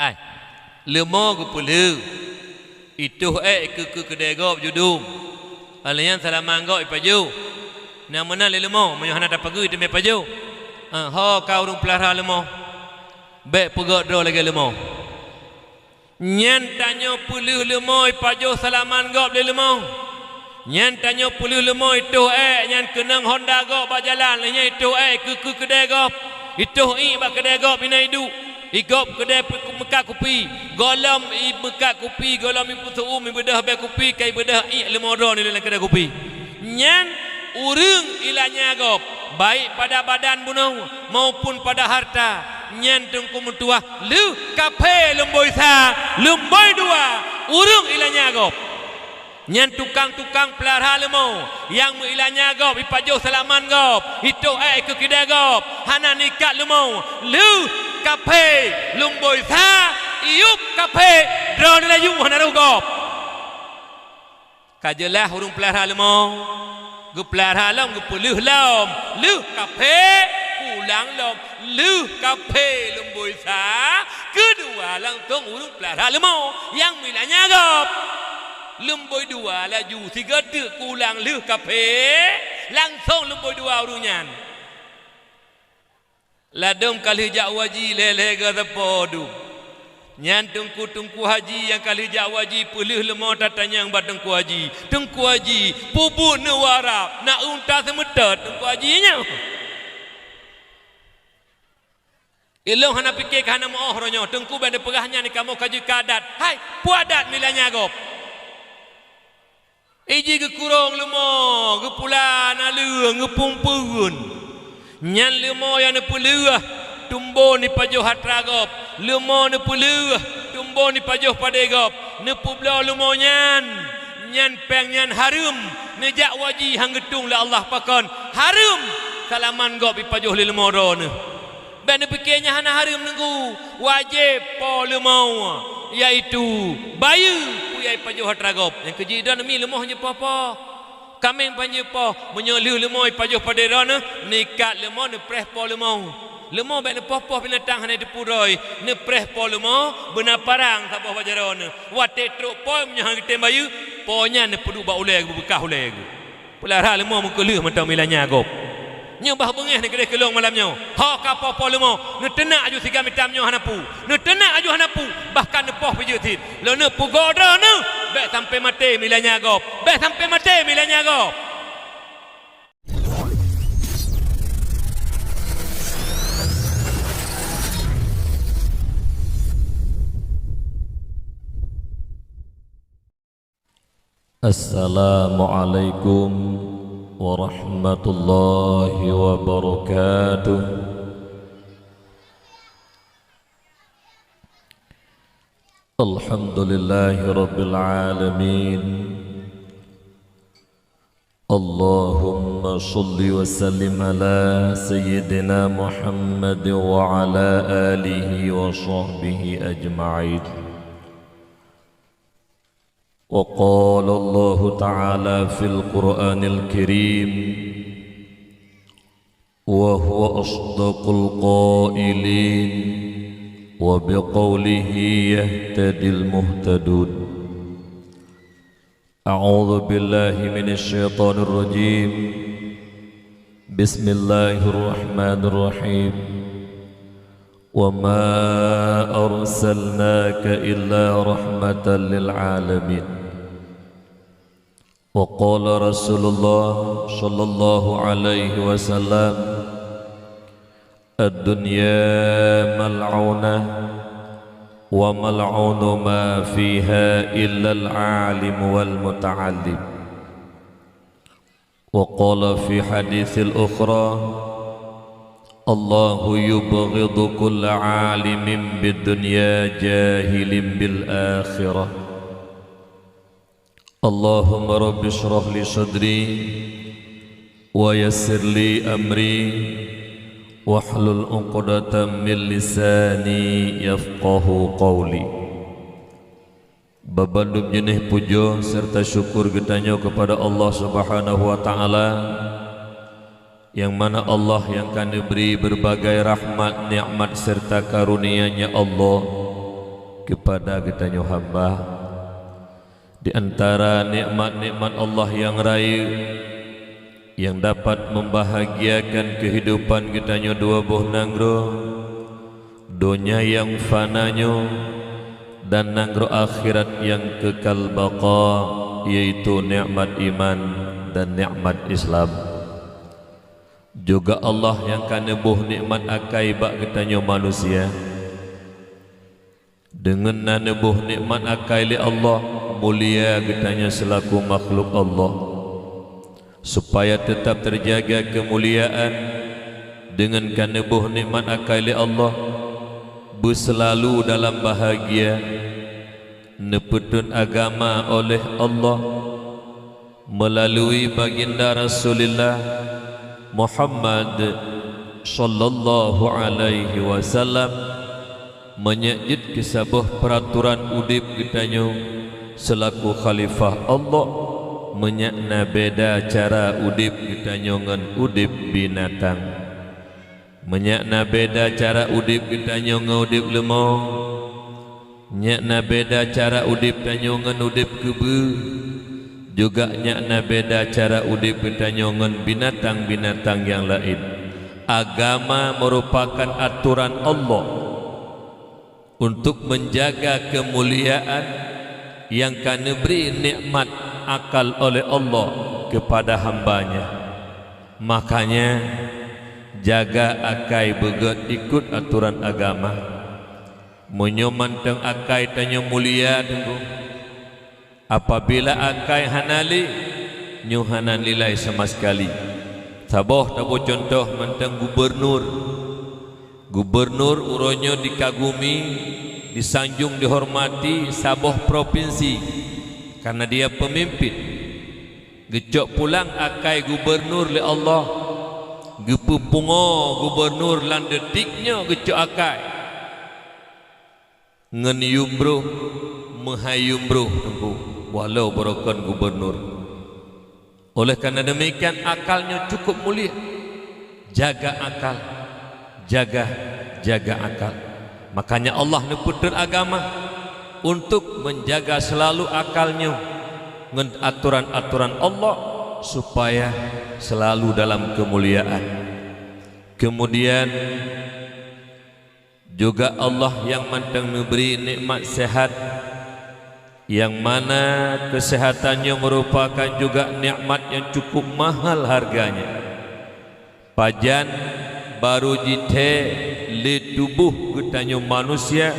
ai lemo ku pulu itu ke kedai gop judum alian salaman gop ipaju na mana lemo moyohana dapagu itu me paju ho kau rung pelihara lemo be pegot dro lagi lemo nyen tanyo pulu lemo ipaju salaman gop lemo nyen tanyo pulu lemo itu nyen kenang Honda gop bajalan nya itu ke kedai gop itu ba kedai gop ina hidu igop kedai mekak kopi golam i mekak kopi golam i putu mi bedah be kopi kai bedah i lemoro ni dalam kedai kopi nyan urang ilanya gop baik pada badan bunuh maupun pada harta nyan tengku mutua lu kape lemboi sa lemboi dua urang ilanya gop nyan tukang-tukang pelihara lemo yang ilanya gop ipajo salaman gop itu ke kedai gop hana nikat lemo lu kape lumboi sa iup kape drone la yu hana rugop kajelah urung pelihara lemo gu pelihara lom gu puluh lom lu kape pulang lom lu kape lumboi sa kedua langsung urung pelihara lemo yang milanya gop lumboi dua laju tiga dek pulang lu kape langsung lumboi dua urunyan ladom kali jak waji lele gada podu nyan tungku haji yang kali jak waji pulih lemah tatanya yang batengku haji pubu nuwarap nak unta semetet tungku hajinya ilong hana fikir hana moh ronyo tungku benda perahnya ni kamu kaji kadat hai puadat milanya gop iji ke kurung lemah ke pulan alung ke pumpun nyan lemo yang nepuluh tumbo ni pajoh hatragop lemo nepuluh tumbo ni pajoh padegop nepublo lemo nyan peng nyan harum nejak waji hang getung la Allah pakon harum salaman gop ipajoh lemo ron ben pikirnya hana harum nunggu wajib po lemo iaitu bayu kuyai pajoh hatragop yang kejidan mi lemo hanya apa kami panjang po menyolih lemau pajuh pada rana nikat lemau ne preh po lemau lemau baik ne poh binatang hana dipuroi ne preh po lemau benar parang sabah wajarana wate truk po menyang kita bayu ponya ne pedu ba ulai bekah ulai pelihara lemau mengkelih mentang milanya gop nyobah bengeh ne kedai kelong malamnya ha ka po lemau ne tenak aju siga mitamnya hanapu ne tenak aju hanapu bahkan ne poh pijutit lo ne pugoda ne baik sampai mati milanya gop baik sampai mati milanya gop Assalamualaikum warahmatullahi wabarakatuh. Alhamdulillahi rabbil alamin. Allahumma salli wa sallim ala sayyidina Muhammad wa ala alihi wa sahbihi ajma'in. وقال الله تعالى في القرآن الكريم وهو أصدق القائلين وبقوله يهتدي المهتدون أعوذ بالله من الشيطان الرجيم بسم الله الرحمن الرحيم وما أرسلناك إلا رحمة للعالمين وقال رسول الله صلى الله عليه وسلم الدنيا ملعونة وملعون ما فيها إلا العالم والمتعلم وقال في حديث الأخرى الله يبغض كل عالم بالدنيا جاهل بالآخرة اللهم رب اشرح لي صدري ويسر لي أمري واحلل عقدة من لساني يفقه قولي. Babandum jenih pujo serta syukur getanyo kepada Allah Subhanahu wa taala yang mana Allah yang kan diberi berbagai rahmat, nikmat serta karunia-Nya Allah kepada kita hamba. Di antara nikmat-nikmat Allah yang raya yang dapat membahagiakan kehidupan kita dua buah nanggro, dunia yang fananya dan nanggro akhirat yang kekal baqa, yaitu nikmat iman dan nikmat Islam. Juga Allah yang kana buh nikmat akai bak kita manusia. Dengan nanebuh nikmat akai li Allah, mulia kita selaku makhluk Allah. Supaya tetap terjaga kemuliaan dengan kanebuh nikmat akai li Allah, berselalu dalam bahagia, nepetun agama oleh Allah melalui baginda Rasulullah Muhammad sallallahu alaihi wasallam, menyajid kisabah peraturan udip kitanya selaku khalifah Allah, menyakna beda cara udip kitanya ngan udip binatang, menyakna beda cara udip kitanya ngan udip lemah, nyakna beda cara udip kitanya ngan udip kebe, juga nyakna beda cara udip kitanya ngan binatang-binatang yang lain. Agama merupakan aturan Allah untuk menjaga kemuliaan yang kana beri nikmat akal oleh Allah kepada hambanya. Makanya jaga akai begat ikut aturan agama. Menyomanteng akai tanya mulia tunggu. Apabila akai hanali, nyuhanan nilai sama sekali. Saboh tabo contoh mentang gubernur. Gubernur uronyo dikagumi, disanjung, dihormati saboh provinsi karena dia pemimpin. Gecok pulang akai gubernur li Allah, gepupungo gubernur lan detiknya gecok akai ngen yumbruh mahayumbruh tunggu walau berokon gubernur. Oleh karena demikian akalnya cukup mulia. Jaga akal, jaga akal. Makanya Allah neputun agama untuk menjaga selalu akalnya dengan aturan-aturan Allah supaya selalu dalam kemuliaan. Kemudian juga Allah yang mantang memberi nikmat sehat, yang mana kesehatannya merupakan juga nikmat yang cukup mahal harganya. Pajan baru jite li tubuh getanya manusia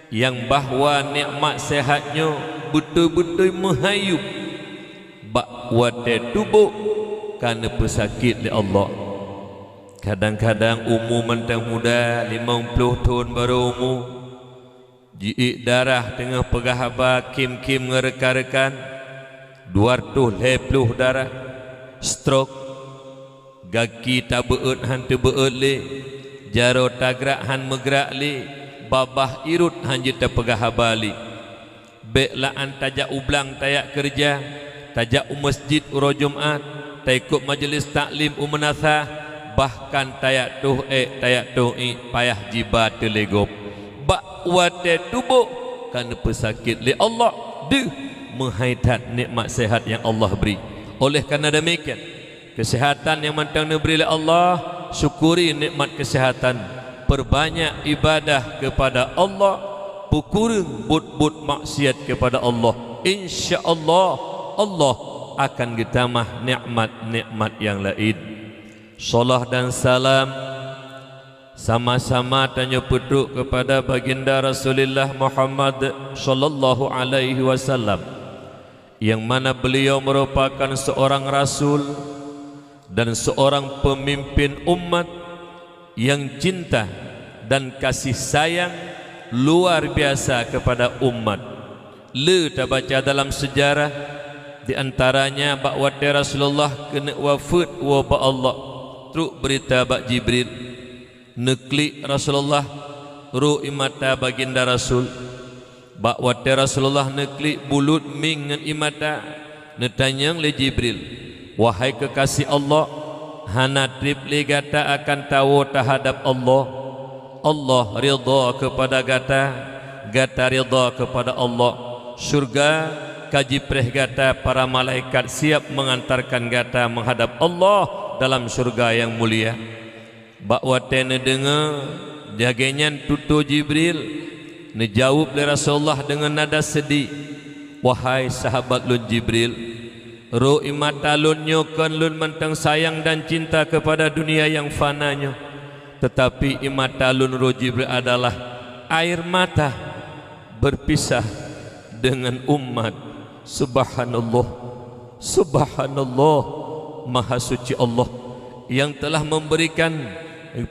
yang bahwa nikmat sehatnya betul-betul menghayup bak wate tubuh karena pesakit li Allah. Kadang-kadang umur mentang muda 50 tahun baru umur, jiik darah tengah pegahaba kim-kim ngereka-rekan 250 darah, stroke, gaki tak beut han tu beut li, jaro tagrak han megrak li, babah irut han jita pegahaba li. Beklah an tajak ublang tayak kerja, tajak masjid uro Jumat, taikut majlis taklim umenasah, bahkan tayak tayak payah jibat telegop bak wate tubuh karena pesakit li Allah deh menghaitat nikmat sehat yang Allah beri. Oleh karena demikian kesehatan yang mantang diberi oleh Allah, syukuri nikmat kesehatan, perbanyak ibadah kepada Allah, pukurung but-but maksiat kepada Allah. Insya-Allah Allah akan ditambah nikmat-nikmat yang lain. Salah dan salam sama-sama tanya peduk kepada baginda Rasulullah Muhammad sallallahu alaihi wasallam, yang mana beliau merupakan seorang rasul dan seorang pemimpin umat yang cinta dan kasih sayang luar biasa kepada umat. Le tak baca dalam sejarah di antaranya bahawa Rasulullah kena wafat wa ba Allah. Truk berita bak Jibril neklik Rasulullah ru imata baginda Rasul bak wate Rasulullah neklik bulut ming ngan imata netanyang le Jibril, wahai kekasih Allah, hana trip le gata akan tahu terhadap Allah, Allah ridha kepada gata gata ridha kepada Allah. Surga kaji preh gata para malaikat siap mengantarkan gata menghadap Allah dalam surga yang mulia. Bakwa tene dengar jagenyan tutu Jibril nejawab le Rasulullah dengan nada sedih. Wahai sahabat lun Jibril, ro imata lun nyokan lun mentang sayang dan cinta kepada dunia yang fananya. Tetapi imata lun ro Jibril adalah air mata berpisah dengan umat. Subhanallah, subhanallah, maha suci Allah yang telah memberikan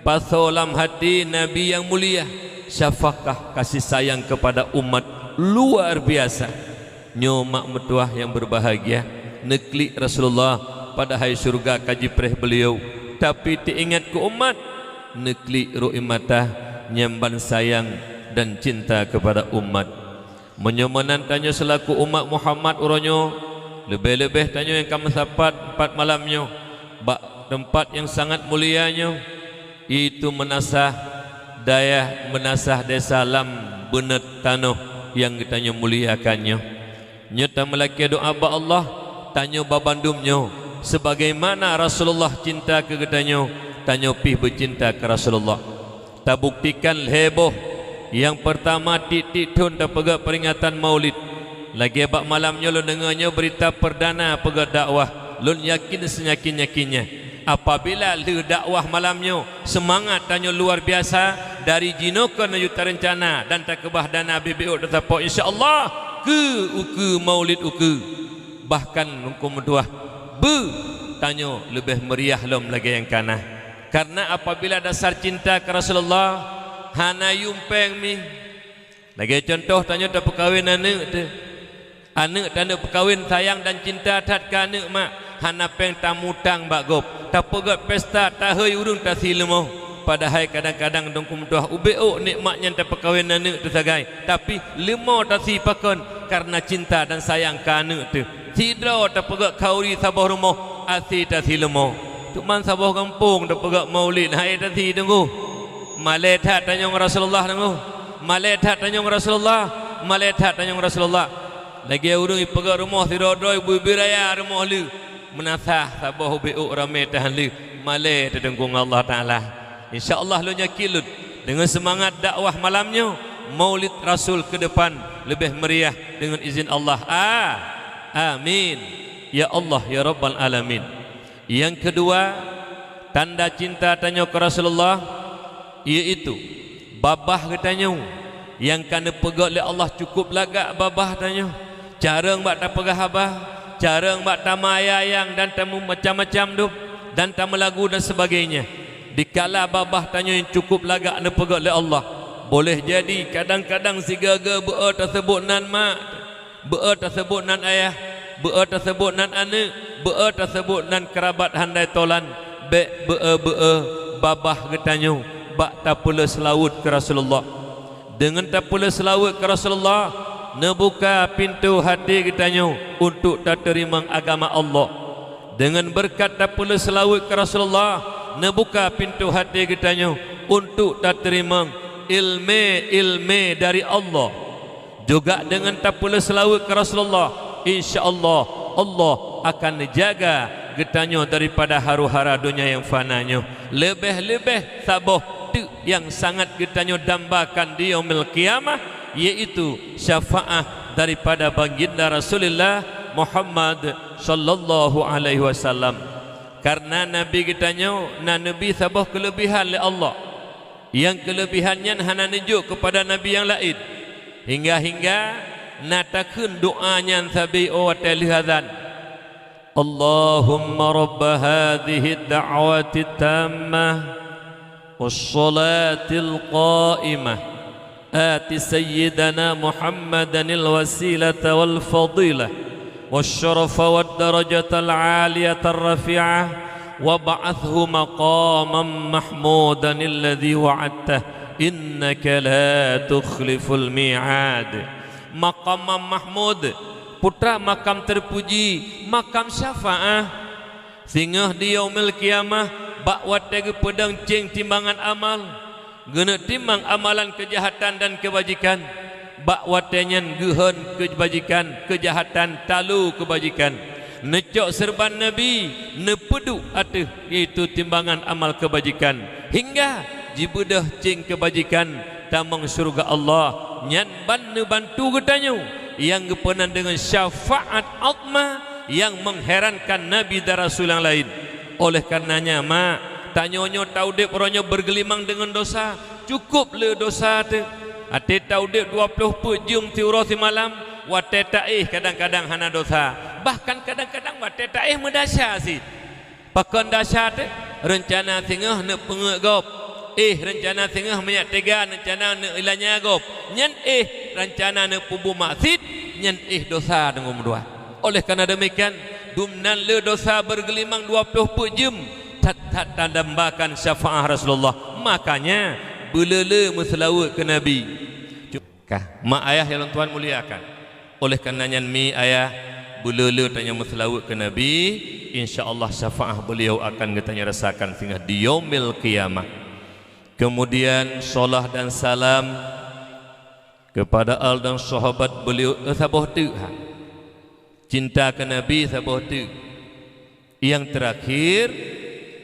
pasolam hati Nabi yang mulia, syafaqah kasih sayang kepada umat luar biasa. Nyomak metuah yang berbahagia neklik Rasulullah pada hari surga kaji preh beliau, tapi diingat ke umat neklik ru'i mata nyamban sayang dan cinta kepada umat. Menyomanan tanya selaku umat Muhammad uronyo, lebih-lebih tanya yang kamu sapat 4 malamnya bak tempat yang sangat mulianya, itu menasah daya menasah desa lam benet tanah yang ditanya muliakannya. Nyata melaki doa ba Allah tanya babandumnya sebagaimana Rasulullah cinta ke gedanya, tanya pih bercinta ke Rasulullah. Tak buktikan heboh yang pertama titik tun dah pegak peringatan maulid. Lagi bak malamnya lu dengarnya berita perdana pegak dakwah. Lun yakin senyakin-yakinnya apabila lu dakwah malamnya semangat tanya luar biasa dari jinokan yuta rencana dan tak kebah dana BBO tetap insya-Allah ke uku maulid uku bahkan hukum dua tanya lebih meriah lom lagi yang kana. Karena apabila dasar cinta ke Rasulullah hana yumpeng mi. Lagi contoh tanya tak perkahwin anak tu. Anak tanda perkahwin sayang dan cinta tat ka anak mak. Hana peng tamutang bak gop. Tak pegat pesta tak hơi urung tak silemo. Padahal kadang-kadang dongkum tuah ubeo nikmatnya tak perkahwin anak tu sagai. Tapi lemo tak si pakon karena cinta dan sayang ka anak tu. Tidra tak pegat kauri sabah rumah asi tak silemo. Tuman sabah kampung tak pegat maulid hai tak si tunggu. Malethat tanyong Rasulullah tunggu. Malethat tanyong Rasulullah. Malethat tanyong Rasulullah. Lagi urung pegat rumah tirodoi bubiraya rumah lu. Menasah sabah ubeo ramai tahan lu. Malet tenggung Allah Taala. InsyaAllah lu nyakilut dengan semangat dakwah malamnya maulid Rasul ke depan lebih meriah dengan izin Allah. Amin ya Allah ya Rabbal Alamin. Yang kedua tanda cinta tanya ke Rasulullah iaitu babah katanya yang kana pegak oleh Allah cukup lagak babah tanya jarang bak tak pegah abah jarang bak tamaya yang dan tamu macam-macam tu dan tamu lagu dan sebagainya. Dikala babah tanya yang cukup lagak na pegak oleh Allah, boleh jadi kadang-kadang si gaga beer tersebut nan mak, beer tersebut nan ayah, beer tersebut nan anak, beer tersebut nan kerabat handai tolan, beer babah ketanya bak tak pula selawut ke Rasulullah. Dengan tak pula selawut ke Rasulullah nebuka pintu hati ketanya untuk tak terima agama Allah. Dengan berkat tak pula selawut ke Rasulullah nebuka pintu hati kitanya untuk tak terima ilmu dari Allah. Juga dengan tak pula selawat ke Rasulullah, insya-Allah Allah akan menjaga kitanya daripada haru-hara dunia yang fananya. Lebih-lebih sabah tu yang sangat kitanya dambakan di yaumil qiyamah, yaitu syafaat daripada baginda Rasulullah Muhammad sallallahu alaihi wasallam. Karena Nabi kitanya Nabi sabah kelebihan oleh Allah, yang kelebihannya hanya nunjuk kepada Nabi yang lain, hingga natakeun doanya sabi wa talihadzan Allahumma rabb hadhihi ad-da'wati at-tammah was-salatil qa'imah ati sayyidana Muhammadan al-wasilata wal-fadilah والشرف والدرجة العالية الرفيعة وابعثه مقاما محمودا الذي وعدته إنك لا تخلف الميعاد. Maqam Mahmud, putra makam terpuji, makam syafaah. Sehingga di yaumil qiyamah bak watege pedang ceng timbangan amal, guna timbang amalan kejahatan dan kebajikan. bak watenyan gehon kebajikan kejahatan talu kebajikan necok serban Nabi nepedu atuh iaitu timbangan amal kebajikan hingga jibudah cing kebajikan tamang surga Allah nyan bantu getanyo yang gepenan dengan syafaat azma yang mengherankan Nabi dan Rasul yang lain. Oleh karenanya mak tanyonyo taudip oronyo bergelimang dengan dosa cukup le dosa tu ate taudip 20 jum tiurati malam wate taih kadang-kadang hana dosa bahkan kadang-kadang wate taih mendasya si pakon dasya tu rencana tengah nak pengegop rencana tengah minyak tega rencana nak ilanya gop nyen rencana nak pubu maksud nyen dosa dengan dua. Oleh karena demikian dumnan le dosa bergelimang 20 jam tak tandambakan syafaat Rasulullah makanya belele meselawat ke Nabi kah mak ayah yang tuan muliakan. Oleh karenanya mi ayah belele tanya meselawat ke Nabi insyaallah syafaat beliau akan kita rasakan sehingga di yaumil qiyamah. Kemudian solah dan salam kepada al dan sahabat beliau sabah tu cinta ke Nabi sabah tu. Yang terakhir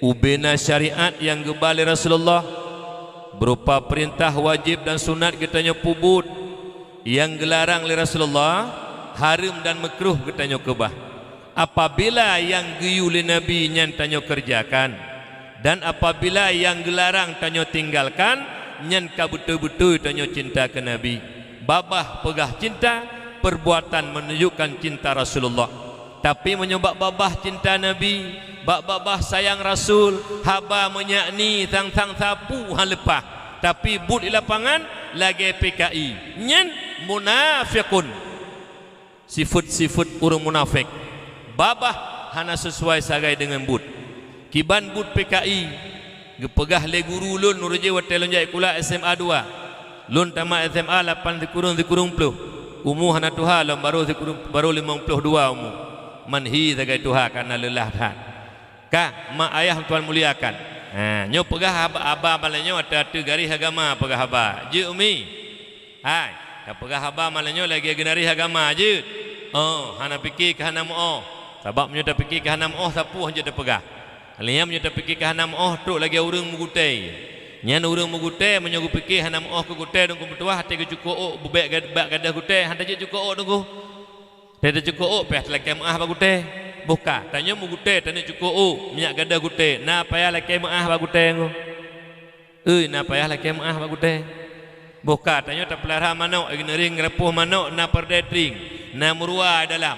ubena syariat yang gebali Rasulullah berupa perintah wajib dan sunat kitanya pubut yang gelarang oleh Rasulullah haram dan makruh kitanya kebah apabila yang geyu oleh Nabi nyan tanyo kerjakan dan apabila yang gelarang tanyo tinggalkan nyan ka betul-betul tanyo cinta ke Nabi babah pegah cinta perbuatan menunjukkan cinta Rasulullah tapi menyebab babah cinta Nabi babah sayang Rasul haba menyakni tang-tang sapu hal lepah tapi but di lapangan lagi PKI nyen munafiqun sifat-sifat orang munafik babah hana sesuai sagai dengan but kiban but PKI gepegah le guru lun nurje watelon jai kula SMA 2 lun tamat SMA 8 dikurung puluh umur hana tuha lam baru 52 umur manhi sagai tuha karena lelah dah ka mak ayah tuan muliakan nyo pegah aba malanyo ada garis agama pegah aba je umi hai ka pegah aba malanyo lagi garis agama je hana fikir ke hana mo sebab nyo dak fikir ke hana mo sapu je dak pegah aliam nyo dak fikir ke hana mo tok lagi urang mugutai nyan urang mugutai menyo fikir hana mo ke gutai dong betuah hati ke cukup bebek gadah gutai handa je cukup dong Tada cukup peh laki maah bagute buka tanya mu gute tanya cukup minyak gada gute na payah laki maah bagute ngo na payah laki maah bagute buka tanya tak pelihara manok ignoring repuh manok na perdetring na murua dalam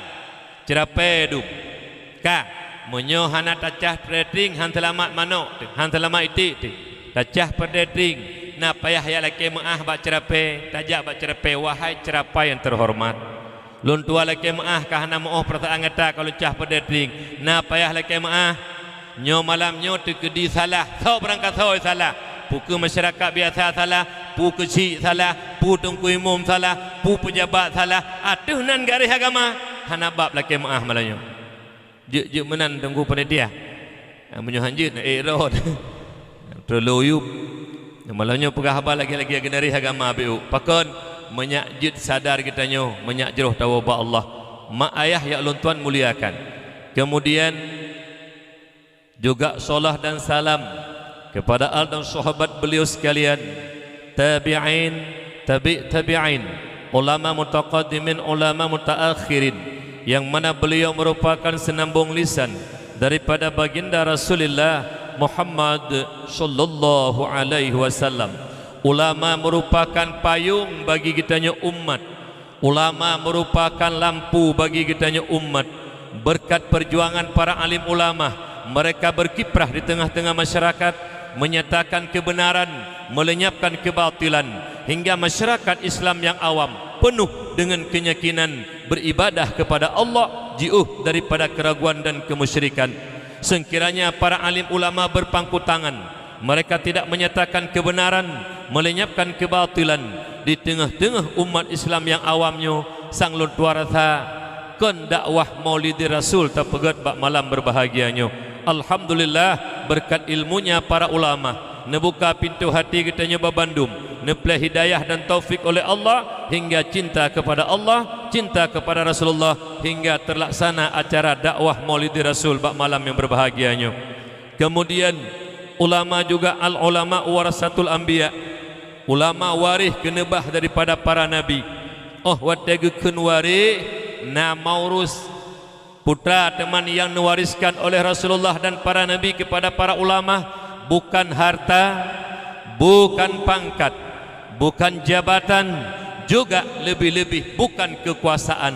cerape du ka menyo hana tacah perdetring han selamat manok han selamat itik tacah perdetring na payah ya laki maah bak cerape tajak bak cerape wahai cerapai yang terhormat lun tua laki maah kahana maah perasaan ngata kalau cah pedetring na payah laki maah nyo malam nyo tekedi salah so berangkat so salah puke masyarakat biasa salah pu kecil salah pu tungku umum salah pu pejabat salah atuh nan garis agama hana bab laki maah malanyo je menan tunggu panitia menyo hanjut na road terloyup malanyo pegah haba lagi-lagi garis agama bu pakon menyakjid sadar kita nyo menyakjeruh tawabah Allah mak ayah ya tuan muliakan. Kemudian juga solah dan salam kepada al dan sahabat beliau sekalian tabi'in tabi'in ulama mutaqaddimin ulama mutaakhirin yang mana beliau merupakan senambung lisan daripada baginda Rasulullah Muhammad sallallahu alaihi wasallam. Ulama merupakan payung bagi kitanya umat. Ulama merupakan lampu bagi kitanya umat. Berkat perjuangan para alim ulama, mereka berkiprah di tengah-tengah masyarakat, menyatakan kebenaran, melenyapkan kebatilan, hingga masyarakat Islam yang awam penuh dengan keyakinan beribadah kepada Allah, jauh daripada keraguan dan kemusyrikan. Sekiranya para alim ulama berpangku tangan, mereka tidak menyatakan kebenaran, melenyapkan kebatilan di tengah-tengah umat Islam yang awamnya, sang luar rasa kon dakwah maulid Rasul tapegat bak malam berbahagianya. Alhamdulillah berkat ilmunya para ulama Nebuka pintu hati kita nyoba Bandung, nepelai hidayah dan taufik oleh Allah hingga cinta kepada Allah, cinta kepada Rasulullah, hingga terlaksana acara dakwah Maulid Rasul bak malam yang berbahagianya. Kemudian ulama juga al-ulama warasatul anbiya, ulama waris kenebah daripada para nabi. Oh wategukeun waris na maurus putra teman yang mewariskan oleh Rasulullah dan para nabi kepada para ulama, bukan harta, bukan pangkat, bukan jabatan, juga lebih-lebih bukan kekuasaan.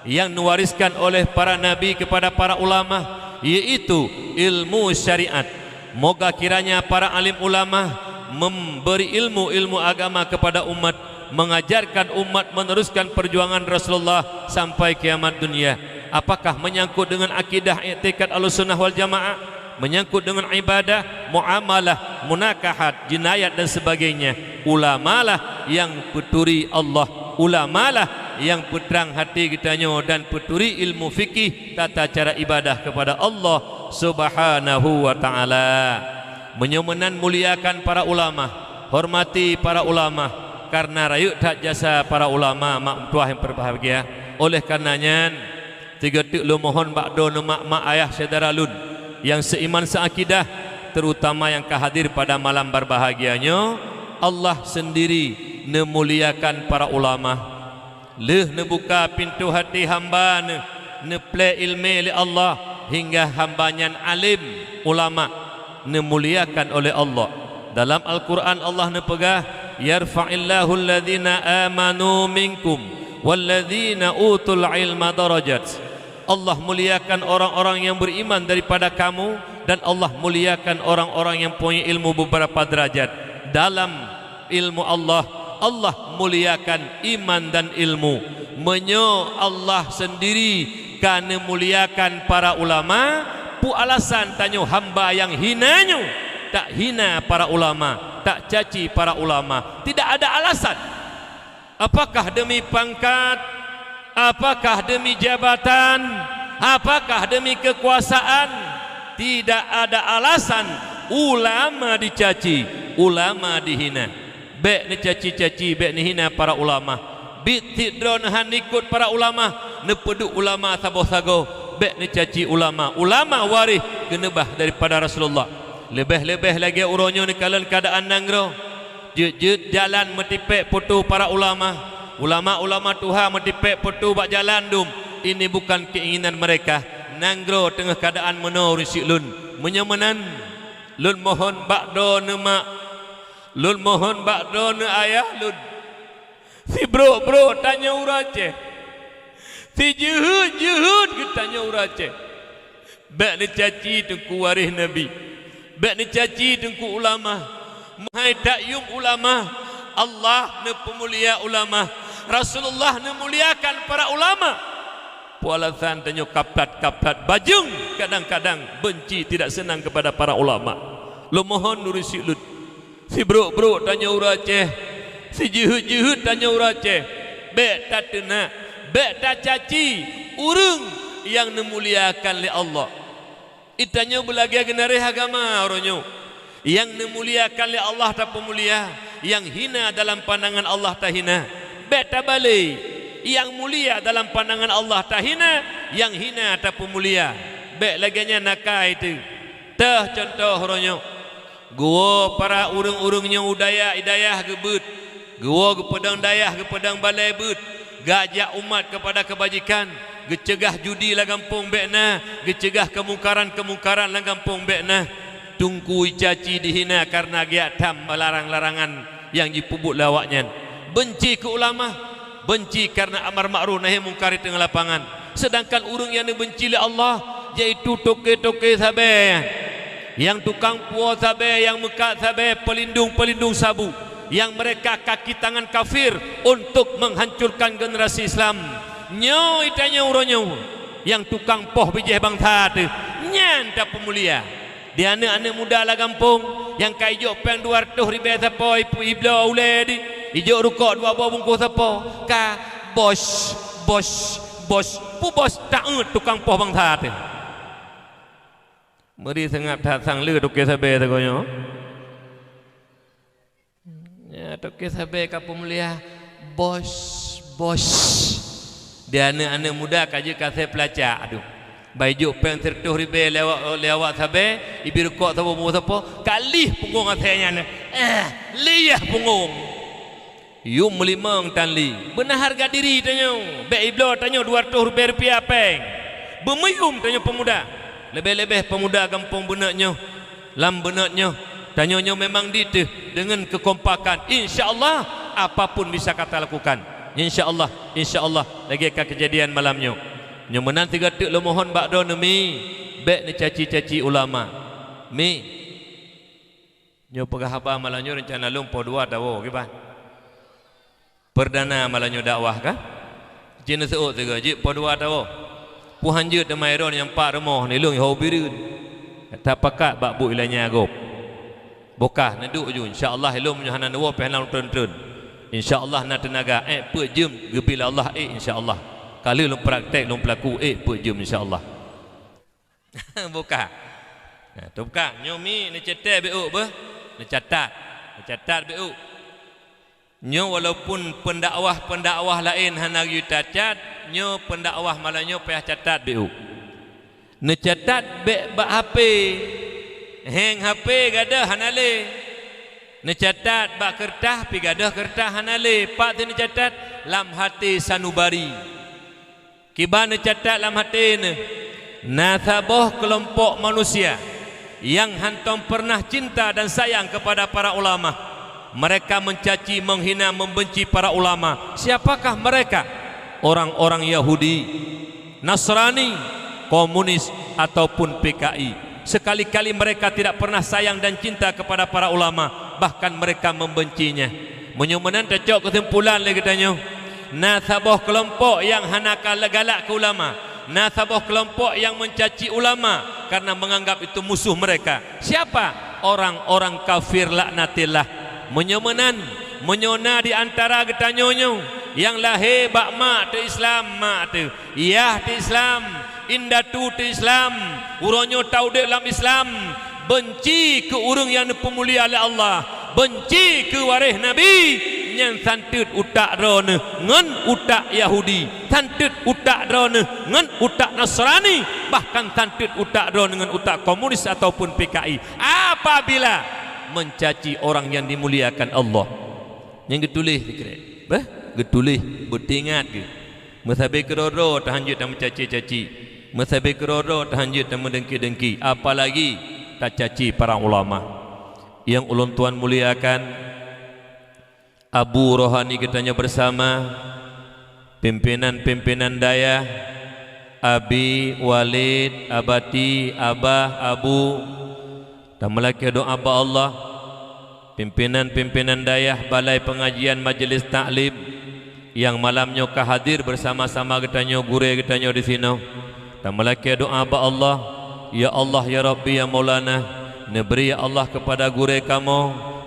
Yang mewariskan oleh para nabi kepada para ulama yaitu ilmu syariat. Moga kiranya para alim ulama memberi ilmu agama kepada umat, mengajarkan umat meneruskan perjuangan Rasulullah sampai kiamat dunia. Apakah menyangkut dengan akidah i'tikad Ahlussunnah wal Jamaah, menyangkut dengan ibadah, muamalah, munakahat, jinayat dan sebagainya, ulamalah yang peturi Allah, ulamalah yang peterang hati kitanya dan peturi ilmu fikih tata cara ibadah kepada Allah Subhanahu wa taala. Menyemenan muliakan para ulama, hormati para ulama, karena rayuk tak jasa para ulama mak tuah yang berbahagia. Oleh karenanya tiga tik lu mohon bakdo mak ayah saudara lun yang seiman seakidah, terutama yang kehadir pada malam berbahagianya, Allah sendiri memuliakan para ulama. Leh nebuka pintu hati hamba neple ilmu li Allah hingga hambanya alim ulama memuliakan oleh Allah. Dalam Al-Quran Allah nepegah yarfa'illahu alladhina amanu minkum walladhina utul ilma darajat. Allah muliakan orang-orang yang beriman daripada kamu, dan Allah muliakan orang-orang yang punya ilmu beberapa derajat. Dalam ilmu Allah, Allah muliakan iman dan ilmu. Menyo Allah sendiri karena muliakan para ulama, pu alasan tanyo hamba yang hinanyo tak hina para ulama, tak caci para ulama. Tidak ada alasan. Apakah demi pangkat, apakah demi jabatan, apakah demi kekuasaan? Tidak ada alasan ulama dicaci, ulama dihina. Bek ni caci-caci, bek ni hina para ulama. Bit tidron han ikut para ulama, nepeduk ulama saboh-sago, bek ni caci ulama. Ulama waris kenebah daripada Rasulullah. Lebih-lebih lagi uronyo ni kalan keadaan nangro. Jut jalan metipek putu para ulama. Ulama-ulama Tuhan metipek putu bak jalan dum. Ini bukan keinginan mereka. Nangro tengah keadaan menor si lun. Menyemenan lun mohon bakdo ne mak. Lun mohon bakdo ne ayah lun. Si bro tanya urace. Si juhud tanya urace. Bak ni caci tengku waris Nabi. Bak ni caci tengku ulama. Mahai takyum ulama. Allah ne pemulia ulama. Rasulullah ne muliakan para ulama. Pualasan tanya kaplat bajung, kadang-kadang benci tidak senang kepada para ulama. Lu mohon nurusi lut. Si bro tanya urace. Si juhud tanya urace. Bek tak tena, bek tak caci urang yang memuliakan li Allah. Itanya belaga genare agama oronyo. Yang memuliakan li Allah tak pemulia, yang hina dalam pandangan Allah tak hina. Bek tak balik. Yang mulia dalam pandangan Allah tak hina, yang hina tak pemulia. Bek laginya nakai itu. Tah contoh oronyo. Gua para urang-urangnya udaya idayah gebut. Gua ke pedang dayah ke pedang balai but. Gajak umat kepada kebajikan. Gecegah judi lah kampung bekna. Gecegah kemungkaran lah kampung bekna. Tungku caci dihina karena giat tam larang-larangan yang dipubuk lawaknya. Benci ke ulama. Benci karena amar ma'ruf nahi mungkar di tengah lapangan. Sedangkan urang yang benci li Allah iaitu toke-toke sabe. Yang tukang puas sabe, yang mekat sabe, pelindung sabu. Yang mereka kaki tangan kafir untuk menghancurkan generasi Islam. Nyo itanya uronyo. Yang tukang poh bijih bangsa tu. Nyan tak pemulia. Dia anak-anak muda lah kampung yang kaijok peng 200 ribu siapa ibla ule di ijok rukuk 2 buah bungkus siapa ka bos pu bos tak tukang poh bangsa tu. Meri sengap datang le tukang sabe tu konyo. tok ke sabe kapu mulia bos dia anak-anak muda kaje kase pelacak aduh baju peng tertuh ribe lewat sabe ibir kok tapo mo tapo kalih punggung asenya liyah punggung yum melimang tanli benar harga diri tanyo be iblo tanyo 200 rupiah peng bermeyum tanyo pemuda lebih-lebih pemuda kampung benaknya lam benaknya tanyo memang diteh dengan kekompakan insyaallah apapun bisa kata lakukan insyaallah lagi akan kejadian malamnya nyo menanti gatuk lo mohon bakdo nemi bek ni caci-caci ulama mi nyo pegahaba malanyo rencana lumpo dua tawo kiba perdana malanyo dakwah kan jina seut tiga je po dua tawo puhan je de mairon yang pak remoh ni lung ho birun tak pakat bak bu ilanya gop bokah neduk ju insyaallah ilmu nyohanan wo pehnal trun insyaallah na tenaga pe jem gebila Allah insyaallah kali lu praktek lu pelaku pe jem insyaallah buka nah tu buka nyomi ni cetek bu be ni catat bu nyo walaupun pendakwah lain hana yu catat nyo pendakwah malanyo payah catat bu ni catat be ba HP hang HP gadah hanale ni catat ba kertas pi gadah kertas hanale pak tu ni catat lam hati sanubari kibana catat dalam hati ni nasabah kelompok manusia yang hantam pernah cinta dan sayang kepada para ulama mereka mencaci, menghina, membenci para ulama siapakah mereka? Orang-orang Yahudi, Nasrani, komunis ataupun PKI sekali-kali mereka tidak pernah sayang dan cinta kepada para ulama bahkan mereka membencinya menyumenan tercok kesimpulan lagi tanya nasabah kelompok yang hanakal galak ke ulama nasabah kelompok yang mencaci ulama karena menganggap itu musuh mereka siapa? Orang-orang kafir laknatillah menyumenan menyona di antara getanyonyo yang lahir bak mak tu Islam mak tu iyah tu Islam indatu tu Islam uronyo tau dek dalam Islam benci ke urang yang dipemulia oleh Allah benci ke waris Nabi yang santut utak drone ngen utak Yahudi santut utak drone ngen utak Nasrani bahkan santut utak drone dengan utak komunis ataupun PKI apabila mencaci orang yang dimuliakan Allah yang getulih dikira getulih bertingat ke masabe keroro tahanjut dan mencaci-caci masabe keroro tahanjut dan mendengki-dengki apalagi tak caci para ulama yang ulun tuan muliakan Abu Rohani kitanya bersama pimpinan-pimpinan daya Abi, Walid, Abati, Abah, Abu dan melaki doa Allah pimpinan-pimpinan daya balai pengajian majlis taklim yang malamnya hadir bersama-sama kitanya gure kitanya di sini dan melaki doa Allah ya Allah ya Rabbi ya Maulana neberi ya Allah kepada gure kamu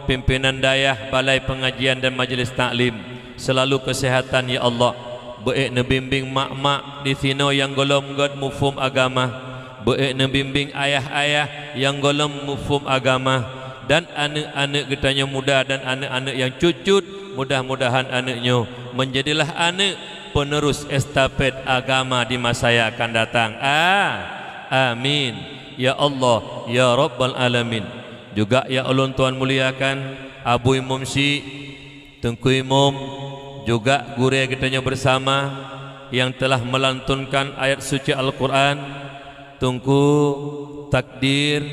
pimpinan dayah balai pengajian dan majlis taklim selalu kesehatan ya Allah baik nebimbing mak-mak di sini yang golong god mufhum agama baik nebimbing ayah-ayah yang golong mufhum agama dan anak-anak kitanya muda dan anak-anak yang cucut mudah-mudahan anaknya menjadilah anak penerus estafet agama di masa yang akan datang amin ya Allah ya Rabbal Alamin juga ya ulun tuan muliakan Abu Imam Syi Tengku Imam juga gure kitanya bersama yang telah melantunkan ayat suci Al-Quran Tengku takdir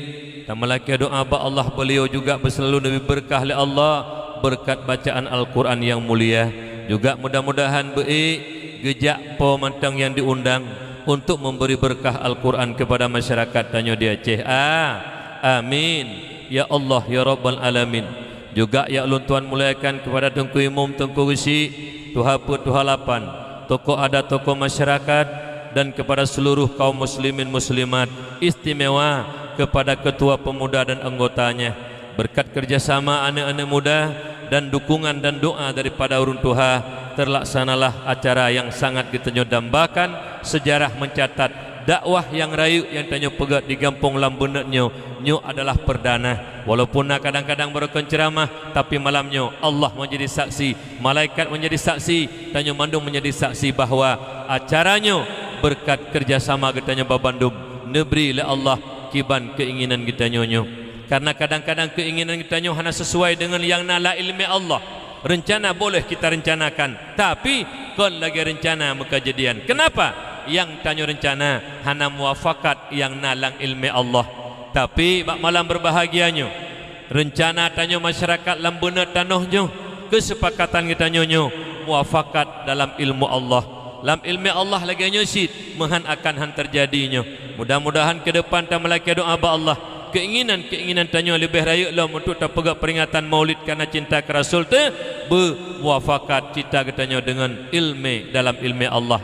dan melaki doa Allah beliau juga berselalu lebih berkah oleh Allah berkat bacaan Al-Quran yang mulia juga mudah-mudahan baik gejak pemantang yang diundang untuk memberi berkah Al-Quran kepada masyarakat tanya di Aceh amin ya Allah ya Rabbal Alamin juga ya ulun tuan muliakan kepada Tengku Imam Tengku Gesi Tuhaput Tuhalapan tokoh adat tokoh masyarakat dan kepada seluruh kaum muslimin muslimat istimewa kepada ketua pemuda dan anggotanya berkat kerjasama anak-anak muda dan dukungan dan doa daripada urun Tuhan terlaksanalah acara yang sangat kita dambakan sejarah mencatat dakwah yang rayu yang tanya pegat di kampung lambenetnya nyo adalah perdana. Walaupun nak kadang-kadang berkon ceramah, tapi malamnya Allah menjadi saksi, malaikat menjadi saksi, tanya mandung menjadi saksi bahawa acaranya berkat kerjasama katanya babandum neberi le Allah kiban keinginan kita nyonyo. Karena kadang-kadang keinginan kita nyo hanya sesuai dengan yang nala ilmi Allah. Rencana boleh kita rencanakan, tapi kon lagi rencana muka jadian. Kenapa? Yang tanya rencana hana muafakat yang nalang ilmi Allah. Tapi bak malam berbahagianya rencana tanya masyarakat lambuna tanahnya, kesepakatan kita nyonyo muafakat dalam ilmu Allah. Dalam ilmu Allah lagi nyosit mahan akan han terjadinya. Mudah-mudahan ke depan ta melaki doa ba Allah keinginan tanya lebih raya lah untuk tak pegak peringatan maulid karena cinta ke Rasul tu bermuafakat cita katanya dengan ilmu dalam ilmu Allah.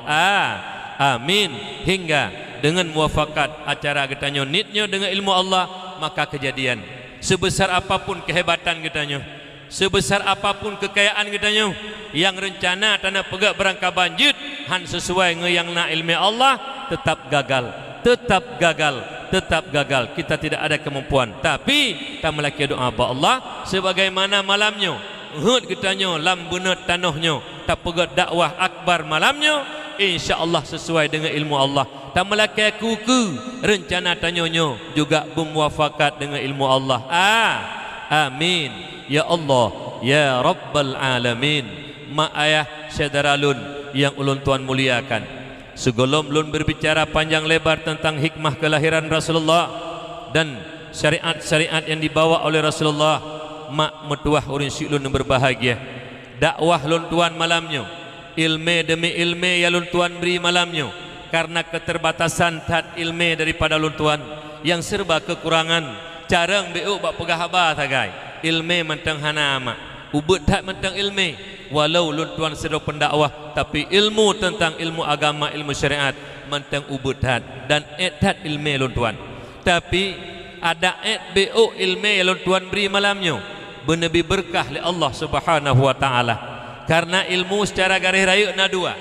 Amin. Hingga dengan muafakat acara katanya nitnya dengan ilmu Allah, maka kejadian sebesar apapun kehebatan katanya, sebesar apapun kekayaan katanya, yang rencana tanah pegak berangka banjir han sesuai dengan yang na ilmu Allah tetap gagal, tetap gagal, tetap gagal. Kita tidak ada kemampuan, tapi kita melaki doa ba Allah sebagaimana malamnya hud katanya lambuna tanahnya tak pegak dakwah akbar malamnya, insya-Allah sesuai dengan ilmu Allah. Tak melaki kuku rencana tanyonyo juga bermuafakat dengan ilmu Allah. Amin ya Allah ya Rabbal Alamin. Mak ayah saudara lun yang ulun tuan muliakan, sebelum lun berbicara panjang lebar tentang hikmah kelahiran Rasulullah dan syariat-syariat yang dibawa oleh Rasulullah, mak metuah urin si lun yang berbahagia. Dakwah lun tuan malamnya, ilmu demi ilmu yang lun tuan beri malamnya, karena keterbatasan tat ilmu daripada lun tuan yang serba kekurangan, jarang beu bak pegah haba tagai ilmu mentang hana mak ubut tak mentang ilmu. Walau lun tuan sedang pendakwah, tapi ilmu tentang ilmu agama, ilmu syariat mentang ubut hat dan etat ilmu lun tuan. Tapi ada BO ilmu yang lun tuan beri malamnya benabi berkah li Allah Subhanahu wa taala. Karena ilmu secara garis raya na dua.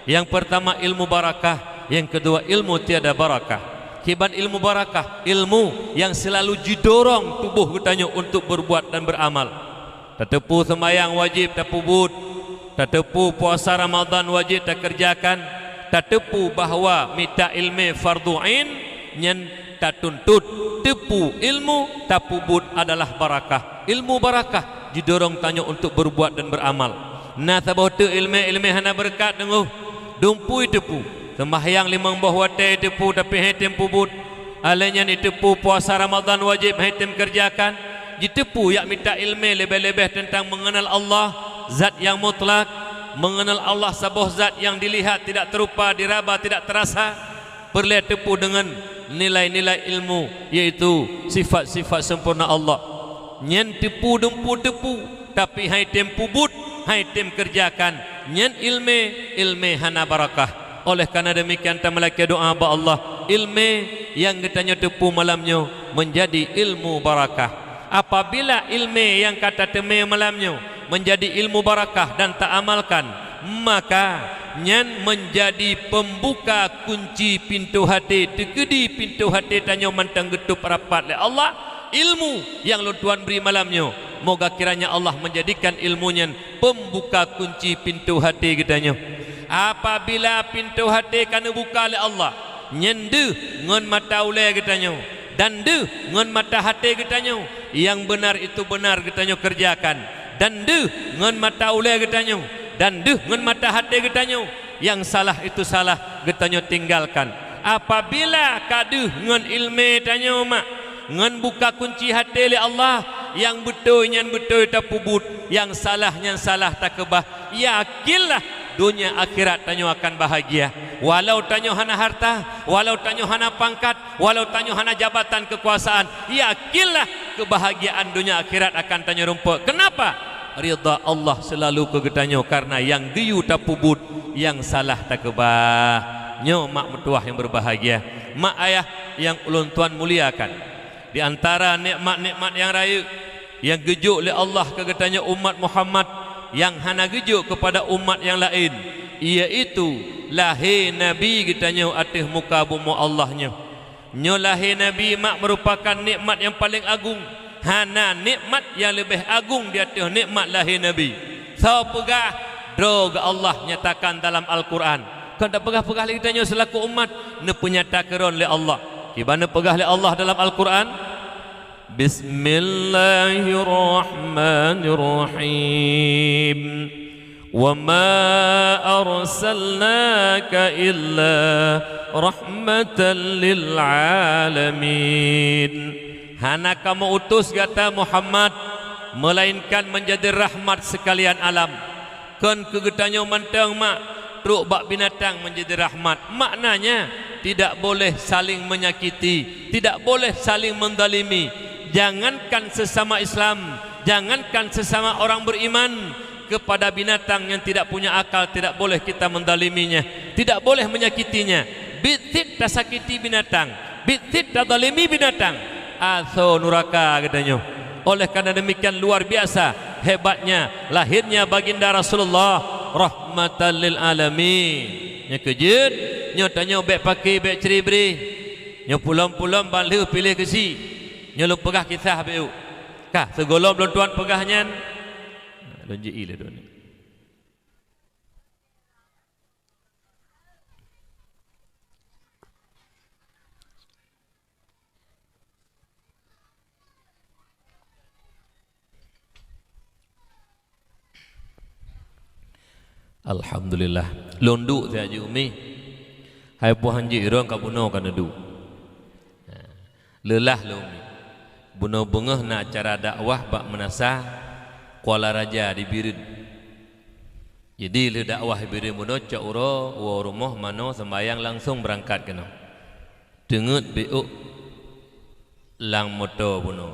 Yang pertama ilmu barakah, yang kedua ilmu tiada barakah. Kiban ilmu barakah, ilmu yang selalu didorong tubuh katanya untuk berbuat dan beramal. Tetepu sembahyang wajib tak pubut, tetepu puasa Ramadan wajib tak kerjakan, tetepu bahawa minta ilmu fardu ain nyen tak tuntut, tepu ilmu tak pubut adalah barakah. Ilmu barakah didorong tanya untuk berbuat dan beramal. Nah sabah tu ilmu hana berkat denguh dumpui tepu sembahyang limang buah watai tepu tapi hetem pubut, alanya ni tepu puasa Ramadan wajib hetem kerjakan. Ditepu yang minta ilmu lebih-lebih tentang mengenal Allah zat yang mutlak, mengenal Allah sebuah zat yang dilihat tidak terupa, diraba tidak terasa, perlu tepu dengan nilai-nilai ilmu yaitu sifat-sifat sempurna Allah. Nyen tepu dempu tepu tapi hai tempu but, hai tem kerjakan. Nyen ilmu hana barakah. Oleh karena demikian kita melaki doa ba Allah ilmu yang katanya tepu malamnya menjadi ilmu barakah. Apabila ilmu yang kata teme malamnya menjadi ilmu barakah dan tak amalkan, maka nyan menjadi pembuka kunci pintu hati, tegedi pintu hati tanya mentang getup rapat le Allah. Ilmu yang lu tuan beri malamnya, moga kiranya Allah menjadikan ilmunya pembuka kunci pintu hati kitanya. Apabila pintu hati kana buka le Allah, nyende ngon mata ule kitanya dan de ngon mata hati kitanya. Yang benar itu benar katanya kerjakan, dan deh ngan mata ule katanya, dan deh ngan mata hati katanya. Yang salah itu salah katanya tinggalkan. Apabila kaduh ngan ilmu tanya mak ngan buka kunci hati li Allah, yang betul nyan betul tak pubut, yang salah tak kebah, yakinlah dunia akhirat tanya akan bahagia. Walau tanya hana harta, walau tanya hana pangkat, walau tanya hana jabatan kekuasaan, yakinlah kebahagiaan dunia akhirat akan tanya rumput. Kenapa? Ridha Allah selalu kegetanya, karena yang diu tak pubut, yang salah tak kebah. Nyo mak mertuah yang berbahagia, mak ayah yang ulun tuan muliakan. Di antara nikmat-nikmat yang raya yang gejuk oleh Allah kegetanya umat Muhammad yang hana gejuk kepada umat yang lain, iaitu lahir Nabi kitanya atas muka bumi Allahnya. Nyo lahir Nabi mak merupakan nikmat yang paling agung. Hana nikmat yang lebih agung di atas nikmat lahir Nabi. So pegah droga Allah nyatakan dalam Al-Quran. Kau tak pegah-pegah lagi tanya selaku umat ne penyatakan oleh Allah. Gimana pegah oleh Allah dalam Al-Quran? Bismillahirrahmanirrahim. Wa ma arsalnaka illa rahmatan lil alamin. Hana kamu utus kata Muhammad melainkan menjadi rahmat sekalian alam. Kan kegetanya mantang mak truk bak binatang menjadi rahmat. Maknanya tidak boleh saling menyakiti, tidak boleh saling mendalimi. Jangankan sesama Islam, jangankan sesama orang beriman, kepada binatang yang tidak punya akal tidak boleh kita mendaliminya, tidak boleh menyakitinya. Bitit tasakiti binatang, bitit tadalimi binatang, aso nuraka katanya. Oleh karena demikian luar biasa hebatnya lahirnya baginda Rasulullah rahmatan lil alamin. Nya kejut, nya tanya bek pakai bek ceribri, nya pulang-pulang balik pilih kesi. Nyelum pegah kisah beu. Kah segolom belum tuan pegahnya. Don je ile don. Alhamdulillah. Londuk saya je umi. Hai puan je irong ka buno kana du. Lelah lo umi. Buno bengah nak acara dakwah bak menasa Kuala Raja di Birin. Jadi le dakwah di Birin buno cak uro wa rumah mano sembayang langsung berangkat kena. Dengut beuk lang motor buno.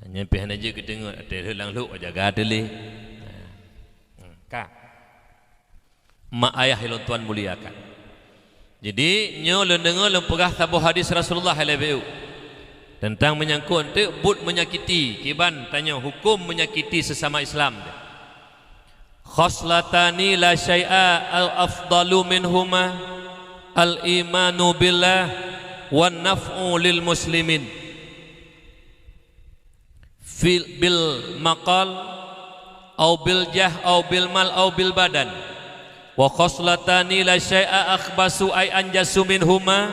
Nyampe hana je kedengut ate lang lu jaga dele. Ka. Mak ayah ilon tuan muliakan. Jadi nyo le dengar le pegah tabuh hadis Rasulullah sallallahu tentang menyangkut tu but menyakiti. Kiban tanya hukum menyakiti sesama Islam. Khoslatani la syai'a al afdalu minhuma al imanu billah wan naf'u lil muslimin fil bil maqal au bil jah au bil mal au bil badan. Wa khoslatani la syai'a akhbasu ay anjasu minhuma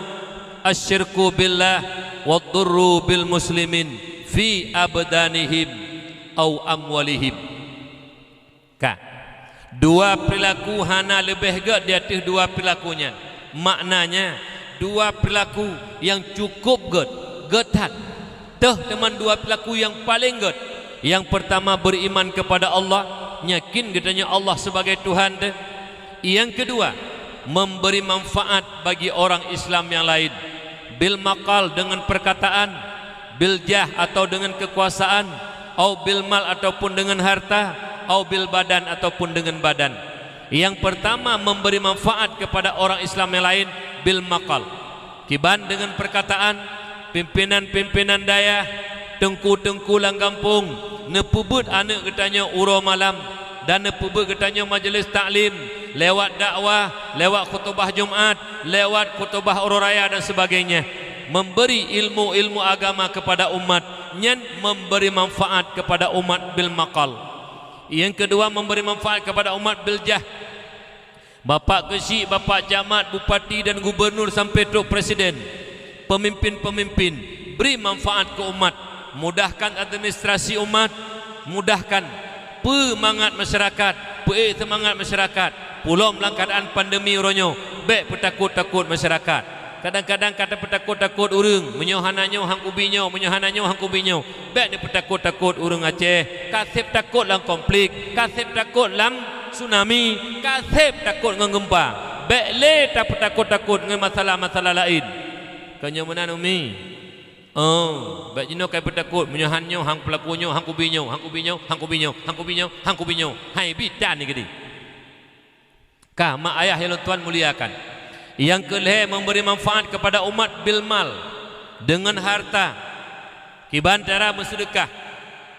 asyirku billah wadurru bil muslimin fi abdanihim au amwalihim. Ka dua perilaku hana lebih gak di atas dua perilakunya. Maknanya dua perilaku yang cukup getat. Teh teman dua perilaku yang paling get. Yang pertama beriman kepada Allah, yakin katanya Allah sebagai Tuhan deh. Yang kedua memberi manfaat bagi orang Islam yang lain. Bil maqal dengan perkataan, bil jah atau dengan kekuasaan, au bil mal ataupun dengan harta, au bil badan ataupun dengan badan. Yang pertama memberi manfaat kepada orang Islam yang lain bil maqal. Kiban dengan perkataan, pimpinan-pimpinan daya, tengku-tengku lang kampung, nepubut anak ketanya uro malam dan nepubut ketanya majlis taklim, lewat dakwah, lewat khutbah Jumat, lewat khutbah Uru Raya dan sebagainya, memberi ilmu-ilmu agama kepada umat, nyen memberi manfaat kepada umat bil maqal. Yang kedua memberi manfaat kepada umat bil jah. Bapak kesi, bapak camat, bupati dan gubernur sampai tok presiden, pemimpin-pemimpin beri manfaat ke umat, mudahkan administrasi umat, mudahkan pemangat masyarakat, semangat masyarakat. Pulau melangkadaan pandemi ronyo, baik petakut-takut masyarakat. Kadang-kadang kata petakut-takut urang, menyohananyo hang kubinyo, menyohananyo hang kubinyo. Baik ni petakut-takut urang Aceh, kasep takut lang konflik, kasep takut lang tsunami, kasep takut ngan gempa. Baik le tak petakut-takut ngan masalah-masalah lain. Kanyo menan umi. Oh, baik jino kai petakut menyohanyo hang pelakunyo, hang kubinyo, hang kubinyo, hang kubinyo, hang kubinyo, hang kubinyo. Hai bidan ni gedi. Kah mak ayah yang tuan muliakan. Yang kelih memberi manfaat kepada umat bil mal, dengan harta. Kiban cara bersedekah.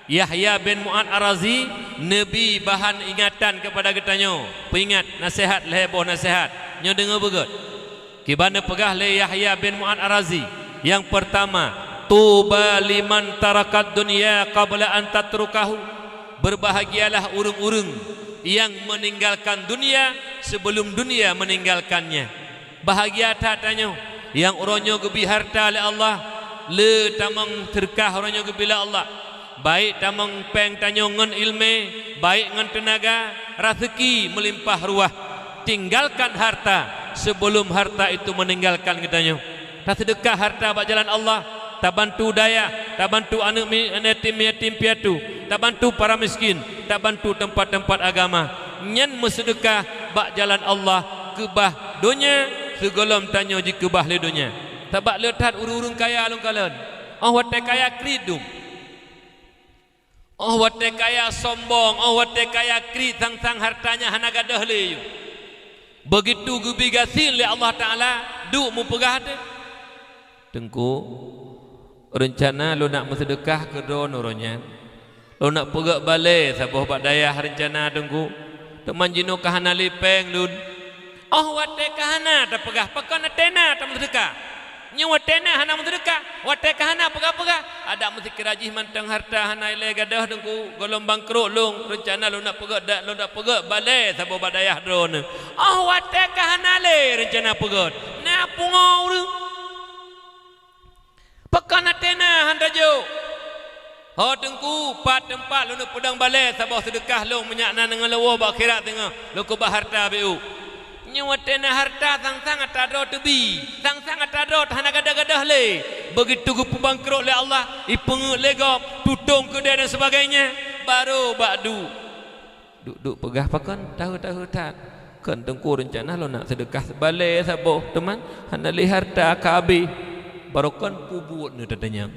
Yahya bin Mu'ad Ar-Razi, Nabi bahan ingatan kepada ketanyo, peringat nasihat leheboh nasihat. Nyo dengar begut. Kibana pegah le Yahya bin Mu'ad Ar-Razi. Yang pertama, tuba liman tarakat dunia qabla an tatrukahu. Berbahagialah urung-urung yang meninggalkan dunia sebelum dunia meninggalkannya. Bahagia tak tanyo yang oronyo gebi harta le Allah, le tamang terkah oronyo gebi le Allah. Baik tamang peng tanyo ngan ilme, baik ngan tenaga, rezeki melimpah ruah. Tinggalkan harta sebelum harta itu meninggalkan ketanyo. Tak sedekah harta bak jalan Allah, tak bantu daya, tak bantu anak yatim piatu, tak bantu para miskin, tak bantu tempat-tempat agama. Nyan bersedekah bak jalan Allah, kebah dunia segolom tanyo ji kebah le dunia. Tabak letat urung-urung kaya alung kalan. Oh wate kaya kridum. Oh wate kaya sombong, oh wate kaya krid sang-sang hartanya hana gadah le. Begitu gubi gasil le Allah Taala du mu pegah te. Tengku rencana lo nak bersedekah ke don orangnya. Lo nak pegak balik saboh bak dayah rencana tengku. Teman jino kahana lipeng lun. Oh wate kahana tak pegah pakon tena tak bersedekah. Nyo watena hana bersedekah. Wate kahana pegah-pegah. Ada mesti kerajih mantang harta hana ile gadah tengku golong bangkrut long rencana lo nak pegak balik saboh bak dayah don. Oh wate kahana le rencana pegak. Na pungau tu. Pekan atena handa jo. Ho tengku pat tempat lu nak pedang balai sabah sedekah lu menyakna dengan lawa ba akhirat tengah. Lu ko ba harta beu. Nyu atena harta sang-sang atado tebi. Sang-sang atado hana gadah-gadah le. Begitu ku bangkrut le Allah, ipeng legop, tutung ke dia dan sebagainya. Baru bakdu. Duk pegah pakan tahu-tahu tak. Kan tengku rencana lu nak sedekah balai sabah teman. Hana le harta kabi. Barokan pubut ni tadanya.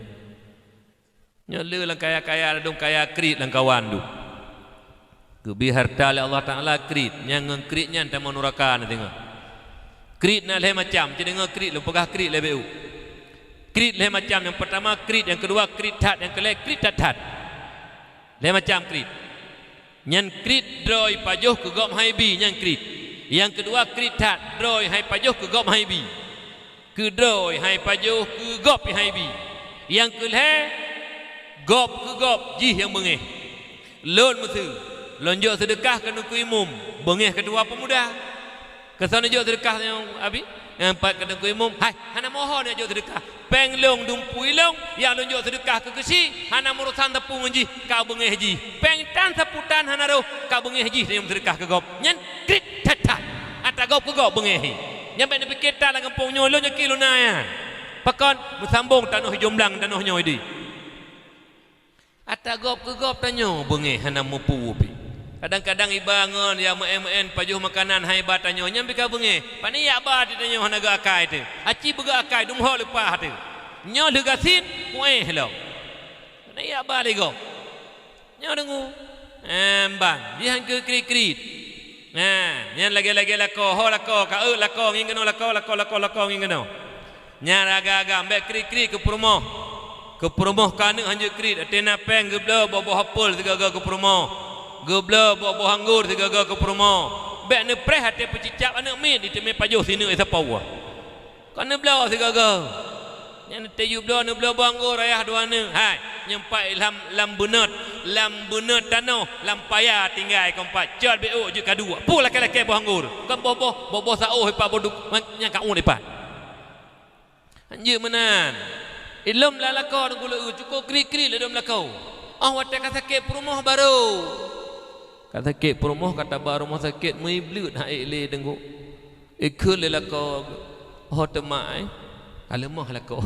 Nyala lang kaya-kaya dong kaya krit lang kawan tu. Kebi harta le Allah Taala krit, yang ngkritnya anta manuraka na tengok. Krit na le macam, jadi ngkrit lu pegah krit le beu. Krit le macam, yang pertama krit, yang kedua krit tat, yang ketiga krit tat. Le macam krit. Nyan krit droi pajuh ke gop haibi nyan krit. Yang kedua krit tat, droi hai pajuh ke gop haibi. Kedoi hai pajuh ke gop haibi. Yang kelih gop ke gop jih yang bengih. Lon mutu. Lonjok sedekah ke nuku imum. Bengih kedua pemuda. Kesana jok sedekah yang abi. Yang empat ke nuku imum. Hai, hana mohon yang jok sedekah. Peng long dumpui long yang lonjok sedekah ke kesi. Hana murusan tepung jih kau bengih jih. Peng tan seputan hana roh kau bengih jih yang sedekah ke gop. Nyan krit tatat. Ata gop ke gop bengih. Nyampe ni kita lah kampung nyolo nyaki lunaya. Pakon bersambung tanuh jumlang tanuh nyoy di. Ata gop ke gop tanyo bengih hana mupu pi. Kadang-kadang ibangon ya men pajuh makanan hai ba tanyo nyampe ka bengih. Pani ya ba ti tanyo hana ga akai tu. Aci bega akai dum ho lepa tu. Nyo le gasin kueh lo. Pani ya ba le gop. Nyo dengu. Bang, dia hang ke krit-krit. Nah, nyan lagi-lagi lako, ho lako, ka lako, ngingeno lako ngingeno. Nyan aga-aga ambek kri-kri ke promoh. Ke promoh kana hanje kri, atena peng geblo bobo hapul tiga-tiga ke promoh. Geblo bobo anggur tiga-tiga ke promoh. Bek ne preh hati pecicap anak min di teme pajuh sini siapa wa. Kana blo tiga-tiga. Nyan teyu blo ne blo anggur ayah dua ne. Hai, nyempai lam bunut tanah lampaya tinggal kompat jod beu je kadua pu laki-laki buah anggur kan bobo sao hepa boduk nya ka un depan anje menan ilum lalako ngulu cukup kri-kri le dom lakau wate kata ke perumoh baru kata ke perumoh kata baru rumah sakit mei blut ha le dengku ikul le lakau hotemai alemah lakau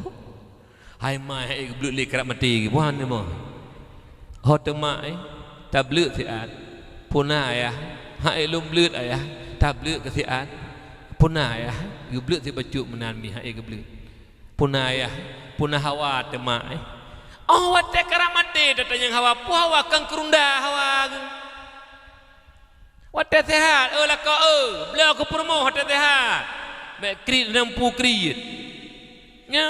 hai mai blut le kerap mati buan ni mah hotemai tablet siat punah ya hai lum blut ayah tablet ke siat punah ya geblut si baju menan mi hai geblut punah ya punah hawa temai wate karamate datanya hawa pu hawa kang kerunda hawa wate sehat lako beliau ke promo wate sehat mek krit nampu krit nya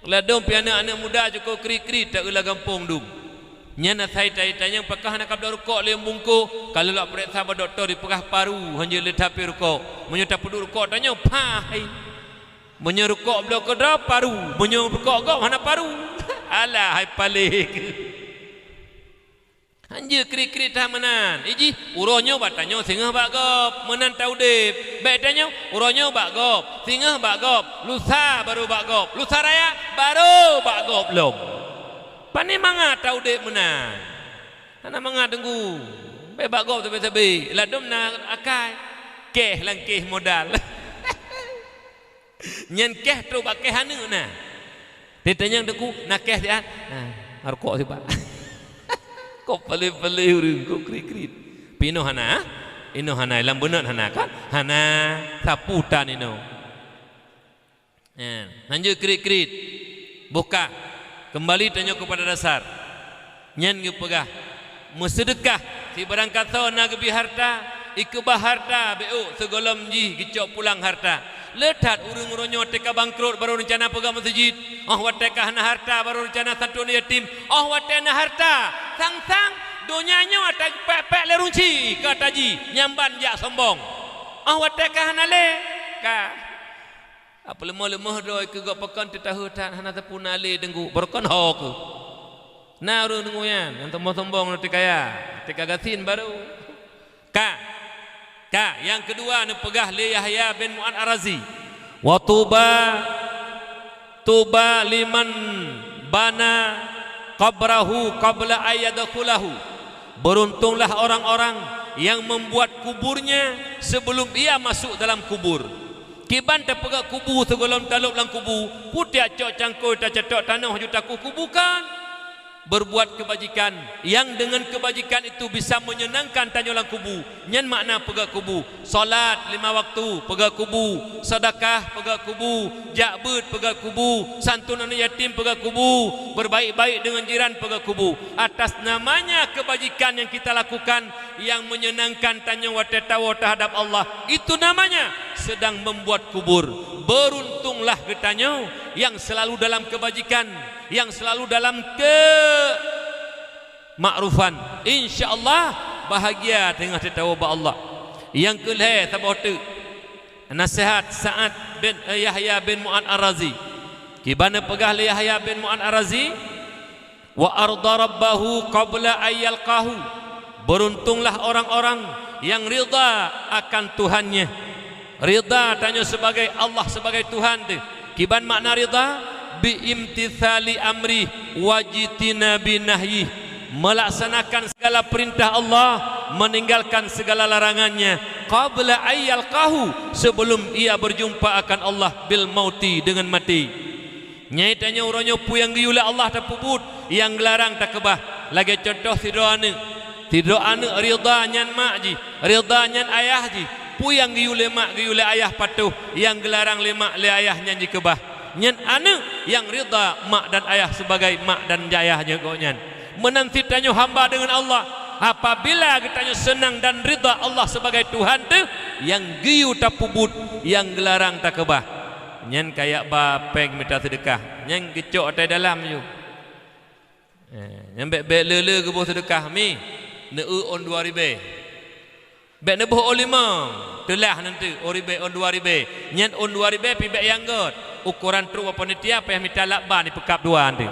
ladom pi anak muda cukup krit tak ulah gampung dum Nya na sai tanya pakah nak kabda rukuk le bungku kalau lak periksa ba doktor di pekah paru hanya le tapi rukuk menyo tak peduk rukuk tanya pai menyo rukuk beliau ke dah paru menyo rukuk gak mana paru alah hai palik hanya krik-krik tamanan iji uronyo batanyo singah bak gop menan taudip betanya uronyo bak gop singah bak gop lusa baru bak gop lusa raya baru bak gop belum pani manga taudip menan ana manga tenggu be bak gop tebe-tebe ladom na akai keh langkeh modal nyen keh tu bak keh anu na ditanya tengku nak keh dia rokok si pak kok pale-pale urang kok krik-krik pino hana ino hana lam benar hana kan hana saputan ino lanjut krik-krik buka kembali tanya kepada dasar nyen ge pegah mesedekah si barang kata na gebi harta ikebah harta beu segolom ji gicok pulang harta letat urung-urunyo teka bangkrut baru rencana pegang masjid wateka hana harta baru rencana satu yatim watena harta sang-sang donyanya atak pek-pek le runci kata ji nyamban jak sombong wateka hana le ka apa lemah-lemah doi ke gak pekan tetahu tak hana tepuna le denggu berkon ho ke na urung denguyan yang sombong nanti kaya teka gatin baru ka yang kedua ni pegah li Yahya bin Mu'ad Ar-Razi wa tuba liman bana qabrahu qabla ayyadkhulahu beruntunglah orang-orang yang membuat kuburnya sebelum ia masuk dalam kubur kiban ta pegah kubur segolom talup dalam kubur putiak cok cangkoi ta cetok tanah juta kubukan berbuat kebajikan yang dengan kebajikan itu bisa menyenangkan tanyolang kubu nyen makna pegak kubu solat 5 waktu pegak kubu sedekah pegak kubu jakbut pegak kubu santunan yatim pegak kubu berbaik-baik dengan jiran pegak kubu atas namanya kebajikan yang kita lakukan yang menyenangkan tanyo watetawa terhadap Allah itu namanya sedang membuat kubur beruntunglah getanyo yang selalu dalam kebajikan yang selalu dalam kemakrufan insyaallah bahagia tengah tertawa Allah yang kelih tabotu nasihat Sa'ad bin Yahya bin Mu'ad Ar-Razi kibana pegah li Yahya bin Mu'ad Ar-Razi wa arda rabbahu qabla ayyalqahu beruntunglah orang-orang yang rida akan Tuhannya rida tanya sebagai Allah sebagai Tuhan tu kiban makna rida biimtithali amri wajitina binahyi melaksanakan segala perintah Allah meninggalkan segala larangannya qabla ayyalqahu sebelum ia berjumpa akan Allah bil mauti dengan mati nyai tanya uronyo pu yang giula Allah tak pubut yang gelarang tak kebah lagi contoh tido ane rida nyan mak ji rida nyan ayah ji pu yang giule mak giule ayah patuh yang gelarang le mak le ayah nyan ji kebah nyen ane yang rida mak dan ayah sebagai mak dan ayahnya gonyan menanti tanyo hamba dengan Allah apabila kita senang dan rida Allah sebagai Tuhan tu yang giu tak pubut yang gelarang tak kebah nyen kayak bapeng minta sedekah nyen kecok atai dalam you nyen bek lele ke boh sedekah mi neu on 2000 bek ne boh 5 telah nanti oribe on 2000 nyen on 2000 pi bek yang got ukuran truk apa panitia payah minta lakban di pekap 2 nanti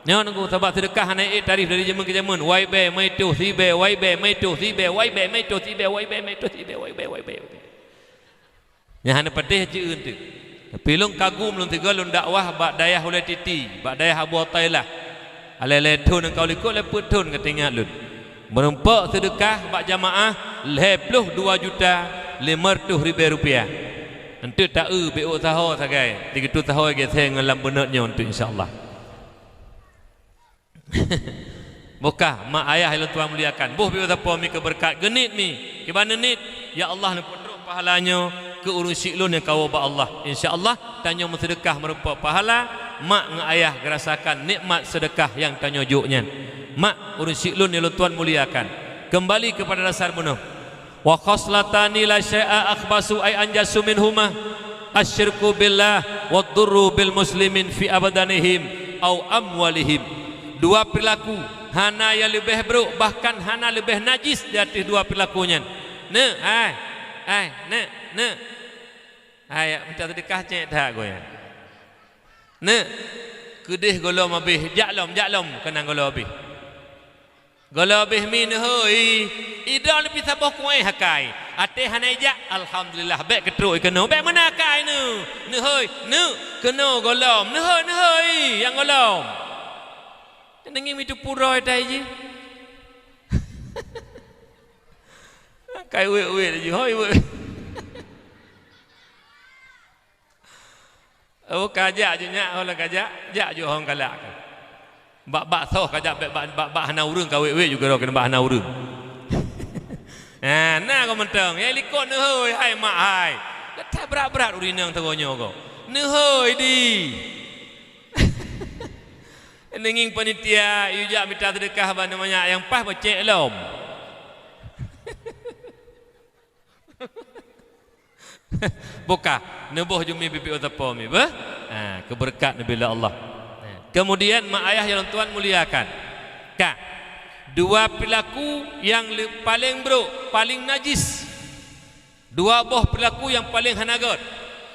nyo nunggu sebab sedekah naik tarif dari zaman ke zaman YB mai tu sibe YB mai tu sibe YB mai tu sibe YB mai tu sibe YB nya hana pedih je tu tapi long kagum long tiga long dakwah bak dayah oleh titi bak dayah Abu Tailah ale-ale tun engkau likut leput tun ketingat lun merempak sedekah bak jamaah 22 juta 500,000 rupiah untuk tak BO tahu sagai 3 tahun lagi saya ngelam benarnya untuk insyaallah buka mak ayah yang Tuhan muliakan boh BO apa mi keberkat genit mi gimana nit ya Allah ni peduk pahalanya ke urus siklun yang kau ba Allah insyaallah tanya sedekah merupa pahala mak ngan ayah gerasakan nikmat sedekah yang tanya juknya mak urus siklun yang Tuhan muliakan kembali kepada dasar bunuh wa khoslatani la syai'a akhbasu ay anjasu minhuma asyirku billah wa durru bil muslimin fi abadanihim au amwalihim dua perilaku hana yang lebih buruk, bahkan hana lebih najis di atas dua perilakunya. Minta sedekah cek tak goya. Kedih golom habis, jaklom kenang golom habis. Golom habis min hoi, idal lebih sabah kuai hakai. Ate hana ijak, alhamdulillah baik ketruk kena. Baik mana hakai nu hoi, kena golom, nu hoi yang golom. Nengin itu puroi tai je. Kai we je hoi we. Oh kajak je nyak orang kajak, jak je orang galak. Bak soh kajak bak hana urang ka we juga kena bak hana urang. Nah kau mentang, ya likot nu hoi hai mak hai. Letak berat-berat urinang teronyo kau. Nu hoi di. Nenging panitia ujak minta sedekah ban namanya yang pas becek lom. Buka nebuh jumi pipi utapo mi bah. Keberkat nabi Allah. Kemudian mak ayah yang tuan muliakan. Dua perilaku yang paling buruk, paling najis. Dua buah perilaku yang paling hanagat.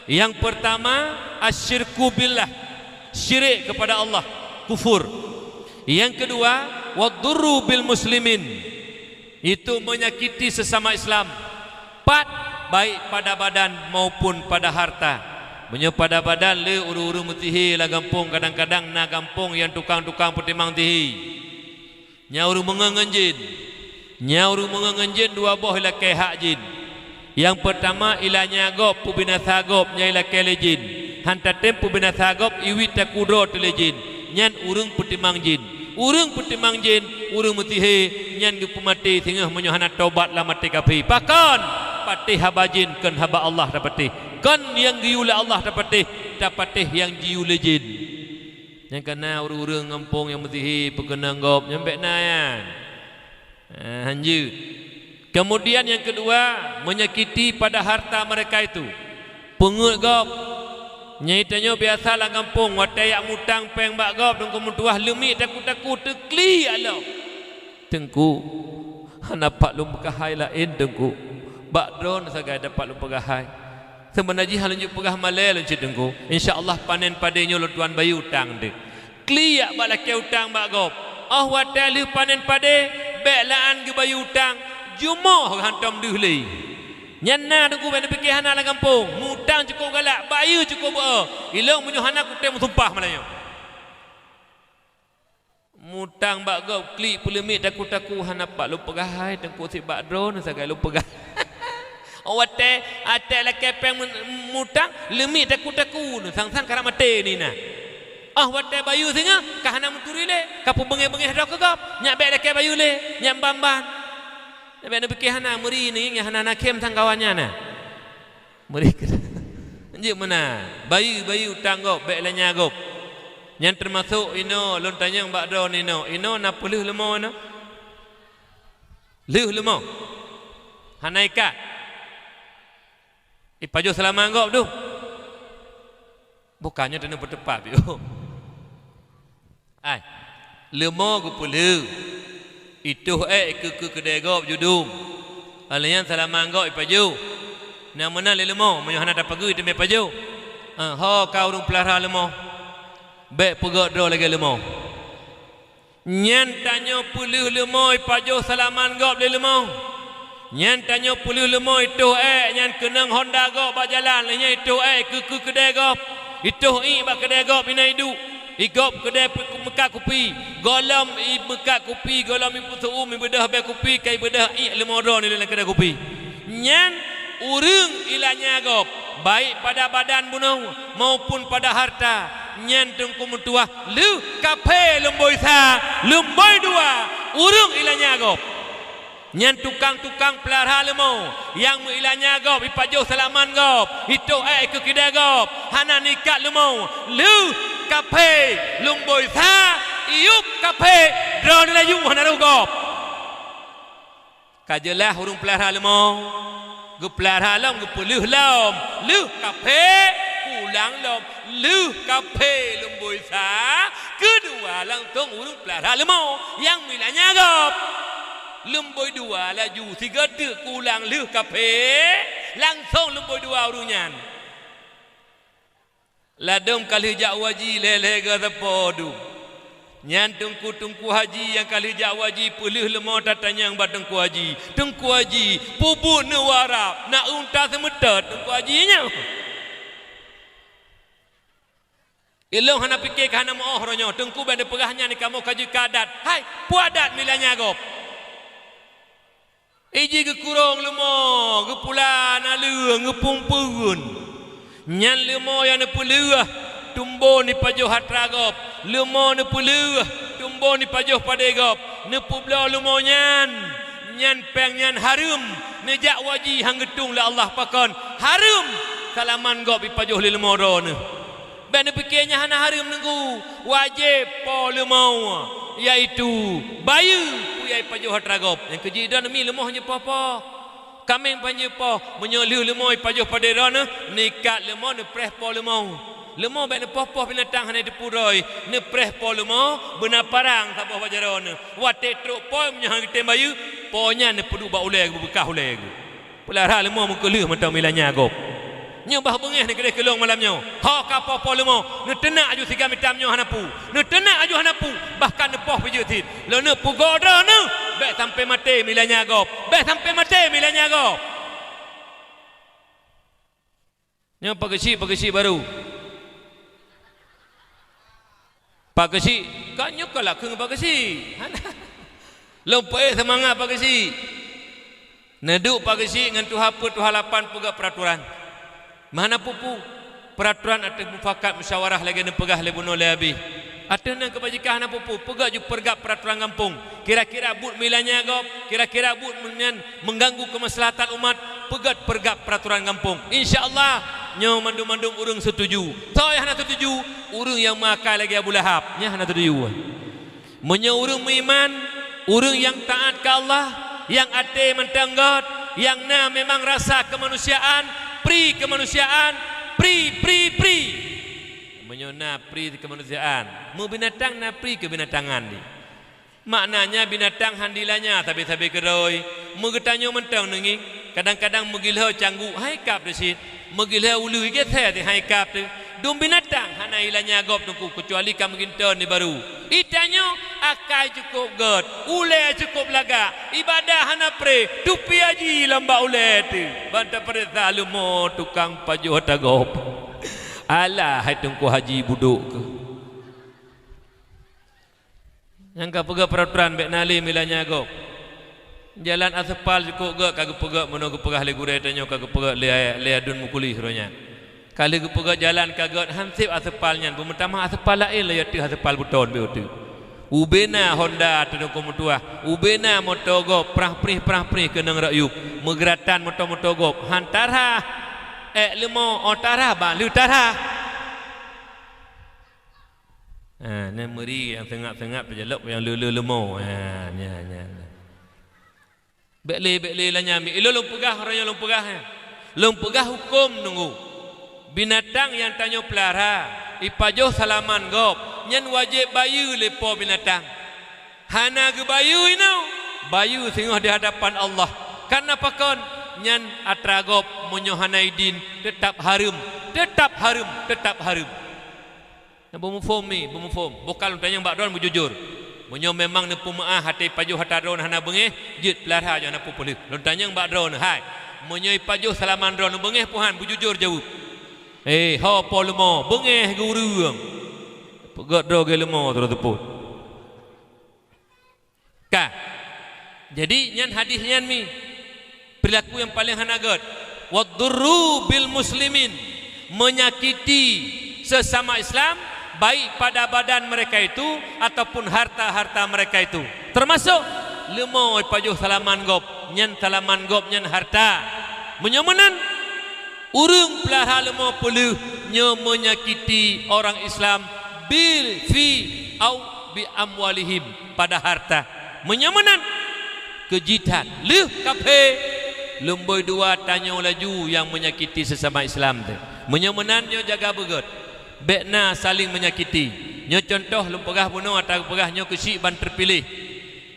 Yang pertama asyirku billah, syirik kepada Allah, kufur. Yang kedua wadurru bil muslimin, itu menyakiti sesama Islam. Baik pada badan maupun pada harta. Pada badan le uru-uru mutihi la gampung, kadang-kadang na gampung yang tukang-tukang pertimang tihi. Nyauru mengengenjin. Dua boh ila ke hak jin. Yang pertama ila nyagop pu binasagop nya ila ke lejin. Hanta tempu binasagop iwi takudro telejin. Nyan urung pertimang jin. Urung pertimang jin, urung mutihi nyan gu pemati sehingga menyohana tobat la mati kafi. Pakon patih habajin kan haba Allah dapatih. Kan yang diula Allah dapatih yang diula jin. Yang kena urung ngampung yang mutihi pekenang gop nyampe nayan. Hanjut. Kemudian yang kedua menyakiti pada harta mereka itu. Pengut gop. Nyaitanya biasa lah kampung watayak mutang peng bak gop tengku mutuah lemik taku tekli alau. Tengku hanapak lu pegahai lain tengku. Bak drone sagai dapat lu pegahai. Sebenarnya hal lanjut pegah malai lanjut tengku. Insya-Allah panen padanya lu tuan bayi utang dek. Kliak bak laki utang bak gop. Watai lu panen pade bek laan ke bayi utang. Jumoh hantam duhli. Nyana tu ku benda fikir hana la kampung. Mutang cukup galak, bayu cukup ilong munyo hana ku tem sumpah malanya. Mutang bak gop klik pulemik taku hana pak lu pegahai tengku si bak drone sagai lu pegah. Awate ate la kepeng mutang lemik taku sang karam mate ni nah. Wate bayu singa ka hana muturi le, ka pu bengeh-bengeh dok gop, nyak bek la ke bayu le, nyak bamban. Nabi nak fikir hana muri ni yang hana nakem sang kawannya na. Muri kena. Anjir mana? Bayi utang gop, bek lanya gop. Yang termasuk ino lon tanya mbak don ino. Ino na puluh lemo no. Leuh lemo. Hana ikat. Ipajo selama gop tu. Bukannya tena bertepat yo. Lemo go puluh. Itu ke kedai gop judum. Alian salamang gop ipaju. Namana le lemo, menyo hana dapat pergi teme paju. Kau urung pelihara lemo. Bek pegot dro lagi lemo. Nyan tanyo puluh lemo ipaju salaman gop le lemo. Nyan tanyo puluh lemo itu nyan kenang Honda gop ba jalan le nya itu ke kedai gop. Itu ba kedai gop ina hidu. Igop kedai Mekah kopi. Golam Mekah kopi, golam ibu suum bedah be kopi kai bedah lemodon ni dalam kedai kopi. Nyan urung ilanya gop, baik pada badan bunuh maupun pada harta. Nyan tengku mutuah lu kape lemboi sa, lemboi dua, urung ilanya gop. Nyan tukang-tukang pelihara lemo yang ilanya gop ipajo salaman gop. Itu ke kedai gop. Hana nikat lemo. Lu kape lumboi sa iup kape drone layu hana gop. Kajelah urung pelihara lemo. Gu pelihara lom gu puluh lom. Lu kape ulang lom leuh kape lumboi sa kedua langsung urung pelihara lemau yang milanya gop lumboi dua laju tiga dek ulang leuh kape langsung lumboi dua urunyan ladom kali jak waji lele ga tepodu nyan tungku haji yang kali jak waji pelih lemau tatanya yang batengku haji tungku haji pubu ne warap nak unta semetet tungku hajinya ilong hana fikir hana mau ronyo tungku benda perahnya ni kamu kaji kadat hai puadat milanya gop iji ke kurung lemau ke pulan alung ke pumpun nyan lemau yang ne pelih tumbo ni pajoh hatragop lemau ni pelih tumbo ni pajoh padegop ne publa lemau nyan peng nyan harum ne jak waji hang getung la Allah pakon harum salaman gop pajoh lemau ro ne ben pikirnya hana harum nunggu wajib po lemau iaitu bayu yai pajoh hatragop yang kejidan mi lemau nya apa kami panjang po menyolih lemau pajoh padera ne nikat lemau ne preh po lemau lemau baik ne poh-poh binatang hana di puroi ne preh po lemau benar parang tak apa jaron ne wate truk po menyang kita bayu ponya ne pedu ba ulai bekah ulai pelihara lemau muka leuh mata milanya gop nyobah bengeh ni kedai kelong malamnya ha ka po lemau ne tenak aju tiga mitamnya hana pu ne tenak aju hana pu bahkan ne poh pijutit lo ne pu godra ne baik sampai mati milanya gop baik sampai mati milanya gop nya pagesi baru Pak Kesi, kanya kalah ke Pak Kesi. Lompai semangat Pak Kesi. Neduk Pak Kesi dengan tu hapa tu halapan pegak peraturan. Mana pupu peraturan atau mufakat musyawarah lagi ne pegah le bunuh le habis. Atau nang kebajikan na pupu pegak ju pergak peraturan kampung. Kira-kira but milanya gop, kira-kira but mengganggu kemaslahatan umat, pegat pergak peraturan kampung. Insya-Allah nyo mandum-mandum urung setuju. Toy hana setuju, urung yang makai lagi Abu Lahab, nya hana setuju. Menyo urung beriman, urung yang taat ke Allah, yang ate mentenggot, yang na memang rasa kemanusiaan, pri kemanusiaan, pri. Menyona pri kemanusiaan. Mu binatang na pri kebinatangan ni. Maknanya binatang handilanya tapi keroi. Mu getanyo mentang nengi. Kadang-kadang megilho canggu hai kap desit. Megilho ulu ge the ti hai kap tu. Dum binatang hana ilanya gop tungku kecuali kam ginton ni baru. Itanyo akai cukup god, ule cukup laga. Ibadah hana pre, tupi aji lamba ule tu. Banta perintah lumo tukang pajuh tagop. Alah hai tungku haji buduk ke. Yang ka pegak peraturan bek nali milanya gop. Jalan aspal cukup gak kagak pegak mono pegah le gure tanyo kagak pegak le adun mukuli ronya. Kali ke pegak jalan kagak hansip aspalnya pemertama aspal lain le yati aspal buton be utu. Ubena Honda tu komutua. Ubena motor gop prah prih ke nang rayup. Megeratan motor gop hantara lemo otara ba lutara ni meri yang tengah-tengah pejelok yang lemo nya bekle lanya mi lom pegah raya lom pegah hukum nunggu binatang yang tanyo pelihara ipajoh salaman gop nyen wajib bayu lepo binatang hana ge bayu ino bayu singoh di hadapan Allah karena pakon nyan atragop monyohanaidin tetap harum. Bumufom bokal tanya mbak don bujujur. Monyo memang ne pumaah hati pajuh hatadron hana bengeh jit pelihara jo na pupulih. Lon tanya mbak don hai. Monyo pajuh salaman dron bengeh puhan bujujur jawab. Ho po lemo bengeh gurung. Pegat do ge lemo terus teput. Ka. Jadi nyan hadis nyan mi perilaku yang paling hanagat wadurru bil muslimin menyakiti sesama Islam baik pada badan mereka itu ataupun harta-harta mereka itu termasuk lemau pajuh salaman gop nyan harta menyomenan urung pelihara lemau puluh nyo menyakiti orang Islam bil fi au bi amwalihim pada harta menyomenan kejitan leuh kape Lumboi dua tanya laju yang menyakiti sesama Islam tu. Menyemenan nyo jaga begot. Bekna saling menyakiti. Nyo contoh lum pegah bunuh atau pegah nyo kesik ban terpilih.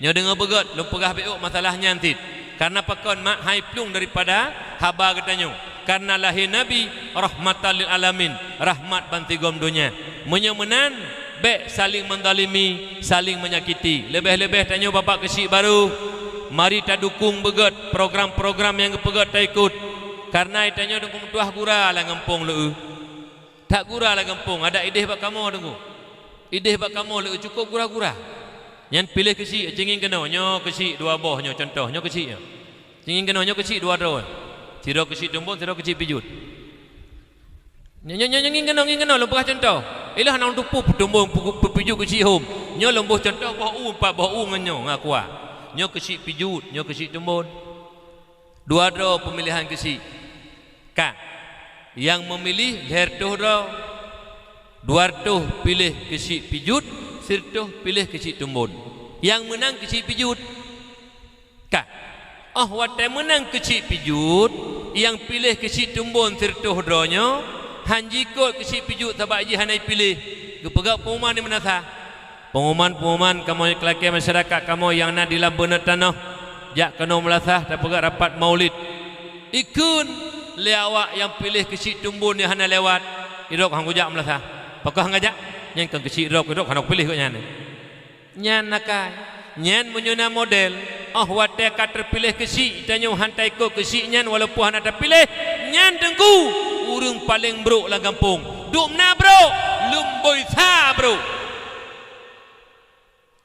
Nyo dengar begot lum pegah beuk masalah nyantit. Karena pakon mak hai plung daripada haba katanya. Karena lahir Nabi rahmatan lil alamin, rahmat bantigom dunia. Menyemenan bek saling mendalimi, saling menyakiti. Lebih-lebih tanya bapak kesik baru, mari ta dukung begot program-program yang pegot ta ikut. Karena itanya dukung tuah gura lah ngempung leu. Tak gura lah ngempung, ada ideh bak kamu tunggu. Ideh bak kamu leu cukup gura-gura. Yang pilih kesik cenging kena nyo kesik dua boh nyo contoh nyo kesik nyo. Cenging kena nyo kesik dua dro. Tiro kesik tumbun, tiro kesik pijut. Nyenging kena lombuh contoh. Ilah nang tupu tumbun pijut kesik hom. Nyo lombuh contoh boh empat boh ngenyo ngakua. Nyo kesik pijut, nyo kesik tumbun. Dua dro pemilihan kesik. Kak, yang memilih hertuh dro. Dua tuh pilih kesik pijut, sirtuh pilih kesik tumbun. Yang menang kesik pijut. Kak, watai menang kesik pijut, yang pilih kesik tumbun sirtuh dronyo, hanji kot kesik pijut tabak ji hanai pilih. Kepegak pengumuman ni menasa. Pengumuman kamu kelaki masyarakat kamu yang nak dilambun tanah. Jak kena melasah tak pegak rapat maulid. Ikun lewat yang pilih kesik tumbun yang hanai lewat. Irok hang kujak melasah. Pakah ngajak nyen kan kesik irok hang pilih kok nyan. Nyan nakai. Nyan menyuna model. Watai kat terpilih kesik tanyo hantai ko kesik nyan walaupun hana terpilih nyan tengku urang paling bro lah kampung. Duk na bro, lumboi sa bro.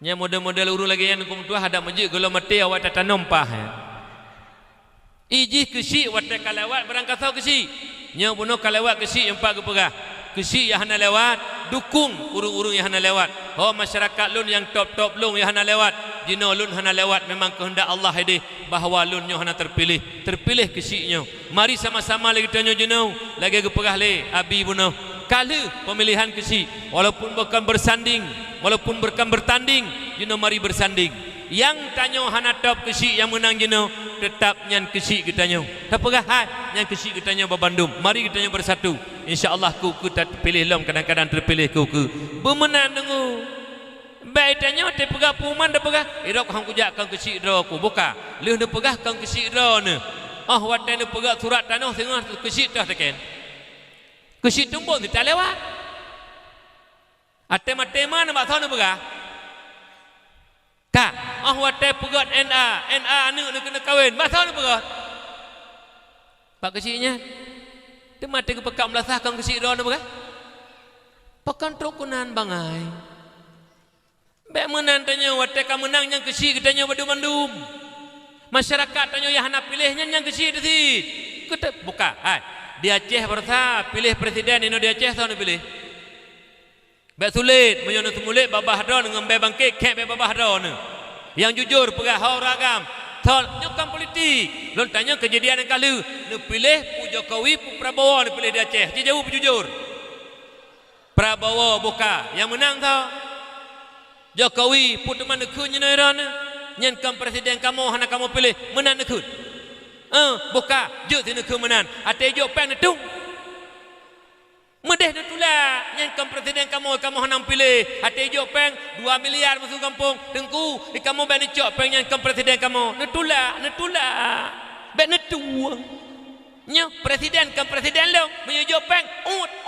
Nya model-model urang lagi yang kum tuah ada masjid gelo mati awak tak tanam pah. Iji kesik watai kalawat berangkasau kesik. Nya bunuh kalawat kesik yang pak gepegah. Kesik yang hana lewat dukung urung-urung yang hana lewat. Masyarakat lun yang top-top lun yang hana lewat. Jino lun hana lewat memang kehendak Allah ini bahawa lun nyo hana terpilih. Terpilih kesiknyo. Mari sama-sama lagi tanyo jino lagi gepegah le abi bunuh. Kala pemilihan kesik walaupun bukan bersanding, walaupun bukan bertanding, jino mari bersanding. Yang tanyo hana top kesik yang menang jino tetap nyan kesik kitanyo. Tak pegah nyan kesik kitanyo babandum. Mari kitanyo bersatu. InsyaAllah ku tak terpilih lom kadang-kadang terpilih ku bermenang dengu. Baik tanya te pegah puman dah pegah. Irok hang kujak kang kesik dro ku buka. Leh dah pegah kang kesik dro ne. Watai dah pegah surat tanah tengah kesik dah teken. Kesik tumbun tak lewat. Ate-mate mana mak tahu ne pegah. Kak, watai pegat NA anak kena kahwin. Mak tahu ne pegah. Pak kesiknya dia mati ke pekak melasahkan kesik doa apa kan? Pakan trokunan bangai. Bek menan tanya watai ka menang yang kesik katanya bandum-bandum. Masyarakat tanya yang hana pilihnya yang kesik tu. Kita buka. Di Aceh bersa pilih presiden ini di Aceh tahu pilih. Bek sulit menyono semulit babah don dengan bek bangkit kek bek babah don. Yang jujur pegah ragam. Tol nyokam politik. Lon tanya kejadian yang kala. Nu pilih pu Jokowi pu Prabowo nu pilih di Aceh. Dia jauh jujur. Prabowo buka. Yang menang tau. Jokowi pu teman nekun nyeneran. Nyen kam presiden kamu hana kamu pilih menang nekun. Buka je ti nekun menang. Ate jo peng netung. Medeh netulah nyen kam presiden kamu hana pilih. Ate jo peng 2 miliar masuk kampung. Tengku di kamu ben cok peng nyen kam presiden kamu. Netulah. Ben netu. Nyo presiden kam presiden long menyo peng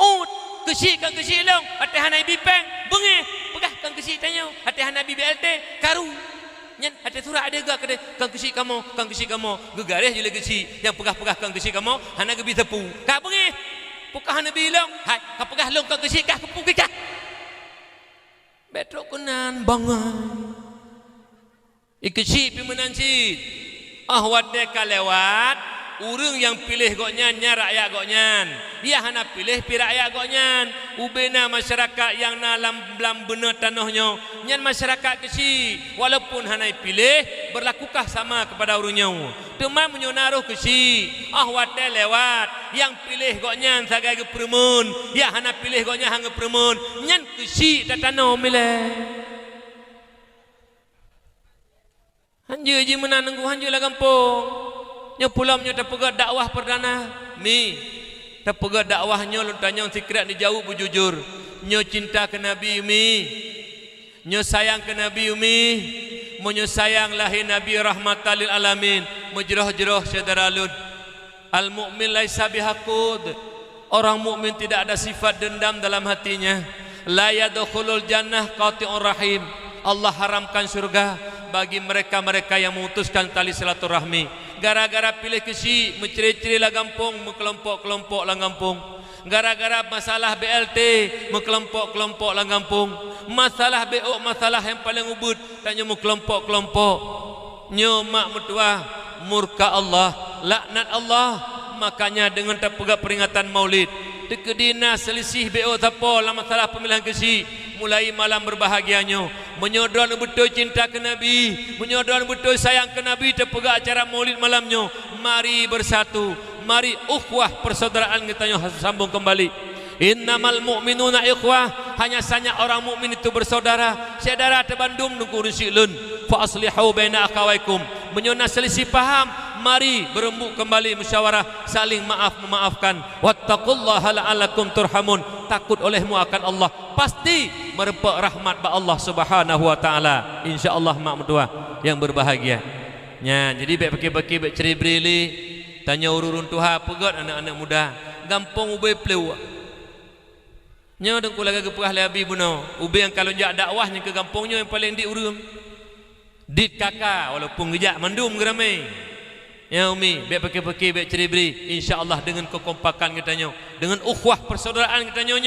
ut. Kesik kan kesik long. Ate hana ibi peng. Bengeh pegah kan kesik tanyo. Ate hana ibi BLT karu. Nyen ate surah ada gak kade kan kesik kamu. Gegaris je kesik yang pegah-pegah kan kesik kamu hana gebi tepu. Ka bengeh. Pukah Nabi long, kau pegah long kau kesik kah kepu kah? Betrok kenan bangai. Ikesik pi menanci. Watai kalewat, urang yang pilih goknyan nya rakyat goknyan. Dia hana pilih pi rakyat goknyan. Ubena masyarakat yang dalam benar tanahnya. Nyan masyarakat kesik walaupun hana pilih berlakukah sama kepada urangnya. Teman menyonaruh kesik. Watai lewat. Yang pilih goknyan sagai ke permun. Ya hana pilih goknyan hang permun. Nyan kesik tak tanah milih. Hanja je menanengku hanja lah kampung. Nya pulau nya tak pegat dakwah perdana. Mi Tapega dakwahnya lu tanya sikrat dijauh bujujur. Nyo cinta ke Nabi mi. Nyo sayang ke Nabi mi. Nyo sayang lahir Nabi rahmatan lil alamin. Mujroh-jroh saudara lun. Al mukmin laisa bihaqud. Orang mukmin tidak ada sifat dendam dalam hatinya. La yadkhulul jannah qati'ur rahim. Allah haramkan surga bagi mereka-mereka yang memutuskan tali silaturahmi. Gara-gara pilih kesi, menceri-ceri lah gampung, mengkelompok-kelompok lah gampung. Gara-gara masalah BLT, mengkelompok-kelompok lah gampung. Masalah BO, masalah yang paling ubud, tanya mengkelompok-kelompok. Nyo mak mertua, murka Allah, laknat Allah. Makanya dengan terpegak peringatan Maulid, dekedina selisih BO tapo lah masalah pemilihan kesi. Mulai malam berbahagianya, menyodorkan betul cinta ke Nabi, menyodorkan betul sayang ke Nabi, terpegak acara Maulid malamnya. Mari bersatu, mari ukhuwah persaudaraan kita sambung kembali. Innamal mu'minuna ikhwah, hanya saja orang mukmin itu bersaudara. Saudara terbandung nunggu rusilun. Fa aslihu baina akhawaikum. Menyona selisih paham, mari berembuk kembali musyawarah, saling maaf memaafkan. Wattaqullaha la'allakum turhamun. Takut olehmu akan Allah, pasti merempak rahmat ba Allah Subhanahu wa taala. Insyaallah mak mertua yang berbahagia. Nya, jadi baik pakai-pakai baik ceri brili, tanya ururun tuha pegat anak-anak muda. Gampang ubay pleu. Nya dengku lagi gepah labi buno. Ubay yang kalau jak dakwahnya ke kampungnya yang paling diurung. Dit kakak walaupun gejak mandum geramai. Ya umi, baik pakai-pakai baik ceri beri. InsyaAllah dengan kekompakan katanya, dengan ukhuwah persaudaraan katanya,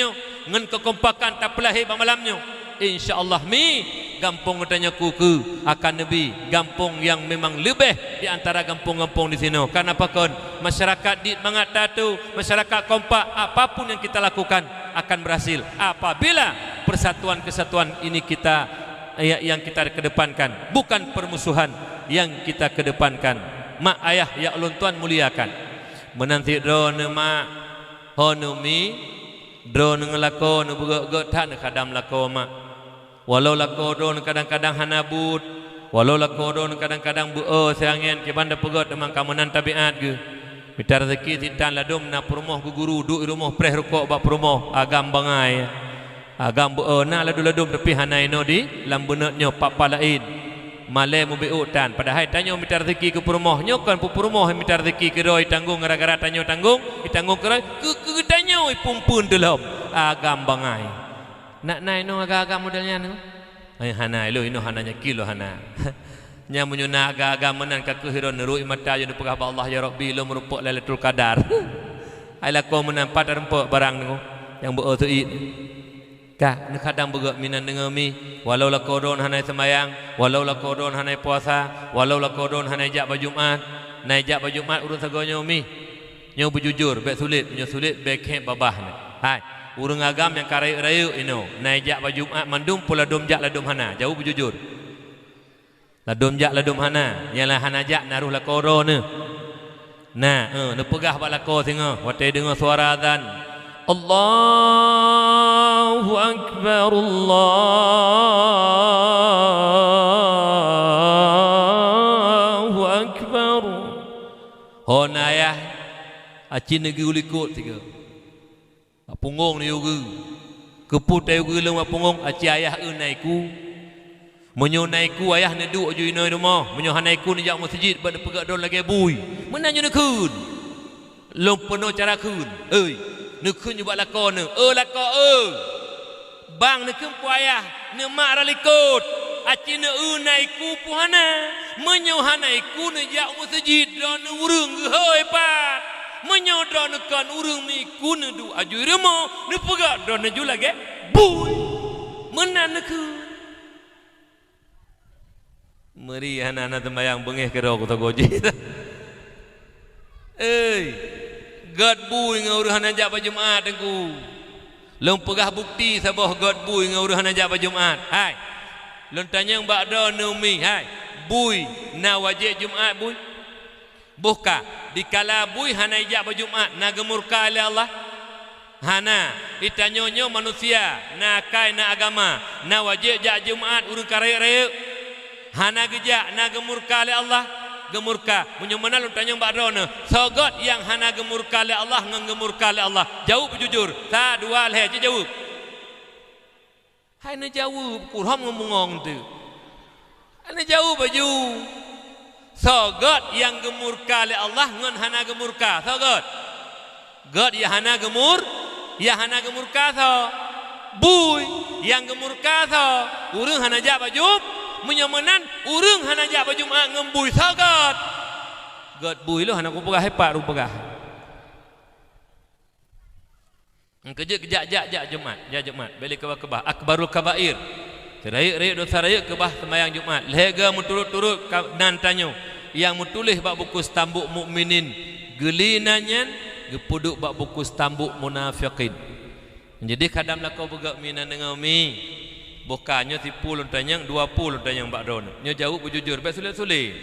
dengan kekompakan tak pelahir malamnya. InsyaAllah mi gampung katanya kuku akan Nabi, gampung yang memang lebih di antara gampung-gampung di sini. Karena apa kon? Masyarakat di mangat tatu, masyarakat kompak, apapun yang kita lakukan akan berhasil apabila persatuan kesatuan ini kita yang kita kedepankan, bukan permusuhan yang kita kedepankan. Mak ayah ya ulun tuan muliakan. Menanti drone mak honumi drone ngelako nu buga tak kadang lako mak. Walau lako drone kadang-kadang hanabut, walau lako drone kadang-kadang buo seangen ke banda pegot memang kamanan tabiat ge. Mitar rezeki titan ladum na perumoh ku guru duk rumah preh rukuk bak perumoh agam bangai. Agam buo na ladu-ladum tapi hanai no di lambenatnya papa lain. Malai mubiutan padahal tanya minta rezeki ke perumohnya kan perumoh minta rezeki ke roi tanggung gara-gara tanya tanggung ditanggung ke roi ke tanya pumpun dalam agam bangai nak nai no agak-agak modelnya no ai hana lo ino hananya kilo hana nya menyuna agak-agak menan ka kehiron roi mata yo dipegah Allah ya rabbi lo merupuk lailatul qadar ai lako menampat rempuk barang no yang beo tu Kah, kadang begot minan dengan mi, walau la kodon hanai sembayang, walau la kodon hanai puasa, walau la kodon hanai jak berjumat, naik jak berjumat urun sagonyo mi, nyo berjujur, baik sulit, nyo sulit, baik hek babah ni. Hai, urung agam yang karai rayu ino, naik jak berjumat mandum pula dom jak ladum hana, jauh berjujur. Ladum jak ladum hana, yang lah hana jak naruh la kodon ni. Nah, ne pegah bak lako singa, watai dengar suara azan. Allahu Akbar, Allahu Akbar. Honayah aci negeri ulikut tiga. Punggung ni yoga. Keputai yoga lama punggung aci ayah unaiku. Menyonaiku ayah neduk ju inoi rumah. Menyohanaiku ni jak masjid pada pegak don lagi bui. Menanyo nekun. Lom penuh cara kun. Oi. Nekun juga lakon ne. Lako bang nekun puayah ne mak ralikut. Aci ne unaiku puhana. Menyohanaiku ne jak masjid don urung hoi pat. Menyodon kan urung mi ku ne du aju remo ne pegak don ju lagi bui. Menan nekun. Meri anak-anak tembayang bengih ke rok tu goji. God bui ngauruhan ajak pada Jumaat aku. Long pegah bukti sabah God bui ngauruhan ajak pada Jumaat. Hai. Long tanya mbak do numi. Hai. Bui na wajib Jumaat bui. Buka dikala bui hana ajak pada Jumaat na gemurka oleh Allah. Hana ditanyonyo manusia na kai na agama na wajib jak Jumaat urung karaya-raya. Hana gejak na gemurka oleh Allah. gemurka munyo mana lu tanya bakrona sogot yang hana gemurka le Allah ngan gemurka le Allah jawab jujur ta dua le je jawab hai na jawab kurang ngomong tu ana jawab baju sogot yang gemurka le Allah ngan hana gemurka sogot God ya hana gemurka tho bui yang gemurka tho urang hana ja baju menyomenan urang hana ja baju ngembui sogot God bui lo hana ku pegah hepat ru pegah kejak Jumat balik kebah akbarul kabair Raik dosa raik kebah sembahyang Jumat. Lega muturut-turut nan tanyo yang mutulih bab buku stambuk mukminin gelinanyan gepuduk bab buku stambuk munafiqin. Jadi kadang lah kau begak minan dengan mi. Bukannya tipu lontanyang 20 lontanyang bak don. Nyo jauh bujujur baik sulit-sulit.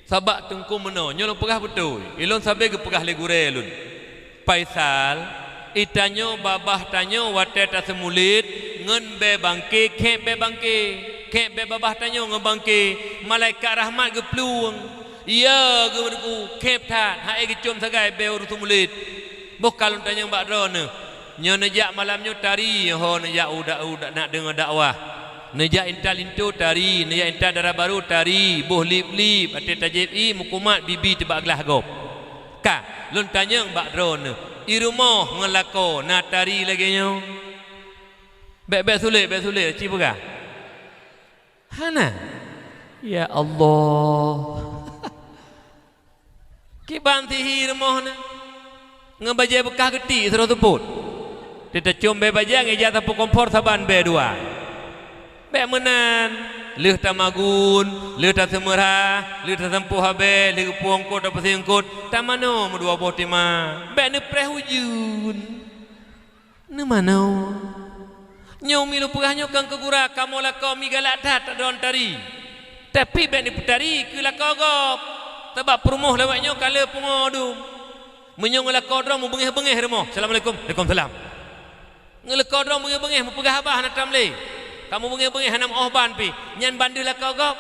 Sabak tengku meno nyo lo pegah betul. Ilon sabe ge pegah le gure lun. Faisal itanyo babah tanyo wate ta semulit ngen be bangke ke babah tanyo ngen bangke malaikat rahmat ge pluang iya ge berku kep tan ha ge cum sagai be uru semulit bokal tanyang bak drone nyo nejak malam nyo tari ho nejak udak nak dengar dakwah nejak intal intu tari nejak intal darah baru tari boh lip ate tajib mukumat bibi tebak gelah gop ka lun tanyang bak drone irumoh ngelako natari lagi nyo Bek sulit ci pegah hana ya Allah ki banti irumoh na ngebaje bekah geti terus teput kita cium be baje ngeja tapu kompor saban be dua be menan leuh tamagun leuh ta semerha leuh ta sempuh habe leuh puongkot apa singkot tamano dua botima be ne preh ujun ne mano nyomi lu pegah nyokang kegura kamu la kau mi galak tat don tari tapi be ni putari ke la kau gop sebab perumuh lewat nyo kala pungodu menyong la kau drom bengeh-bengeh remo assalamualaikum waalaikumsalam ngel kau drom bengeh-bengeh mu pegah abah nak tamle kamu bengeh-bengeh hanam ohban pi nyan bandu la kau gop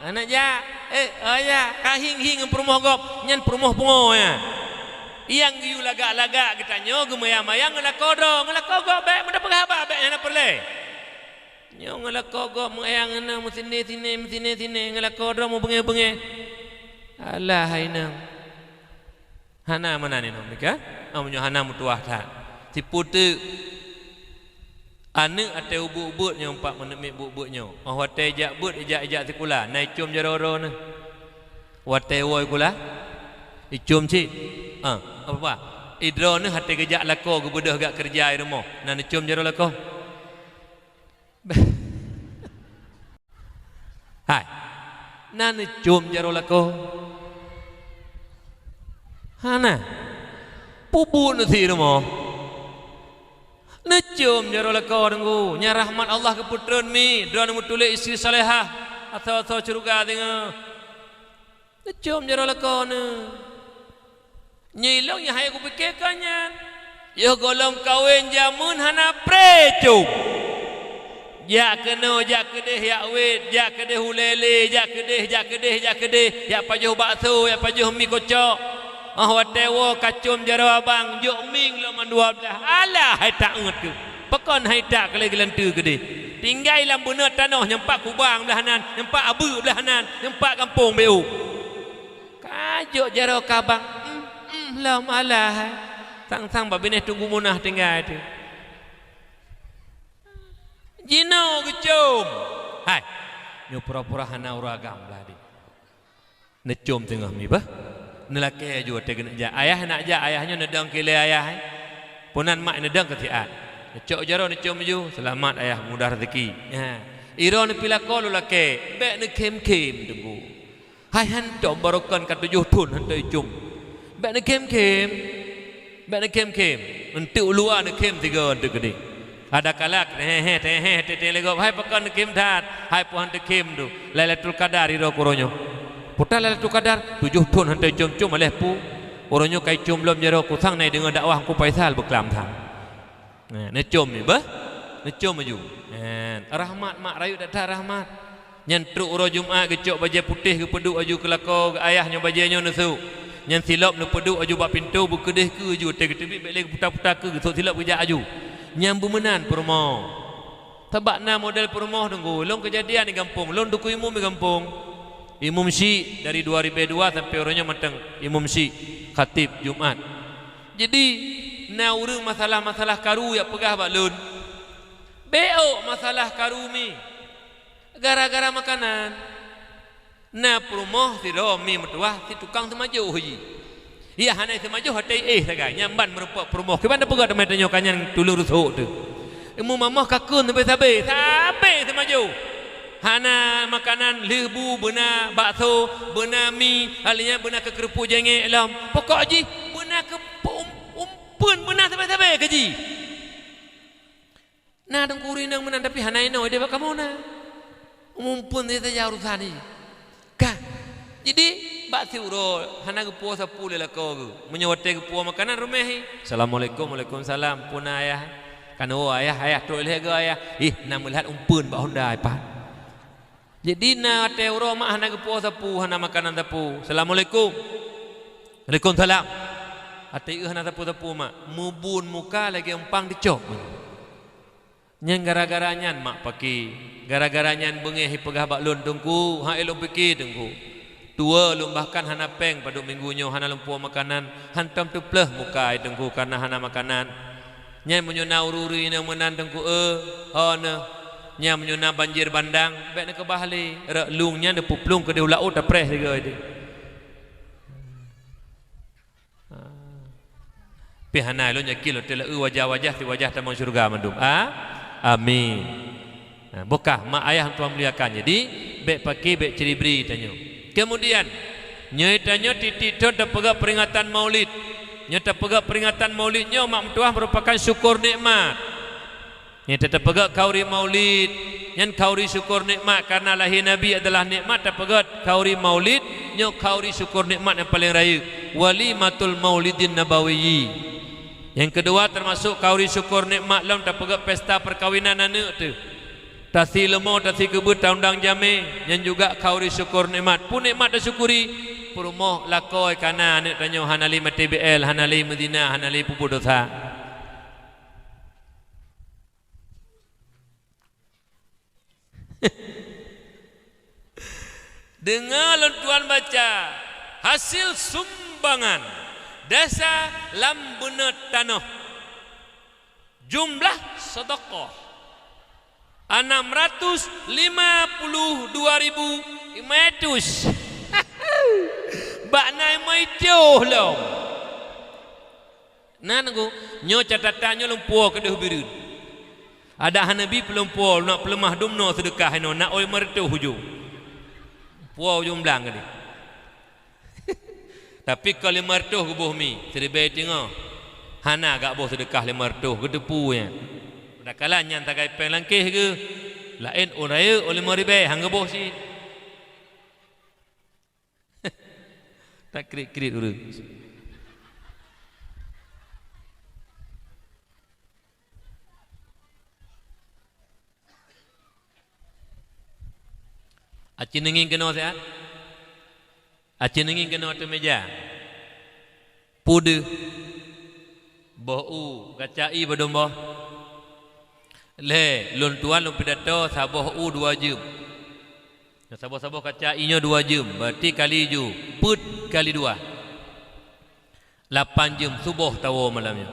anak ja ya kahing-hing perumuh gop nyan perumuh pungo ya yang yu lagak-lagak kita nyo gemayang-mayang ngela kodong ngela kogo baik mudah pegah ba baik ana perle nyo ngela kogo mayang ana sini ngela kodong mu benge-benge alah hainang hana mana ni nom nika amunyo hana mutuah ta tiputu ane ate ubu-ubu nyo 4 menit ubu-ubu nyo oh wate jak but ijak sekula nai cum jaroro na wate woi kula icum ci apa idro ni hati kejak lako gebudah gak kerja di rumah nan cium jaro lako hai nan cium jaro lako hana pupu nasi rumah na cium jaro lako dengku nya rahmat Allah ke putran mi drone mutule istri salehah atau curuga dengar na cium jaro lako na nyilong yang hai aku pikirkannya yo golong kawin jamun hana precu ya keno ya kedeh ya wet ya kedeh hulele ya kedeh ya pajuh bakso ya pajuh mi kocok watewo kacum jaro abang jok ming lo man 12 alah hai tak nget tu pekon hai tak kele gelentu gede tinggal lam bener tanah nyempak kubang belah nan nyempak abu belah nan nyempak kampung beu kajuk jaro kabang lam alah sang babine tunggu munah tinggal tu jino gecum hai nyo pura-pura hana uragam lah di necum tengah mi bah nelake ju te kena ja ayah nak ja ayahnya nedang kile ayah punan mak nedang ketiat necok jaro necum ju selamat ayah mudah rezeki iron pilako lulake be ne kem-kem tunggu hai han dom barokan kat 7 tun han tei cum Bak nak kem untuk luar nak kem 3 untuk gede ada kalak tete lego hai pakan nak kem tat hai puan nak kem tu Lailatul Qadar iro koronyo putar Lailatul Qadar 7 tun hantai cum oleh pu koronyo kai cum belum jero ku sang nai dengan dakwah ku Faisal berkelam thang nah ne cum ni bah ne cum maju rahmat mak rayu datang rahmat Nyan truk ro Jumaat gecok baju putih ke peduk aju kelakor ayahnya bajanya nesu. Nyan silap nu peduk aju bak pintu bukedeh ke aju teg-teg bek putar-putar ke sok silap kerja aju. Nyan bumenan permo. Tabak na model permo tunggu. Long kejadian di kampung, long duku imum di kampung. Imum Syekh dari 2002 sampai orangnya matang. Imum Syekh khatib Jumaat. Jadi na urang masalah-masalah karu ya pegah bak lun. Beo masalah karu mi. Gara-gara makanan. Na perumoh si romi metuah si tukang semajuh haji. Iya hanai semajuh hatai sagai nyamban merupak perumoh. Kemana pegat temai tanya kanyan tulur rusuk tu. Emu mamah kakun sampai sabai semajuh. Hana makanan lebu benar bakso benar mi alinya benar ke kerupuk jengek alam. Pokok haji benar ke umpun benar sampai kaji. Nah dengkuri nang menan tapi hanai no dia kamu na. Mumpun dia saja urusan ni. Kah. Jadi bak si uro hana ke puasa pula kau ke. Menyewate ke puasa makanan rumah. Assalamualaikum, waalaikumsalam. Pun ayah. Kan ayah tu leh ke ayah. Nak melihat umpun bak Honda pak. Jadi na te uro mak hana ke puasa pu hana makanan tapu. Assalamualaikum. Waalaikumsalam. Ate hana tapu mak. Mubun muka lagi empang dicok. Nyan gara-gara nyan mak paki. Gara-gara nyan bengehi pegah bak lun tungku. Ha elok peki tungku. Tua lum bahkan hana peng pada minggunya hana lumpur makanan. Hantam tu pleh muka tungku karena hana makanan. Nyan menyuna ururi na menan tungku na. Nyan menyuna banjir bandang. Baik nak ke bahli. Rak lungnya de puplung ke de ulaut dah preh juga itu. Pihana lo nyakil tela wajah-wajah di wajah taman syurga mandum. Amin. Nah, bokah mak ayah tuan muliakan. Jadi bek paki bek ceribri tanya. Kemudian nyai tanya titik tu terpegak peringatan Maulid. Nyai terpegak peringatan Maulidnya mak mentuah merupakan syukur nikmat. Nyai terpegak kauri Maulid. Yang kauri syukur nikmat karena lahir Nabi adalah nikmat. Terpegak kauri Maulid. Nyai kauri syukur nikmat yang paling raya. Walimatul Maulidin Nabawiyyi. Yang kedua termasuk kauri syukur nikmat lam terpegak pesta perkawinan anak tu. Tasi lemau, tasi kebut, undang jame. Yang juga kauri syukur nikmat. Pun nikmat dah syukuri. Perumoh lakoi kana anak tanya hanali MTBL, hanali Medina, hanali pupu dosa. Dengar tuan baca hasil sumbangan desa lambunat tanah jumlah sedekah 652.500 baknai mai jauh lo nan aku nyo catatannya lumpur ke dah biru ada hanabi pelumpur nak pelemah dumno sedekah no nak oi mertu hujung puau hujung belang ni. Tapi kalau 500 ke bohmi, seribai tengok. Hana agak boh sedekah 500 ke depu nya. Dah kalah nyan tak kai peng langkih ke. Lain oraya oleh 5,000 hang boh si. Tak krik-krik dulu. Acin ingin kena sehat. Acin ingin kena atas meja. Pude. Boh kacai berdomba. Le, lun tuan lun pidato saboh 2 jam. Saboh-saboh kacainya 2 jam. Berarti kali ju. Put kali 2. 8 jam subuh tahu malamnya.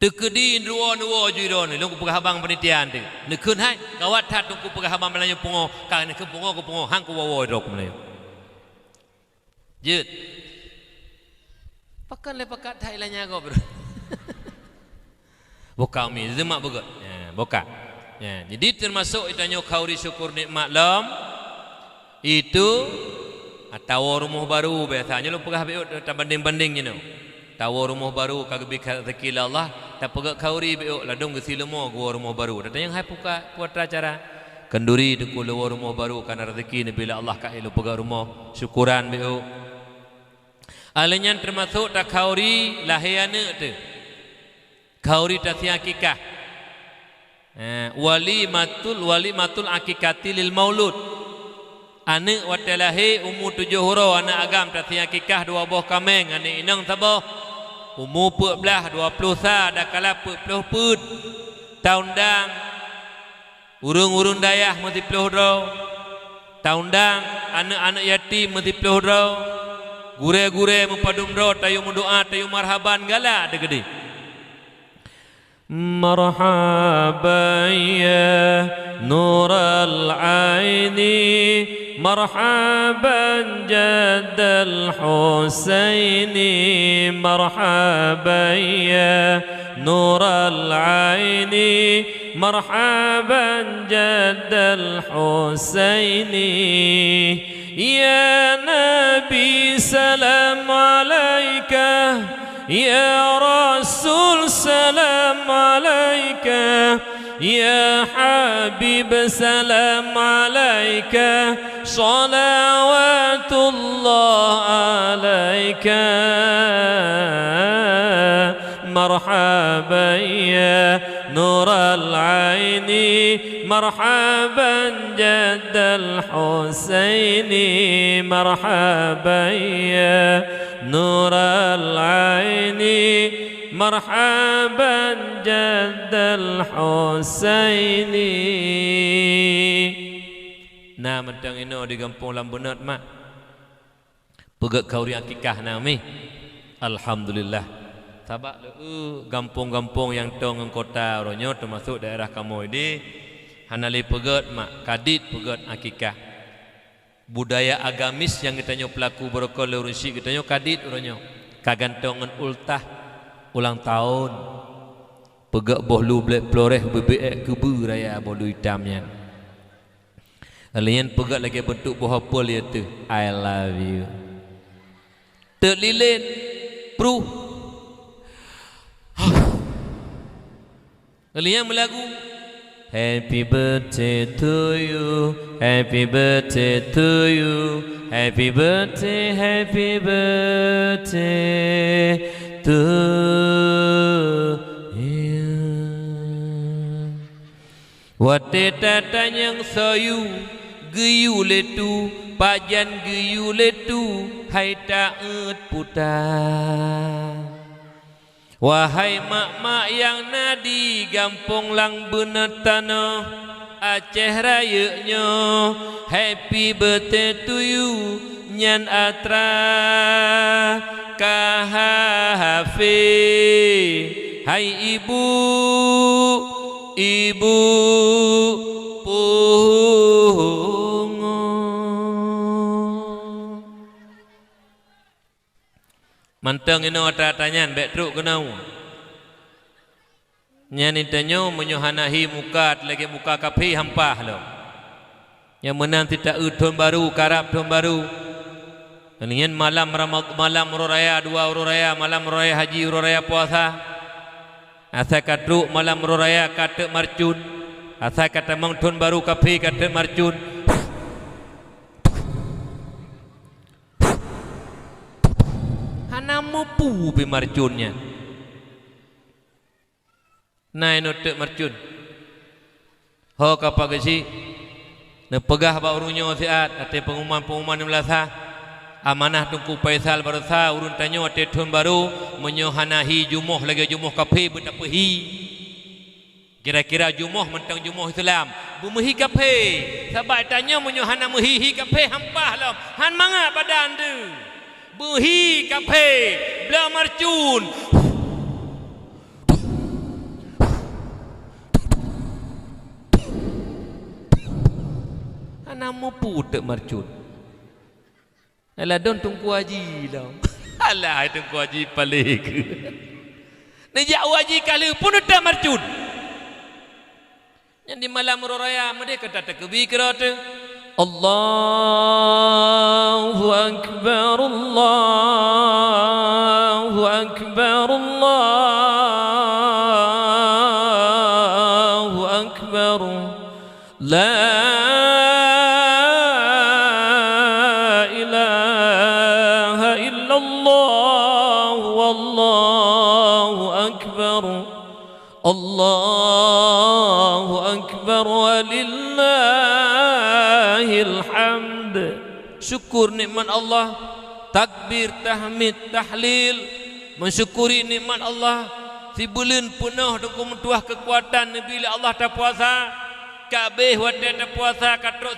Tekedi dua juiron ni lung penghabang penitian tu. Nekun hai kawat tat tungku penghabang belanja pungo. Kang nekun pungo hang ku wawo rok melayu. Jut. Pakan le pakat Thailandnya kau bro. Boka mi zemak begut. Ya, boka. Ya, jadi termasuk itanya kauri syukur nikmat lam itu atau rumah baru biasanya lu pegah beut tak banding-bandingnya no. Tawa rumah baru kagak rezeki Allah tak pegak kauri beut ladung gesi lemo gua rumah baru. Dan yang hai puat acara kenduri deku luar rumah baru karena rezeki ni bila Allah ka elu pegak rumah syukuran beut. Alanya termasuk tak kauri lahiana tu. Kauri tak siang kikah. walimatul akikati lil maulud. Anak watalahi umur 7 hurau anak agam tasi akikah 2 buah kameng anak inang sabah umur 14 20 sa dah kala 40 put tahun dang urung-urung dayah mesti 10 hurau tahun dang anak-anak yatim mesti 10 hurau gure-gure mempadum ro tayu mendoa tayu marhaban gala ada gede. مرحبا يا نور العين مرحبا جد الحسين مرحبا يا نور العين مرحبا جد الحسين يا نبي سلام عليك يا رسول سلام عليك يا حبيب سلام عليك صلوات الله عليك مرحبا يا نور العين مرحبا جد الحسين مرحبا يا نور العين مرحبا جد الحسين. Nah mentang ino di kampung Lambunat mak pegak kauri akikah nami alhamdulillah sabak kampung-kampung yang tong kota ronyo termasuk daerah kamu ini hanali pegat mak kadit pegat akikah budaya agamis yang kita nyo pelaku berokol leurunsi kita nyo kadit ronyo kagantongan ultah ulang tahun pegak bohlu blek ploreh bebek kebu raya bohlu hitamnya alian pegak lagi bentuk boh apa dia tu I love you terlilin pruh alian melagu Happy birthday to you, happy birthday to you, happy birthday to you. Wate tatanyang sayu geyu letu pajan geyu letu hai taat puta. Wahai mak-mak yang nadi gampong lang benetano Aceh rayanya happy birthday to you nyan atra kahafi. Hai ibu pungo manteng ino tatanyan bek truk kenau nyani tanyo menyohanahi muka lagi muka kapi hampah lo yang menang tidak tahun baru karab tahun baru ini malam raya 2 raya malam raya haji raya puasa asa kadruk malam raya kata marcun asa kata mang tahun baru kapi kata marcun hanamu pu pi marcunnya nai no tek marcun ho kapa gesi ne pegah ba urunyo siat ate pengumuman melasa amanah tungku Faisal Barasa urun tanyo ate tahun baru menyohanahi jumuh lagi jumuh kafe betapehi kira-kira jumuh mentang jumuh Islam bumehi kafe sabai tanyo menyohana mehi kafe hampah lam han manga badan tu buhi kafe bela marcun anamu putek marcun alah don tungku haji lau alah tungku haji palik nejak haji kali pun ada marcun yang di malam raya mereka kata kebi kerata Allahu Akbar Allahu Akbar Allahu Akbar La ilaha illallah Wallahu Akbar Allahu bersyukur nikmat Allah, takbir, tahmid, tahlil, mensyukuri nikmat Allah. Si bulan penuh dengan tuah kekuatan bila Allah tak puasa, kabeh wadah tak puasa katrok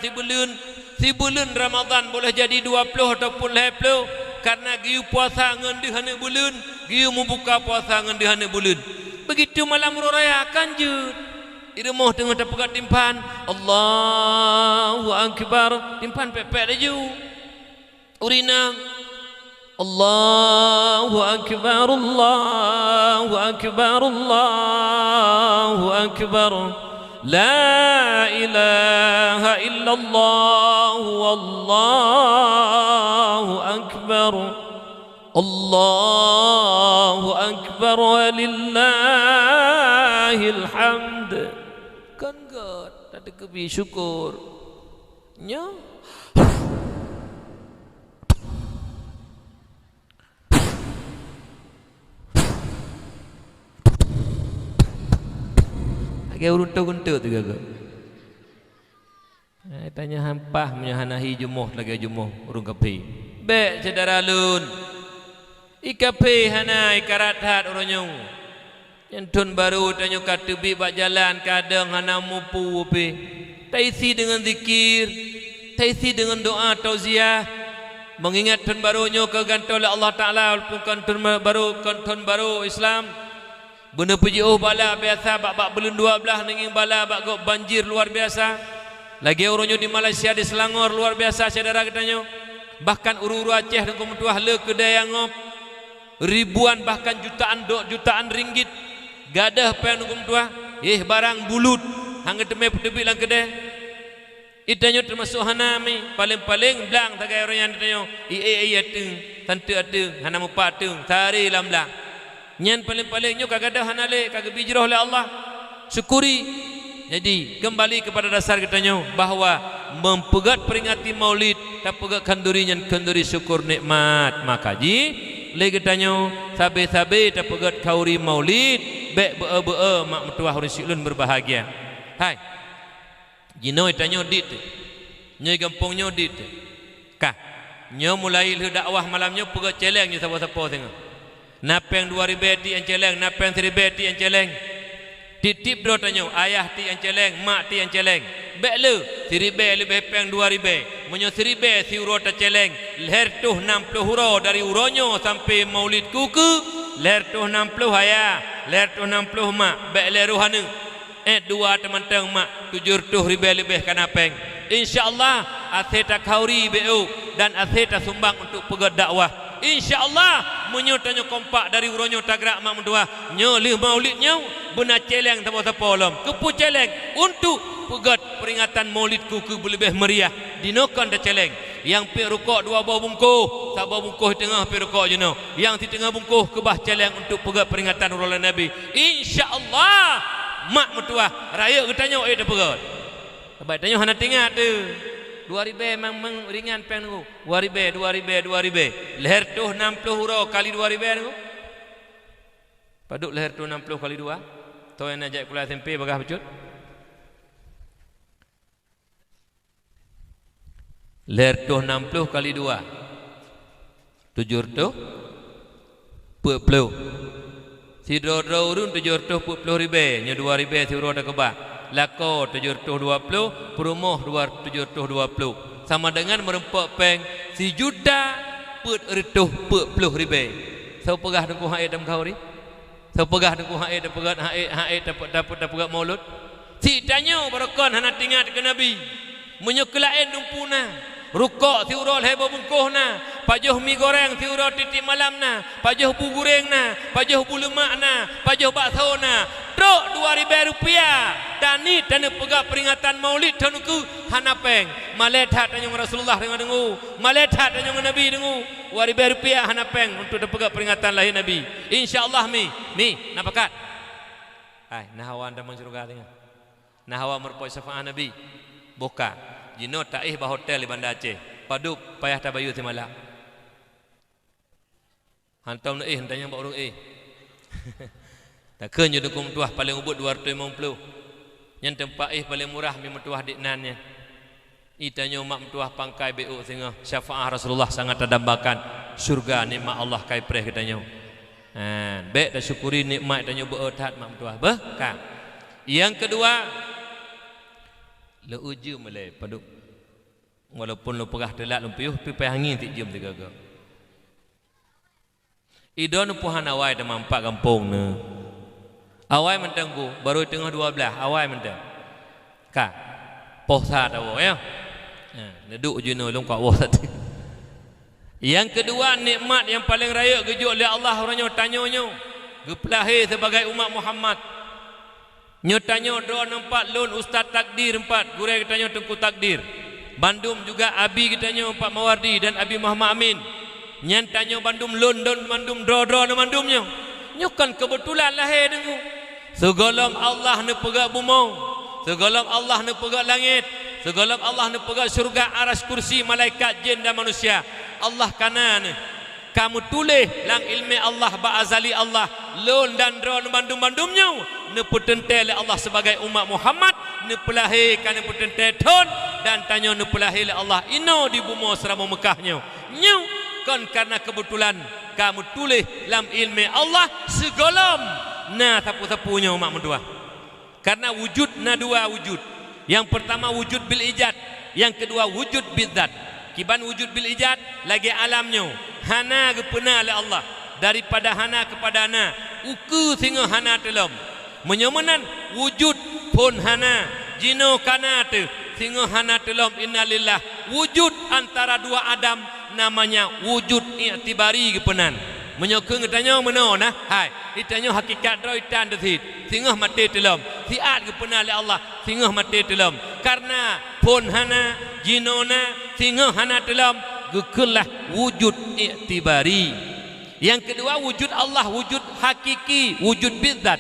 si bulan Ramadan boleh jadi 20 ataupun 20 karena giu puasa ngan dihana bulan, giu membuka puasa ngan dihana bulan. Begitu malam raya kanjut irmoh tengah dapat timpan Allahu akbar, timpan pepek laju urina Allahu akbar, Allahu akbar, Allahu akbar, la ilaha illallah, wallahu akbar, Allahu akbar, walillahil hamd. Kan God ada kebi syukur nya. Agak uruntu-uruntu tu gaga. Tanya hampah menyahanahi jumuh lagi jumuh urung kapi. Bek saudara lun. Ikapi hana ikarat hat orangnya. Yang baru tanya kata bi bak jalan kadang hana mupu pi. Taisi dengan zikir, taisi dengan doa tauziah. Mengingat tahun barunya kegantung oleh Allah Taala walaupun tahun baru Islam. Benda puji bala biasa bak belum 12 nenging bala bak banjir luar biasa. Lagi orangnya di Malaysia di Selangor luar biasa saudara katanya. Bahkan uru-uru Aceh dan kemutuah le kedai yang ngop. Ribuan bahkan jutaan ringgit gadah pen kemutuah. Barang bulut hangga temai pedebik lang kedai. Itanya termasuk hanami paling-paling belang tagai orang yang ditanya. Iya teng tante ateng hana mupa ateng tari lam belang. Nyan paling-palingnya kagak ada hanale kagak bijrah oleh Allah. Syukuri. Jadi kembali kepada dasar katanya bahawa mempegat peringati maulid tak pegat kenduri syukur nikmat. Maka ji lagi katanya sabe-sabe tak pegat kauri maulid bek bee mak metuah orang silun berbahagia. Hai. Jino itanya dit. Nyai gampungnya dit. Kah. Nyo mulai dakwah malamnya pegat celengnya siapa-siapa tengok. Napeng 2000 ti yang celeng, napeng 1000 ti yang celeng. Titip do tanya, ayah ti yang celeng, mak ti yang celeng. Bek le, 1000 lebih peng 2000. Menyo 1000 si uro ta celeng. Leher tuh 60 uro dari uronyo sampai maulid kuku. Leher tuh 60 ayah, leher tuh 60 mak. Bek le rohana. Dua teman-teman mak 70 lebih kan apeng. InsyaAllah aseta kauri beu dan aseta sumbang untuk pegat dakwah. InsyaAllah menyutanya kompak dari uronyo tagrak mak mentua nyo lih maulidnya benar celeng siapa-siapa alam kepu celeng untuk pegat peringatan maulid kuku lebih meriah dinokan dah celeng yang pi rukuk 2 buah bungkuh sak buah bungkuh tengah pi rukuk je no yang di tengah bungkuh kebah celeng untuk pegat peringatan urulan Nabi. InsyaAllah mak mentua raya katanya dah pegat baik tanya hana tinggal tu 2000 memang ringan pen tu 2000 leher tu 60 huruf kali 2000 tu paduk leher tu 60 kali 2 tu yang najak kuliah SMP bagah becut leher tu 60 kali 2 700 40 si dro urun 740 ribu nya 2000 si urun dah kebah lako 720 perumuh 720 sama dengan merempak peng si juta put retuh 40 ribu so pegah dengku haid dalam kauri so pegah dengku haid dapat haid dapat pegat maulud si tanya barakon hana tinggal ke Nabi menyukelain dumpuna rukuk si urol hebo bungkuhna pajuh mi goreng si urol titik malamna pajuh bu gorengna pajuh bu lemakna pajuh baksona truk 2000 rupiah dan ni tanda pegat peringatan maulid tanuku hanapeng malethat tanya Rasulullah dengan dengu malethat tanya Nabi dengu 2000 rupiah hanapeng untuk pegat peringatan lahir Nabi insyaallah mi napakat ai nahawan damang surga tengah nahawa merpoi syafaat Nabi buka jino taih bah hotel di Bandar Aceh paduk payah tabayu semalam hantam naih tanya bak urung tak kenyo dukung tuah paling ubut 250 yang tempat paling murah mi metuah dik nannya Itanya mak mentuah pangkai BU sehingga syafaat Rasulullah sangat terdambakan surga nikmat Allah kai preh katanya. Baik dah syukuri nikmat tanya beotat mak mentuah bekam. Yang kedua le uju melai paduk walaupun lu perah telat lu piuh pipai angin tik jam tiga-tiga. Idon puhan awai dah mampak kampung ne. Awai mentengku baru tengah 12 awai menteng. Ka posa tahu ya. Neduk je no long kat wah tadi. Yang kedua nikmat yang paling raya gejuk oleh Allah orangnya tanyonyo. Gepelahir sebagai umat Muhammad. Nyo tanyo do nampak lun ustaz takdir 4 gurau katanya tengku takdir. Bandung juga abi katanya Pak Mawardi dan Abi Muhammad Amin. Nyan tanyo Bandung lun don Bandung do no Bandungnya. Nyo kan kebetulan lahir dengu. Segolong Allah ne pegak bumau. Segolong Allah ne pegak langit. Segolong Allah ne pegak syurga aras kursi malaikat jin dan manusia. Allah kanan kamu tulis lang ilmi Allah ba'azali Allah lun dan dron bandum-bandumnya ne petente oleh Allah sebagai umat Muhammad ne pelahirkan ne petente ton dan tanya ne pelahir oleh Allah ino di bumi serama Mekahnya nyu kon karena kebetulan kamu tulis lam ilmi Allah segolong na sapu-sapunya umat mendua karena wujud na dua wujud. Yang pertama wujud bil ijad, yang kedua wujud bidzat. Kiban wujud bil ijad lagi alamnya. Hana gepena oleh Allah daripada hana kepada hana. Uku sehingga hana telom. Menyomenan wujud pun hana, jino kana tu sehingga hana telom innalillah. Wujud antara dua Adam namanya wujud i'tibari gepenan. Menyokong tanya mana nah hai ditanya hakikat roitan desit singah mati telom siat gepena oleh Allah singah mati telom karena pun hana jinona singah hana telom gekelah wujud i'tibari. Yang kedua wujud Allah wujud hakiki wujud bidzat.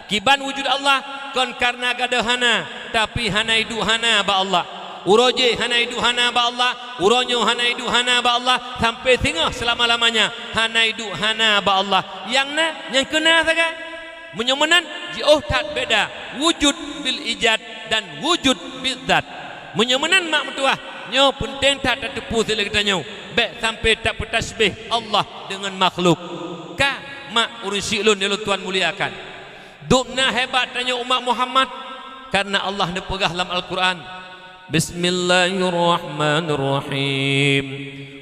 Kiban wujud Allah kon karena gada hana tapi hana hidup hana ba Allah. Uroje hana hidup hana ba Allah, uronyo hana hidup hana ba Allah sampai sehingga selama-lamanya hana hidup hana ba Allah. Yang kena saja menyomenan jauh tak beda wujud bil ijad dan wujud bidzat. Menyomenan mak mentua nyo penting tak tertepu sila kita nyo baik sampai tak bertasbih Allah dengan makhluk. Ka mak urun silun dia tuan muliakan. Dukna hebat tanya umat Muhammad karena Allah ne pegah dalam Al-Quran. Bismillahirrahmanirrahim.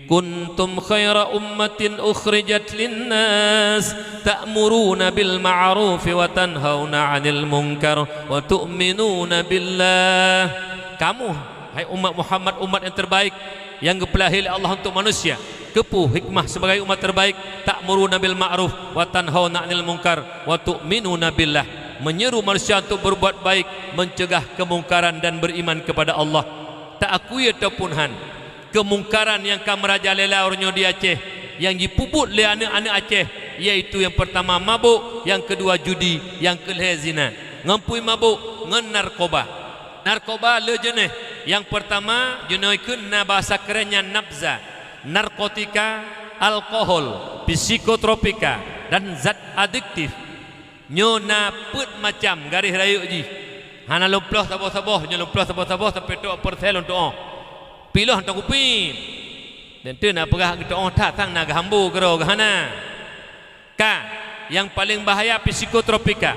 Kuntum khaira ummatin ukhrijat linnas ta'muruna bil ma'ruf wa tanhauna 'anil munkar wa tu'minuna billah. Kamu hai umat Muhammad umat yang terbaik yang dipilih oleh Allah untuk manusia. Kepuh hikmah sebagai umat terbaik ta'muruna bil ma'ruf wa tanhauna 'anil munkar wa tu'minuna billah. Menyeru manusia untuk berbuat baik, mencegah kemungkaran dan beriman kepada Allah. Tak akui ataupun han kemungkaran yang kam merajalela orangnya di Aceh yang dipuput oleh anak-anak Aceh, yaitu yang pertama mabuk, yang kedua judi, yang kelih zina. Ngampui mabuk ngan narkoba. Narkoba le jenis. Yang pertama jenis na bahasa kerennya nabza, narkotika, alkohol, psikotropika dan zat adiktif. Nyona put macam garis rayuk ji. Hana lomploh saboh-saboh, nyo lomploh saboh-saboh sampai tok persel untuk piloh tak kupi. Dan tu nak perah kita tak tang nak hambu kero hana. Ka yang paling bahaya psikotropika.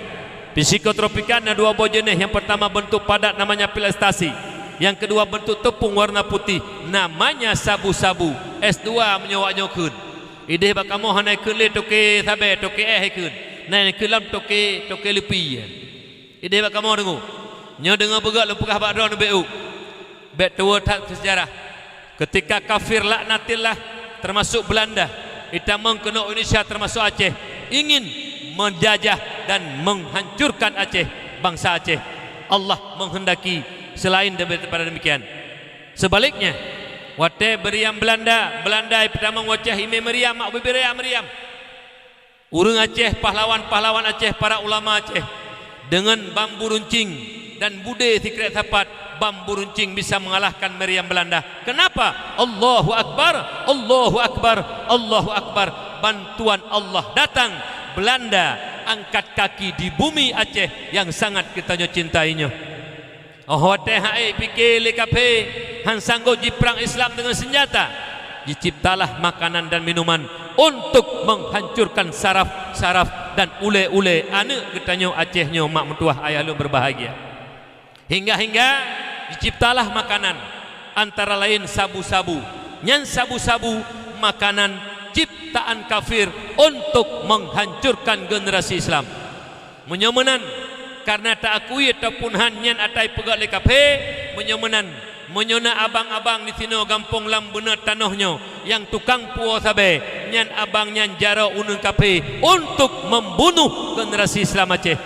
Psikotropika ada dua buah jenis. Yang pertama bentuk padat namanya pil ekstasi. Yang kedua bentuk tepung warna putih namanya sabu-sabu. S2 menyawaknya kun. Ide bak kamu hana kun le toke sabe toke kun. Nah kelam toke lepi. Ide bak kamu dengu. Nyo dengar begak lepukah bak ron BU. Bet tua tak sejarah. Ketika kafir laknatillah termasuk Belanda, itamang kena Indonesia termasuk Aceh ingin menjajah dan menghancurkan Aceh, bangsa Aceh. Allah menghendaki selain daripada demikian. Sebaliknya, wate beriam Belanda pertama wacah ime Meriam, mak bibiraya Meriam. Urang Aceh, pahlawan-pahlawan Aceh, para ulama Aceh dengan bambu runcing dan bude sikret sapat, bambu runcing bisa mengalahkan meriam Belanda. Kenapa? Allahu Akbar, Allahu Akbar, Allahu Akbar. Bantuan Allah datang. Belanda angkat kaki di bumi Aceh yang sangat kita cintainya. hote hai fikir le kafe han sanggup jiprang Islam dengan senjata. Diciptalah makanan dan minuman untuk menghancurkan saraf dan ule-ule anak getanyo Acehnya mak mentuah ayah lu berbahagia. Hingga diciptalah makanan antara lain sabu-sabu. Nyan sabu-sabu makanan ciptaan kafir untuk menghancurkan generasi Islam. Menyomenan karena tak akui ataupun hanyan atai pegak le kafe menyomenan menyona abang-abang di sini gampung lam bener tanahnya yang tukang puo sabe nyan abang nyan jara unun kafe untuk membunuh generasi Islam Aceh.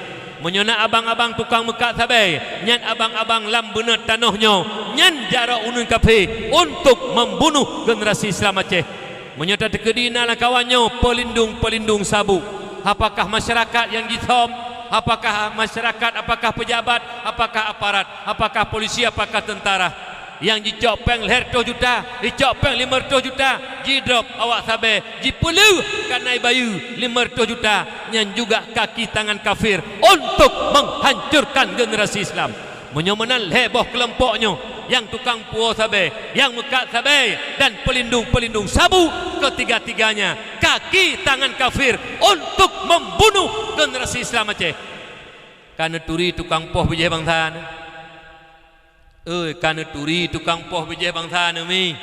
Menyona abang-abang tukang mekat sabe nyan abang-abang lam bener tanahnya nyan jara unun kafe untuk membunuh generasi Islam Aceh. Menyota tekedina lah kawannya pelindung sabu. Apakah masyarakat yang ditom? Apakah masyarakat, apakah pejabat, apakah aparat, apakah polisi, apakah tentara yang dicok peng leher 2 juta, dicok peng 500 juta, drop awak sabe, dipelu kanai bayu 500 juta, yang juga kaki tangan kafir untuk menghancurkan generasi Islam. Menyomenan heboh kelompoknya yang tukang puo sabe, yang mekat sabe dan pelindung sabu, ketiga-tiganya kaki tangan kafir untuk membunuh generasi Islam Aceh. Karena turi tukang poh bijih bangsa karena turi tukang poh bijih bangsa mi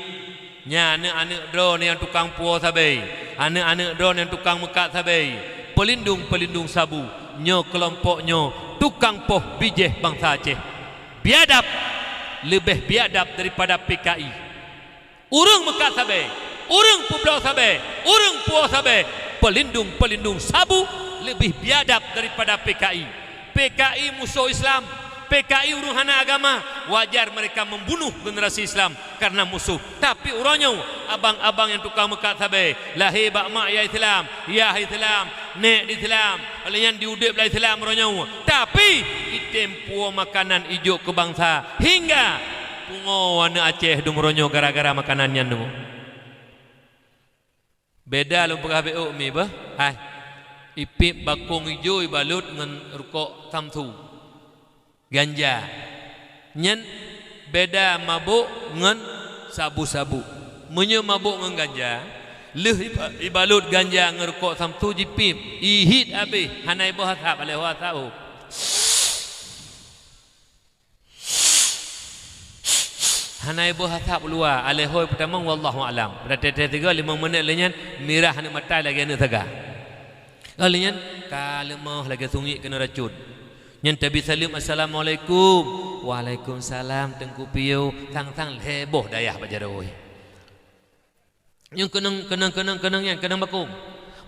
nya anak-anak drone yang tukang puo sabe, anak-anak drone yang tukang mekat sabe, pelindung sabu nyo kelompoknya tukang poh bijih bangsa Aceh. Biadab, lebih biadab daripada PKI. Urang mekat sabe, urang pulau sabe, urang puo sabe, pelindung sabu lebih biadab daripada PKI. PKI musuh Islam, PKI uruhana agama, wajar mereka membunuh generasi Islam karena musuh. Tapi urangnya abang-abang yang tukang mekat sabe, lahir bak mak ya Islam, ya Islam, nek di Islam, yang diudip lah Islam urangnya. Tapi itempuo makanan ijo ke bangsa hingga pungo wana Aceh dumronyo gara-gara makanannya nu. Beda lu pegah beo mi bah. Hai. Ipip bakung ijo ibalut dengan rukok tamtu. Ganja. Nyen beda mabuk ngan sabu-sabu. Munyo mabuk ngan ganja, leh ibalut ganja ngerukok samtu jipip. Ihit habis hanai boh hasab aleh wasau. Hanai boh hasab luar aleh hoi pertama wallahu alam. Berarti 3 5 minit lenyan mirah hana matai lagi anu taga. Lenyan kalemah lagi sungi kena racun. Yang tabi salim assalamualaikum, waalaikumsalam tengku piu tang heboh dayah bajaroi. Yang kenang yang kenang bakum.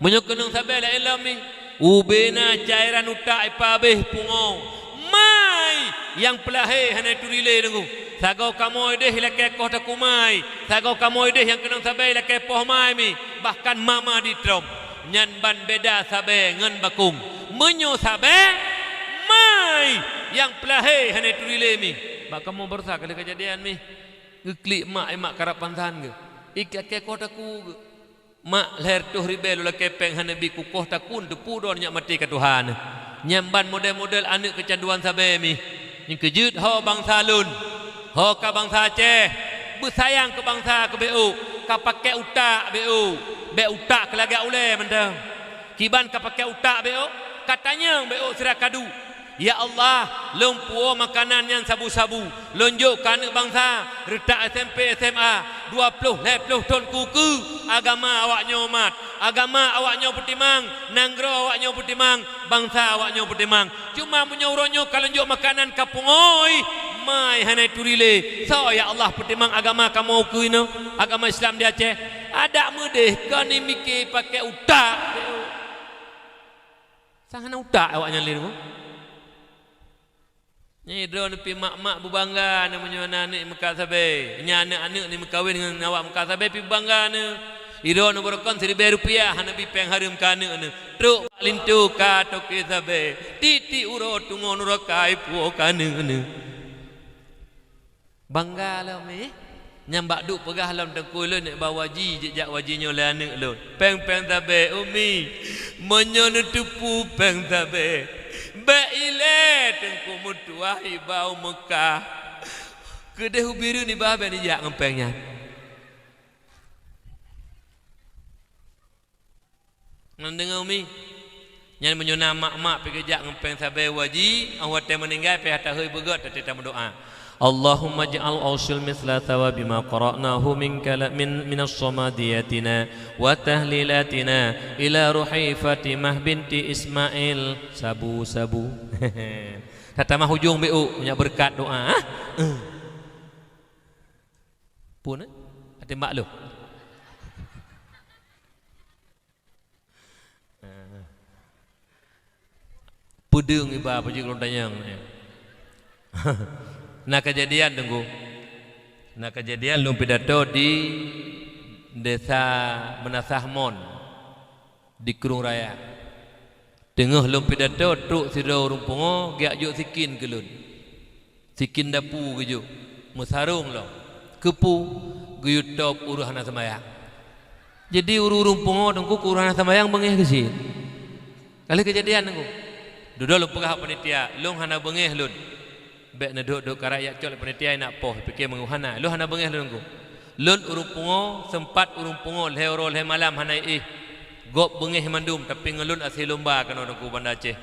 Menyo kenang sabe la ilami. Ubena cairan utak ipabeh pungong. Mai yang pelahe hanai turile dengu. Sagau kamoy deh lake koh takumai. Sagau kamoy deh yang kenang sabe lake poh mai mi. Bahkan mama di trom. Nyan ban beda sabe ngan bakum. Menyo sabe mai yang pelahe hanai turile mi. Bak kamu bersa kali kejadian mi. Ngeklik mak karapan tahan ke. Ikake kota ku mak leher tuh ribel la kepeng hanabi ku kota kun tu pudon nyak mati ka Tuhan. Nyamban model-model anak kecanduan sabe mi. Yang kejut ho bangsa lun. Ho ka bangsa Aceh. Bersayang ke bangsa ke BU. Ka pakai utak BU. Be utak ke lagak ule mentang. Kiban ka pakai utak BU. Katanya BU sirakadu. Ya Allah, lumpuo makanan yang sabu-sabu, lonjok kanak bangsa, retak SMP SMA, 20 ton kuku, agama awaknya umat, agama awaknya putimang, nanggro awaknya putimang, bangsa awaknya putimang. Cuma punya uronyo kalau lonjok makanan kapungoi, mai hanai turile. So ya Allah putimang agama kamu kuino, agama Islam di Aceh. Ada mudeh kan ni mikir pakai utak. Sangat utak awaknya liru. Ni drone pi mak-mak berbangga namanya anak Mekah sabe. Nya anak-anak ni berkahwin dengan awak Mekah sabe pi bangga ne. Idon berkon Rp1,000 hana bi peng harum kana ne. Truk lintu ka toke sabe. Titi uro tungon uro kai puo kana ne. Bangga lah mi. Nyambak duk pegah lam tengkul le nek bawa ji jejak wajinya le anak lu. Peng-peng sabe umi. Menyo ne tupu peng sabe. Baile tengku mutuah ibau Mekah. Kedai biru ni bah ben dijak ngempengnya. Ndengar umi. Yang menyuna mak-mak pergi jak ngempeng sabai waji, awak teh meninggal pergi atas heu begot teh berdoa. Allahumma ja'al ausul misla thawabi ma qara'nahu min as-samadiyatina wa tahlilatina ila ruhaifati mah binti Ismail sabu kata mah hujung BU punya berkat doa pun hati mak lu pudung iba apa juga tanya nah kejadian tunggu. Nah kejadian lu pidato di desa Menasahmon di Kurung Raya. Tengah lu pidato truk sira rumpungo giak juk sikin kelun. Sikin dapu geju. Musarung lo. Kepu guyutop uruhana sembayang. Jadi rumpungo tunggu uruhana sembayang bengeh ke sini. Kali kejadian tunggu. Duduk lu pegah panitia, lu hana bengeh lun. Bek na duk karayak col panitia nak poh fikir menguhana lu hana bengeh lu lun urumpungo sempat urumpungo lehoro leh malam hanai gop bengeh mandum tapi ngelun asih lomba kana ku Banda Aceh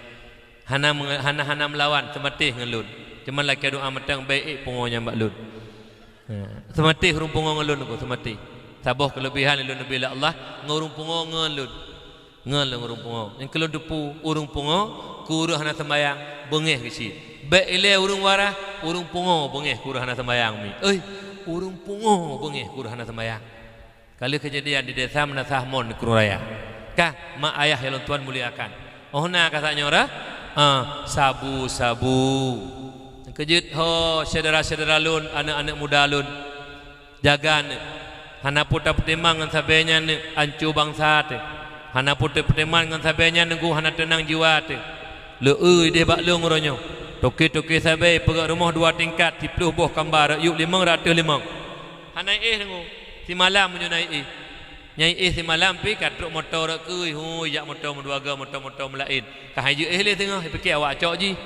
hana melawan sematih ngelun cuman laki doa matang baik pungonya mbak lun sematih urumpungo ngelun ku sematih saboh kelebihan lun bila Allah ngurumpungo ngelun urumpungo yang kelun depu urumpungo kuruh hana sembayang bengeh kisi baik ile urung warah urung pungo bengeh kurahana sembayang mi urung pungo bengeh kurahana sembayang kali kejadian di desa Menasahmon di Kurung Raya kah mak ayah yang tuan muliakan nah katanya ora sabu kejut ho saudara-saudara lun anak-anak muda lun jagan hana puta pertimang ngan sabenya ancu bangsa te hana puta pertimang ngan sabenya nunggu hana tenang jiwa te le dia bak lu ngoronyo toke-toke sabai pegak rumah 2 tingkat 10 buah kambar yuk 500 hanai tengok si malam menyunai nyai si malam pi kat truk motor ke jak motor menduaga motor melain kah haju le tengah fikir awak cok ji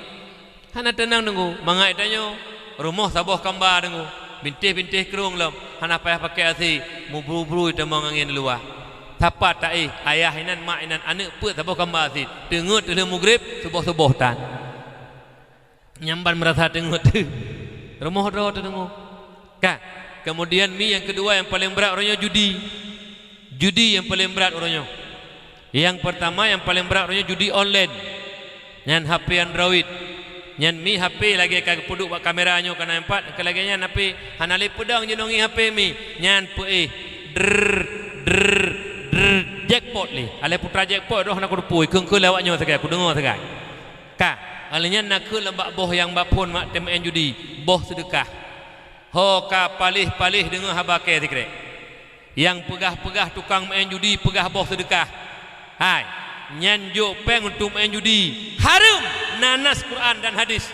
hana tenang tengok mangai tanyo rumah sabuh kambar tengok bintih-bintih kerung lam hana payah pakai asi mubru-bru temang angin luar siapa tak ayah inan mak inan anak put sabuh kambar asi tengok tele maghrib subuh-subuh tan nyamban merasa tengok tu rumah roh tu tengok kan kemudian mi yang kedua yang paling berat orangnya judi yang paling berat orangnya yang pertama yang paling berat orangnya judi online nyan HP Android nyan mi HP lagi kagak puduk buat kameranya kana 4 kelaginya HP hanali pedang jenongi HP mi nyan pe jackpot li ale putra jackpot roh nak kupui keung-keung lawaknya segai aku dengar segai ka alanya nak ke lembak boh yang bapun mak temen judi boh sedekah ho ka palih-palih dengan habake zikre yang pegah-pegah tukang main judi pegah boh sedekah hai nyanjuk peng untuk main judi haram nanas Quran dan hadis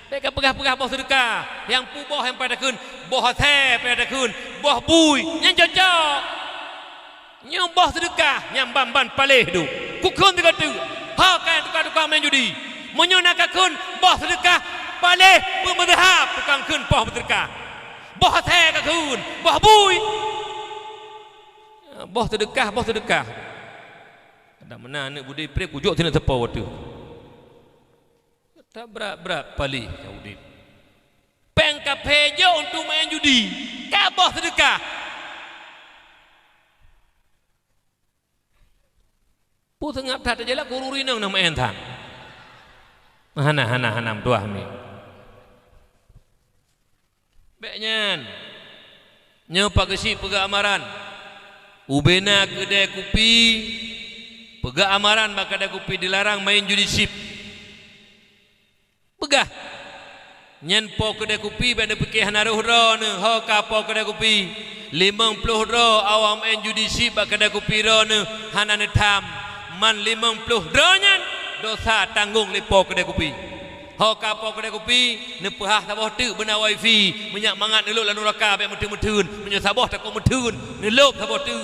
mereka pegah-pegah boh sedekah yang puboh yang pada kun boh teh pada kun boh bui yang cocok nyom boh sedekah nyam bamban palih du kukun tiga tu ha kan tukang main judi menyunakakun boh sedekah palih bermadhab tukang kun boh sedekah boh teh kakun boh bui boh sedekah ada mana anak budi prek kujuk tina tepa waktu tak berat palih kau di peng kapejo untuk main judi ka boh sedekah pu tengap tak terjelak kururi nang main thang hanam tuah mi beknyan nyopak kesi pegak amaran ubena kedai kopi pegak amaran maka kedai kopi dilarang main judi sip pegah nyan po kedai kopi benda fikir hanaruh ro ne ho ka po kedai kopi 50 ro awam main judi sip kedai kopi ro ne hanane tham man 50 ro nyan dosa tanggung lepo kedai kopi ho kapo kedai kopi nepah saboh tu bena wifi menyak mangat elok lalu raka be metun menyak saboh tak metun nelop saboh tu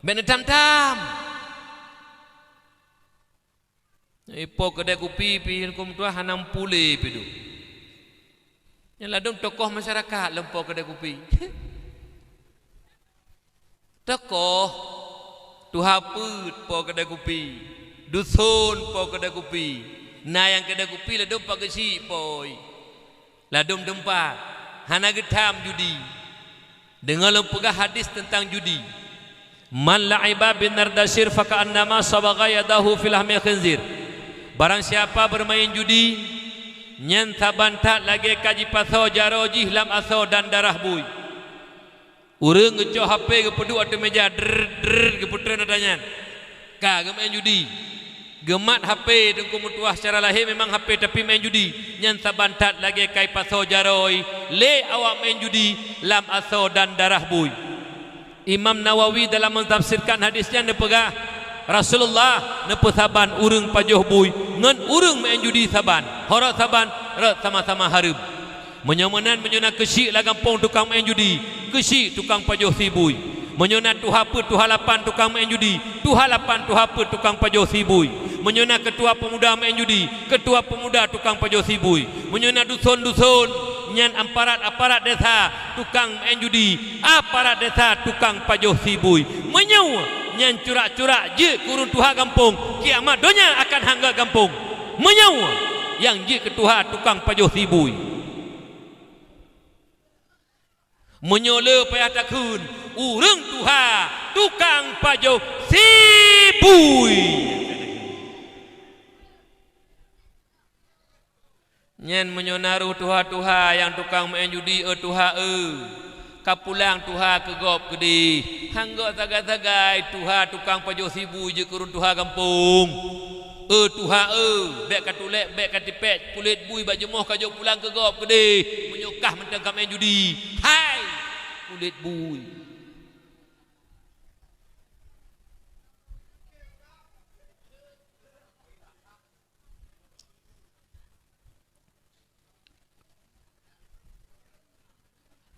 ben tam Ipo kedai kopi pi kum tua hanam pule pi tu. Yang ladung tokoh masyarakat lempo kedai kopi. Tokoh tuha put po kedai kopi. Dusun po kedai kopi. Nah yang kedai kopi ladung pak gesi poi. Ladung tempat hana getam judi. Dengar lempegah hadis tentang judi. Man la'iba bin nardasir faka annama sabaga yadahu fil lahmi khinzir. Barang siapa bermain judi nyen tabantat lagi kaji paso jaroji lam aso dan darah bui. Urang ngeco HP ke pedu atau meja der ke putra nadanya. Ka main judi. Gemat HP dengku mutuah secara lahir memang HP tapi main judi. Nyen tabantat lagi kai paso jaroi le awak main judi lam aso dan darah bui. Imam Nawawi dalam mentafsirkan hadisnya nepegah Rasulullah nepu saban urang pajoh bui ngan urang main judi saban horak saban rak sama-sama harib menyomanan menyona kesik lah kampung tukang main judi kesik tukang pajoh sibui menyona tuha put tuha lapan tukang main judi tuha lapan tuha put tukang pajoh sibui menyona ketua pemuda main judi ketua pemuda tukang pajoh sibui menyona dusun-dusun nyan aparat desa tukang main judi aparat desa tukang pajoh sibui menyau nyan curak-curak je kurun tuha kampung kiamat donya akan hangga kampung menyau yang je ketuha tukang pajoh sibui menyola payah takun urang tuha tukang pajoh sibui nyan menyonaru tuha-tuha yang tukang main judi tuha kapulang tuha ke gop gede hangga tagai-tagai tuha tukang pajoh sibu je kurun tuha kampung tuha bek katulek bek katipet kulit bui bak jemoh kajok pulang ke gop gede menyokah mentang main judi hai kulit bui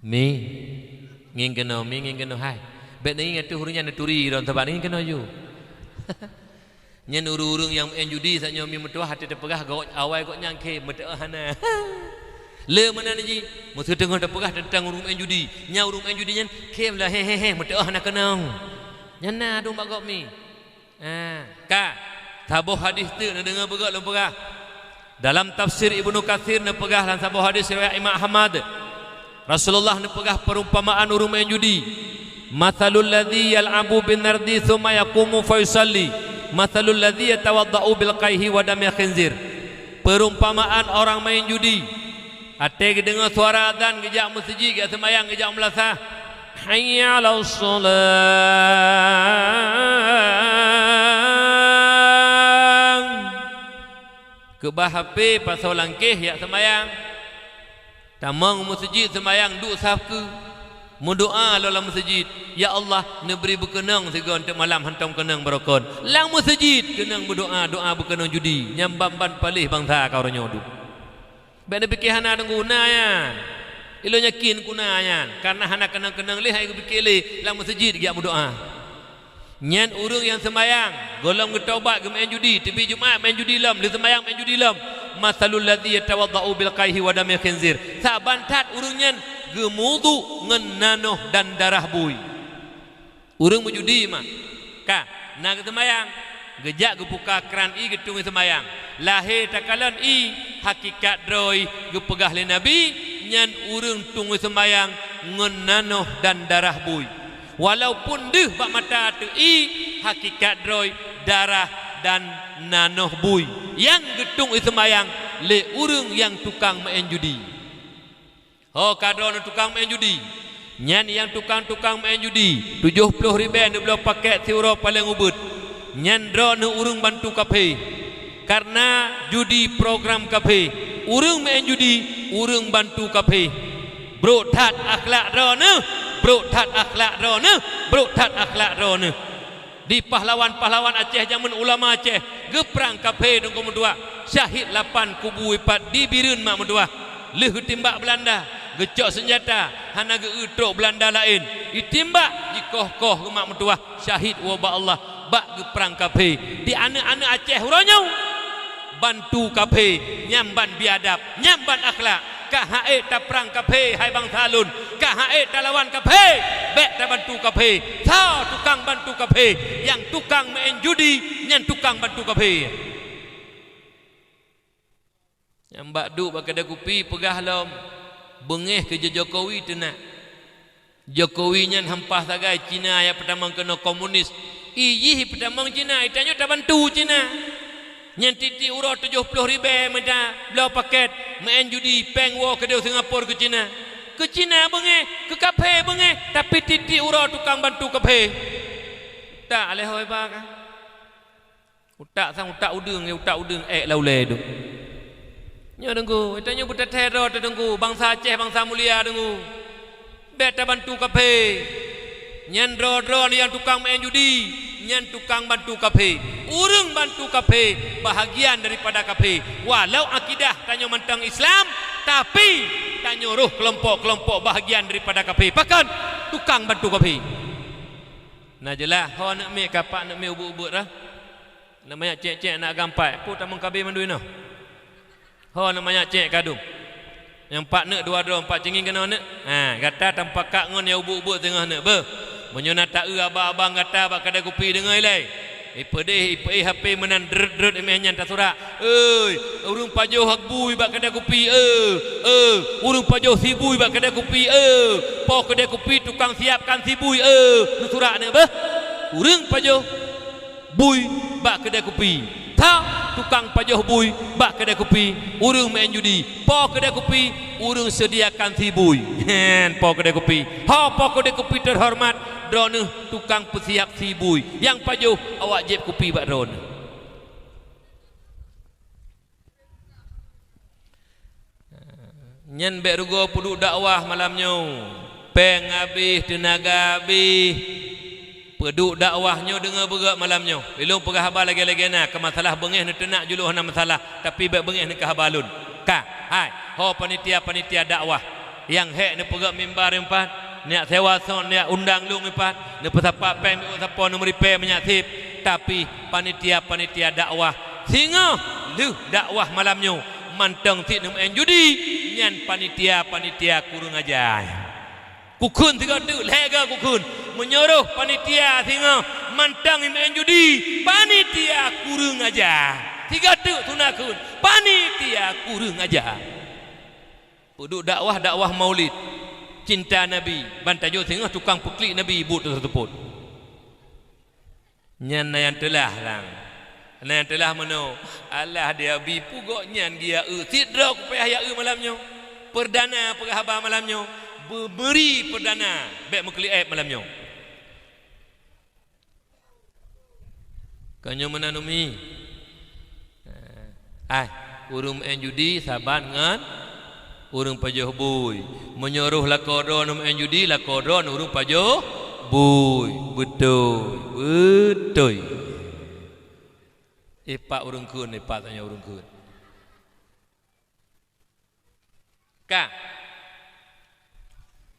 mi ngin kena hai bet ni ngatu hurunya naturi don taban ngin kena ju nyen urung yang main judi saknyo mi metuah hati terpegah gawat awai kok nyangke meteah hana le mana ni musuh tengah terpegah tentang urung main judi nya urung main judi nyen kem lah he meteah hana kenang nyana dong bak gok mi ka tabuh hadis tu na dengar begak lempegah dalam tafsir Ibnu Katsir na pegah lan sabuh hadis riwayat Imam Ahmad Rasulullah nepegah perumpamaan urung main judi. Mathalul ladzi yal'abu bin nardi thumma yaqumu fa yusalli. Mathalul ladzi yatawaddau bil qayhi wa dami khinzir. Perumpamaan orang main judi. Ate dengar suara azan gejak masjid gejak sembahyang gejak melasah. Hayya 'alas salat. Kebah HP pasal langkih yak sembahyang. Tamang masjid sembahyang duk safku mendoa dalam masjid ya Allah neberi berkenang sehingga untuk malam hantam kenang berokon lang masjid kenang berdoa doa berkenang judi nyambamban palih bangsa kau ranyodu benda fikir hana guna ya ilo yakin kunanya karena hana kenang-kenang leh ai fikir leh lang masjid dia berdoa nyen urang yang sembahyang golong bertaubat ke main judi tepi Jumaat main judi lam li sembahyang main judi lam masalul ladzi yatawaddau bil qayhi wa dami khinzir sabantat urang nyen gemudu ngan nanoh dan darah bui urang menjudi mah ka na sembahyang gejak gebuka keran i getung sembahyang lahir takalan i hakikat droi gepegah le nabi nyen urang tunggu sembahyang ngan nanoh dan darah bui walaupun deh bak mata tu i hakikat droi darah dan nanoh bui yang getung sembahyang le urang yang tukang main judi kadron tukang main judi nyan yang tukang main judi 70 riben dia belum pakai tiuro paling ubud nyan drone urang bantu kafe karena judi program kafe urang main judi urang bantu kafe bro tat akhlak drone berutat akhlak drone di pahlawan-pahlawan Aceh zaman ulama Aceh geprang kafe dong mendua syahid 8 kubu 4 di Birun mak mendua leh timbak Belanda gecok senjata hana ge utrok Belanda lain ditimbak dikoh-koh mak mendua syahid wa ba Allah bak geprang kafe di anak-anak Aceh uranyau bantu kape nyamban biadab nyamban akhlak kahae ta perang kape hai bang salun kahae ta lawan kape bek ta bantu kape tau tukang bantu kape yang tukang main judi nyan tukang bantu kape yang bak duk bak kedai kopi pegah lom bengeh ke Jokowi tu nak Jokowi nyan hampah sagai Cina yang pertama kena komunis iji pertama Cina itanya tak bantu Cina nyan titi urut 70 ribu macam belau paket main judi peng wo ke Singapura ke Cina bengeh ke kafe bengeh tapi titi urut tukang bantu kafe tak leh hoi bak utak sang utak udung laule tu nya dengku itanya buta teror tu dengku bangsa Aceh bangsa mulia dengku beta bantu kafe nyan dro yang tukang main judi nyan tukang bantu kafe urang bantu kafe bahagian daripada kafe walau akidah tanyo mentang Islam tapi tanyo roh kelompok-kelompok bahagian daripada kafe pakan tukang bantu kafe nah jelah ho nak me kapak nak me ubuk-ubuk dah namanya cek-cek nak gampai pu tamang kabe mandui noh ho namanya cek kadung yang pak nek dua dro empat cenging kena nek ha kata tampak kak ngon ya ubuk-ubuk tengah nek be menyona tak abang kata bak kedai kopi dengai lai pedih HP menan dret emeh nyan tak surak euy urung pajoh hak bui bak kedai kopi urung pajoh sibui bak kedai kopi po kedai kopi tukang siapkan sibui nu surak nek be urung pajoh bui bak kedai kopi tak tukang pajoh bui bak kedai kopi urung main judi po kedai kopi urung sediakan sibui po kedai kopi po kedai kopi terhormat drone tukang persiap sibui yang pajoh awak jeb kopi bak drone nyen bek rugo puduk dakwah malamnyo peng habis tenaga habis peduk dakwahnya dengar berat malamnya belum pegah habar lagi-lagi nak ke masalah bengih nak tenak juluh nak masalah tapi baik bengih nak ke habalun ka hai ho panitia dakwah yang hek nak pegat mimbar empat nak sewa son nak undang lung empat nak pesapa peng nak siapa nak meripe menyatip tapi panitia dakwah singa lu dakwah malamnya manteng tik nak main judi nyan panitia kurang ajar kukun tiga tu lega kukun menyuruh panitia singa mantang main judi panitia kurang aja tiga tu tunakun panitia kurang aja puduk dakwah maulid cinta Nabi bantajo singa tukang puklik Nabi ibu tersebut nyan yang telah lang yang telah meno Allah dia bipu gok nyan dia sidra ku payah ya malamnya perdana penghabar malamnya beri perdana baik mukli aib malamnya kanyo menanumi urung main judi saban ngan urung pajoh bui menyuruh lakodon main judi lakodon urung pajoh bui betul pak urung kun pak tanya urung kun ka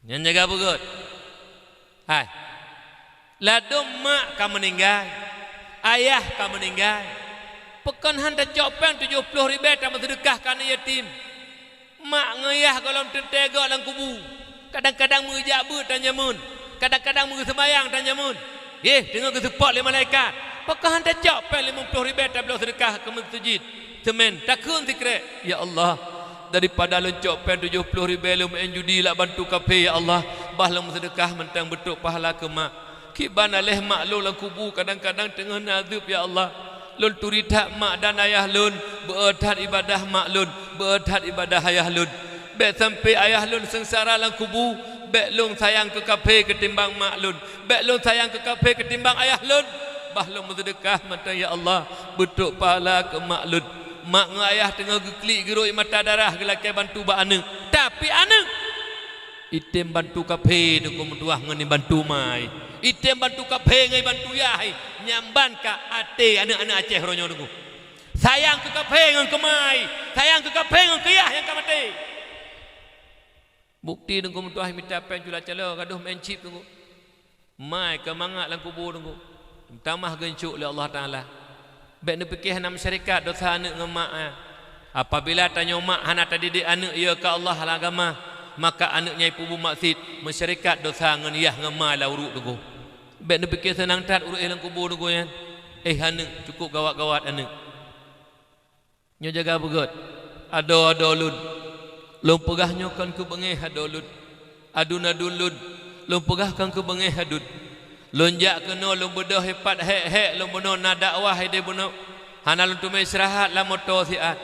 yang jaga begut hai ladum mak kamu meninggal ayah kamu meninggal pekan handa copen 70 ribu tak sedekah kana yatim mak ngayah kalau tertegak dalam kubu kadang-kadang mengejak ber tanya mun kadang-kadang mengesembayang tanya mun dengan kesupport oleh malaikat pekan handa copen 50 ribu tak boleh sedekah ke masjid semen takun zikir ya Allah daripada lencok pen 70 ribu lu main judi lah bantu kafe ya Allah bah lu sedekah mentang betul pahala ke mak kibana leh mak lu lang kubu kadang-kadang tengah nazib ya Allah lun turitak mak dan ayah lun beertat ibadah mak lun beertat ibadah ayah lun bek sampai ayah lun sengsara lang kubu bek lun sayang ke kafe ketimbang mak lun bek lun sayang ke kafe ketimbang ayah lun bah lu sedekah mentang ya Allah betul pahala ke mak lun mak ngayah tengah geklik geroi mata darah gelaki bantu ba anak tapi anak item bantu kafe tu kumtuah ngani bantu mai item bantu kafe ngai bantu yai nyamban ka ate anak-anak Aceh ronyo tu sayang ke kafe ngan kemai sayang ke kafe ngan kiyah yang kamate bukti tu kumtuah minta pen jula calo gaduh main chip tu mai ke mangat lang kubur tu tamah gencuk oleh Allah Taala Baik nak fikir hana masyarakat dosa anak dengan mak. Apabila tanya mak hana tadidik anak ia ke Allah lah agama, maka anaknya ibu maksud masyarakat dosa dengan yah dengan mak lah urut tu. Baik nak fikir senang tat urut dalam kubur tu kan. Anak cukup gawat-gawat anak. Nyo jaga begot. Ado lud. Lom pegahnya kan ke bengeh ado lud. Adun lud. Lom pegahkan ke bengeh adud. Lonjak kena lom bedah hepat hek lom benar nak dakwah dia benar. Hana lom tu istirahat la motor siat.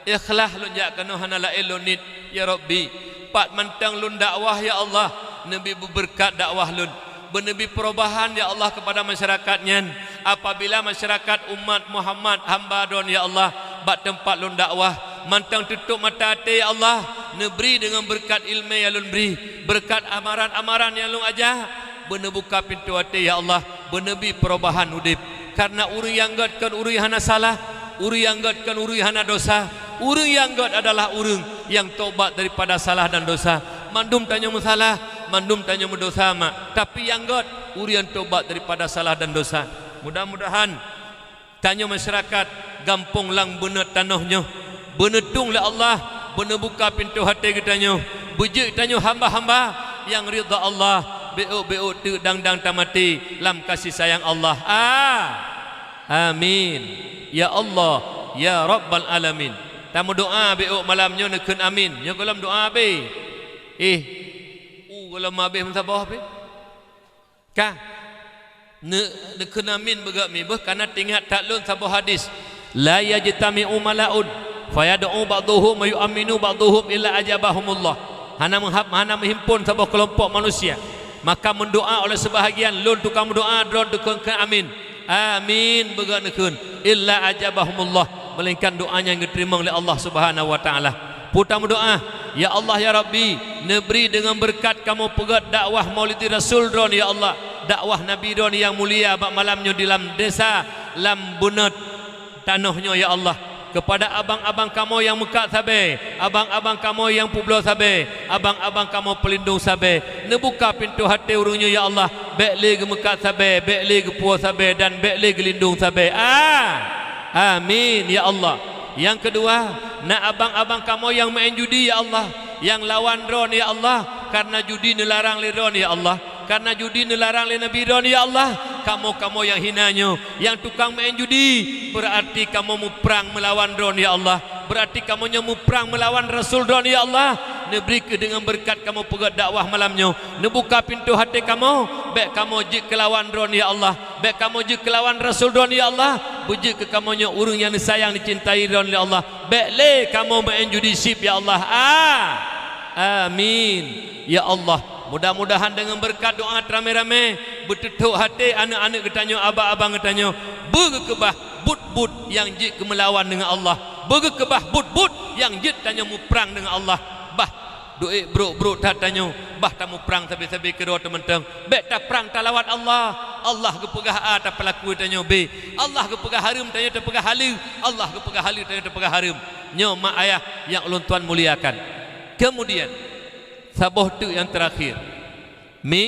Ikhlas lonjak kena hana la elonit ya Rabbi. Pat mantang lun dakwah ya Allah. Nabi berberkat dakwah lun. Bernabi perubahan ya Allah kepada masyarakatnya. Apabila masyarakat umat Muhammad hamba don ya Allah bak tempat lun dakwah mantang tutup mata hati ya Allah neberi dengan berkat ilmu yang lun beri, berkat amaran-amaran yang lun ajar, benar buka pintu hati ya Allah, bernabi perubahan udip. Karena uri yang god kan uri hana salah, uri yang god kan uri hana dosa, uri yang god adalah urang yang tobat daripada salah dan dosa. Mandum tanya masalah, mandum tanya mendosa mak, tapi yang god uri yang tobat daripada salah dan dosa. Mudah-mudahan tanya masyarakat gampung lang bener tanahnya, bener tung le Allah, bener buka pintu hati kitanya, bujik tanya hamba-hamba yang ridha Allah, beo tu dang tamati lam kasih sayang Allah. Amin ya Allah ya Rabbal alamin. Tamu doa beo malamnya nekeun amin. Nya kolam doa be. Kolam habis mensabah be. Ka nekeun amin begak mi beh kana tingat taklun sabah hadis. La yajtami'u malaun fayad'u ba'dhuhum wa yu'minu ba'dhuhum illa ajabahumullah. Hana menghimpun sebuah kelompok manusia, maka mendoa oleh sebahagian lun tukang doa drone tukang ke amin. Amin beganakun illa ajabahumullah, melainkan doanya yang diterima oleh Allah Subhanahu wa taala. Putar doa, ya Allah ya Rabbi, neberi dengan berkat kamu pegat dakwah Maulid Rasul drone ya Allah, dakwah Nabi drone yang mulia bak malamnya di dalam desa lam bunat tanahnya ya Allah, kepada abang-abang kamu yang mekat sabe, abang-abang kamu yang pueblo sabe, abang-abang kamu pelindung sabe, nebuka pintu hati urungnya ya Allah, bekli ke mekat sabe, bekli ke puas sabe, dan bekli ke lindung sabe. Amin ya Allah. Yang kedua, nak abang-abang kamu yang main judi ya Allah, yang lawan ron ya Allah, karena judi nelarang le ron ya Allah, karena judi nelarang le Nabi ron ya Allah, kamu yang hinanya, yang tukang main judi, berarti kamu mau perang melawan ron ya Allah, berarti kamu mau perang melawan Rasul ron ya Allah. Neberi dengan berkat kamu pegat dakwah malamnya, nebuka pintu hati kamu, baik kamu jik kelawan ron ya Allah, baik kamu jik kelawan Rasul ron ya Allah, bujik ke kamunya urung yang disayang dicintai ron ya Allah, baik le kamu main judi sip ya Allah. Amin ya Allah. Mudah-mudahan dengan berkat doa rame-rame, bertutuk hati anak-anak ketanya, abang-abang ketanya, berkebah but-but yang jik kemelawan dengan Allah, berkebah but-but yang jik tanya mu perang dengan Allah. Bah duit bro tanya, bah tamu perang sabi-sabi kedua teman-teman, baik tak perang tak lawan Allah, Allah ke pegah A tak pelaku tanya B, Allah ke pegah harum tanya tak pegah halu, Allah ke pegah halu tanya tak pegah harum. Nyo mak ayah yang ulun tuan muliakan. Kemudian saboh tu yang terakhir, mi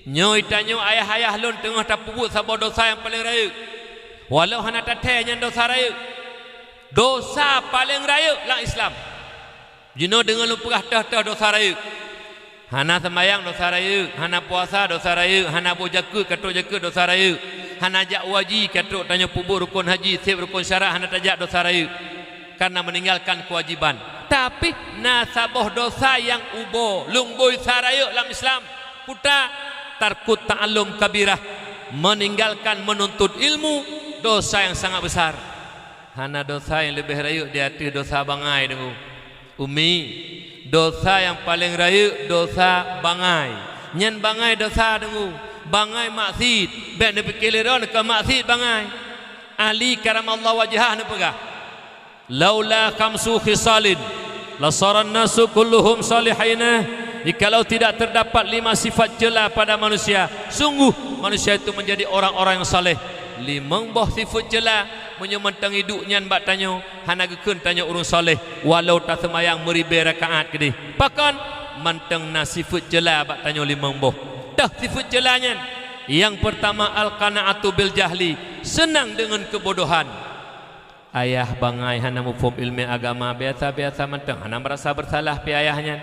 nyoi tanyo ayah-ayah lun tengah tak pubut saboh dosa yang paling raya, walau hana tatenya dosa raya, dosa paling raya lang Islam. Jino dengan lu pegah dah dosa raya, hana sembahyang dosa raya, hana puasa dosa raya, hana bojaku katuk jaku dosa raya, hana jak waji katuk tanya pubut rukun haji sip rukun syarat, hana tajak dosa raya karena meninggalkan kewajiban. Tapi nasabah dosa yang ubo lungboi saraya dalam Islam puta tarkut ta'allum kabirah, meninggalkan menuntut ilmu, dosa yang sangat besar. Hana dosa yang lebih raya di hati dosa bangai dengu umi, dosa yang paling raya dosa bangai, nyen bangai dosa dengu, bangai maksiat, baik ne pikiliron ke maksiat bangai. Ali karamallahu wajhah ne pegah, laula khamsu khisalin lasaran nasu kulluhum salihina. Jikalau tidak terdapat 5 sifat jela pada manusia, sungguh manusia itu menjadi orang-orang yang saleh. 5 buah sifat jela menyemantang hidupnya bak tanyo, hana gekeun tanyo urang saleh walau tak semayang meribe rakaat kedi. Pakan manteng na sifat jela bak tanyo 5 buah. Dah sifat jelanya Yang pertama al-qanaatu bil jahli, senang dengan kebodohan. Ayah bangai hana mufhum ilmu agama biasa-biasa mentang hana merasa bersalah pi ayahnya.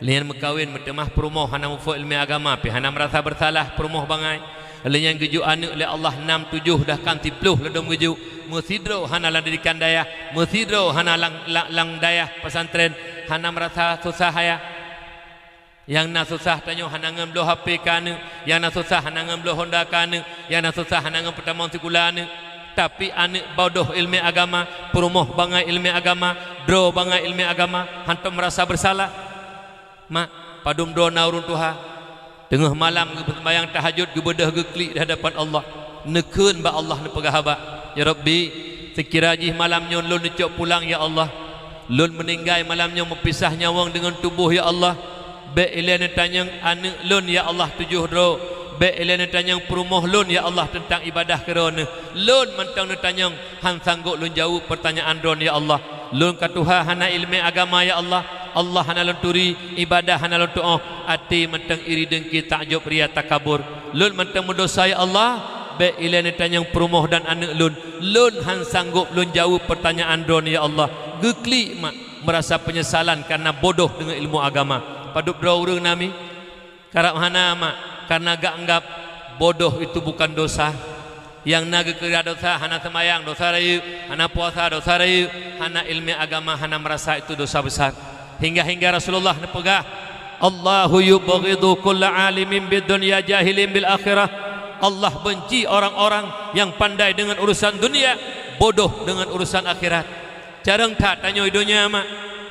Lian mekawin metemah perumah hana mufhum ilmu agama pi hana merasa bersalah perumah bangai. Lian geju anak oleh Allah 6 7 dah kan 10 ledom geju. Musidro hana lang didikan daya, musidro hana lang daya pesantren hana merasa susah ayah. Yang nak susah tanya hana ngamlo HP kana, yang nak susah hana ngamlo Honda kana, yang nak susah hana ngam pertama sekulana. Tapi anak bodoh ilmu agama, perumah bangai ilmu agama, draw bangai ilmu agama, hantam merasa bersalah. Mak padum draw naurun Tuhan. Tengah malam bersembahyang tahajud gebedah geklik di hadapan Allah. Nekeun ba Allah ne pegah haba. Ya Rabbi, sekira jih malamnya lun necok pulang ya Allah. Lun meninggal malamnya mempisah nyawang dengan tubuh ya Allah. Be ilan tanyang anak lun ya Allah 7 dro. Be ilan tanyang perumah lun ya Allah tentang ibadah kerana. Lun mentang tanyang han sanggup lun jawab pertanyaan dron ya Allah. Lun katuha hana ilmu agama ya Allah. Allah hana lun turi ibadah hana lun doa. Ati mentang iri dengki takjub ria takabur. Lun mentang mendosa ya Allah. Be ilan tanyang perumah dan anak lun. Lun han sanggup lun jawab pertanyaan dron ya Allah. Gekli mak merasa penyesalan karena bodoh dengan ilmu agama. Padup dua orang nami karap hana mak karena gak anggap bodoh itu bukan dosa. Yang naga kira dosa hana semayang dosa rayu, hana puasa dosa rayu, hana ilmu agama hana merasa itu dosa besar. Hingga Rasulullah nepegah Allahu yubghidu kulla alimin bid dunya jahilin bil akhirah. Allah benci orang-orang yang pandai dengan urusan dunia, bodoh dengan urusan akhirat. Jarang tak tanya dunia mak.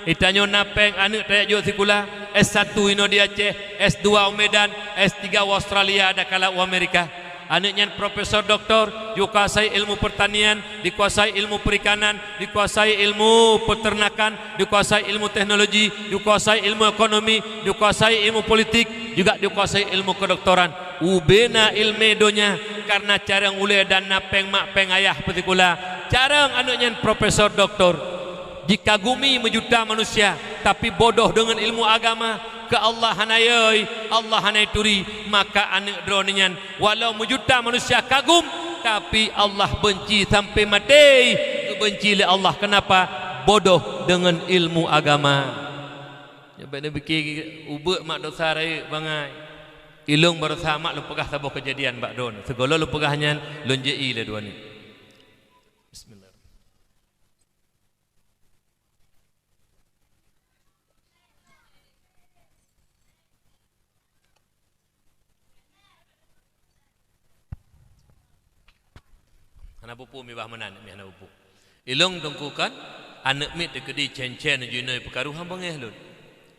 Itanyo napeng anak tayak jo sikula S1 ino di Aceh, S2 Medan, S3 Australia ada kala Amerika. Anaknya profesor doktor, dikuasai ilmu pertanian, dikuasai ilmu perikanan, dikuasai ilmu peternakan, dikuasai ilmu teknologi, dikuasai ilmu ekonomi, dikuasai ilmu politik, juga dikuasai ilmu kedoktoran. Ubena ilmu donya karena carang ule dan napeng mak peng ayah petikula. Carang anaknya profesor doktor. Dikagumi menjuta manusia tapi bodoh dengan ilmu agama ke Allah hanayai Allah hanai turi maka anak dronian walau menjuta manusia kagum tapi Allah benci sampai mati benci oleh Allah. Kenapa? Bodoh dengan ilmu agama. Jangan fikir ubek mak dosa rai bangai ilung berusaha mak lu pegah sabuh kejadian bak don segala lu pegahnya lonjei le dua ni. Bismillah. Hana pupu mi bah menan mi hana pupu. Ilong dongkukan anak mit dekedi cen-cen junai perkaruhan bangeh lun.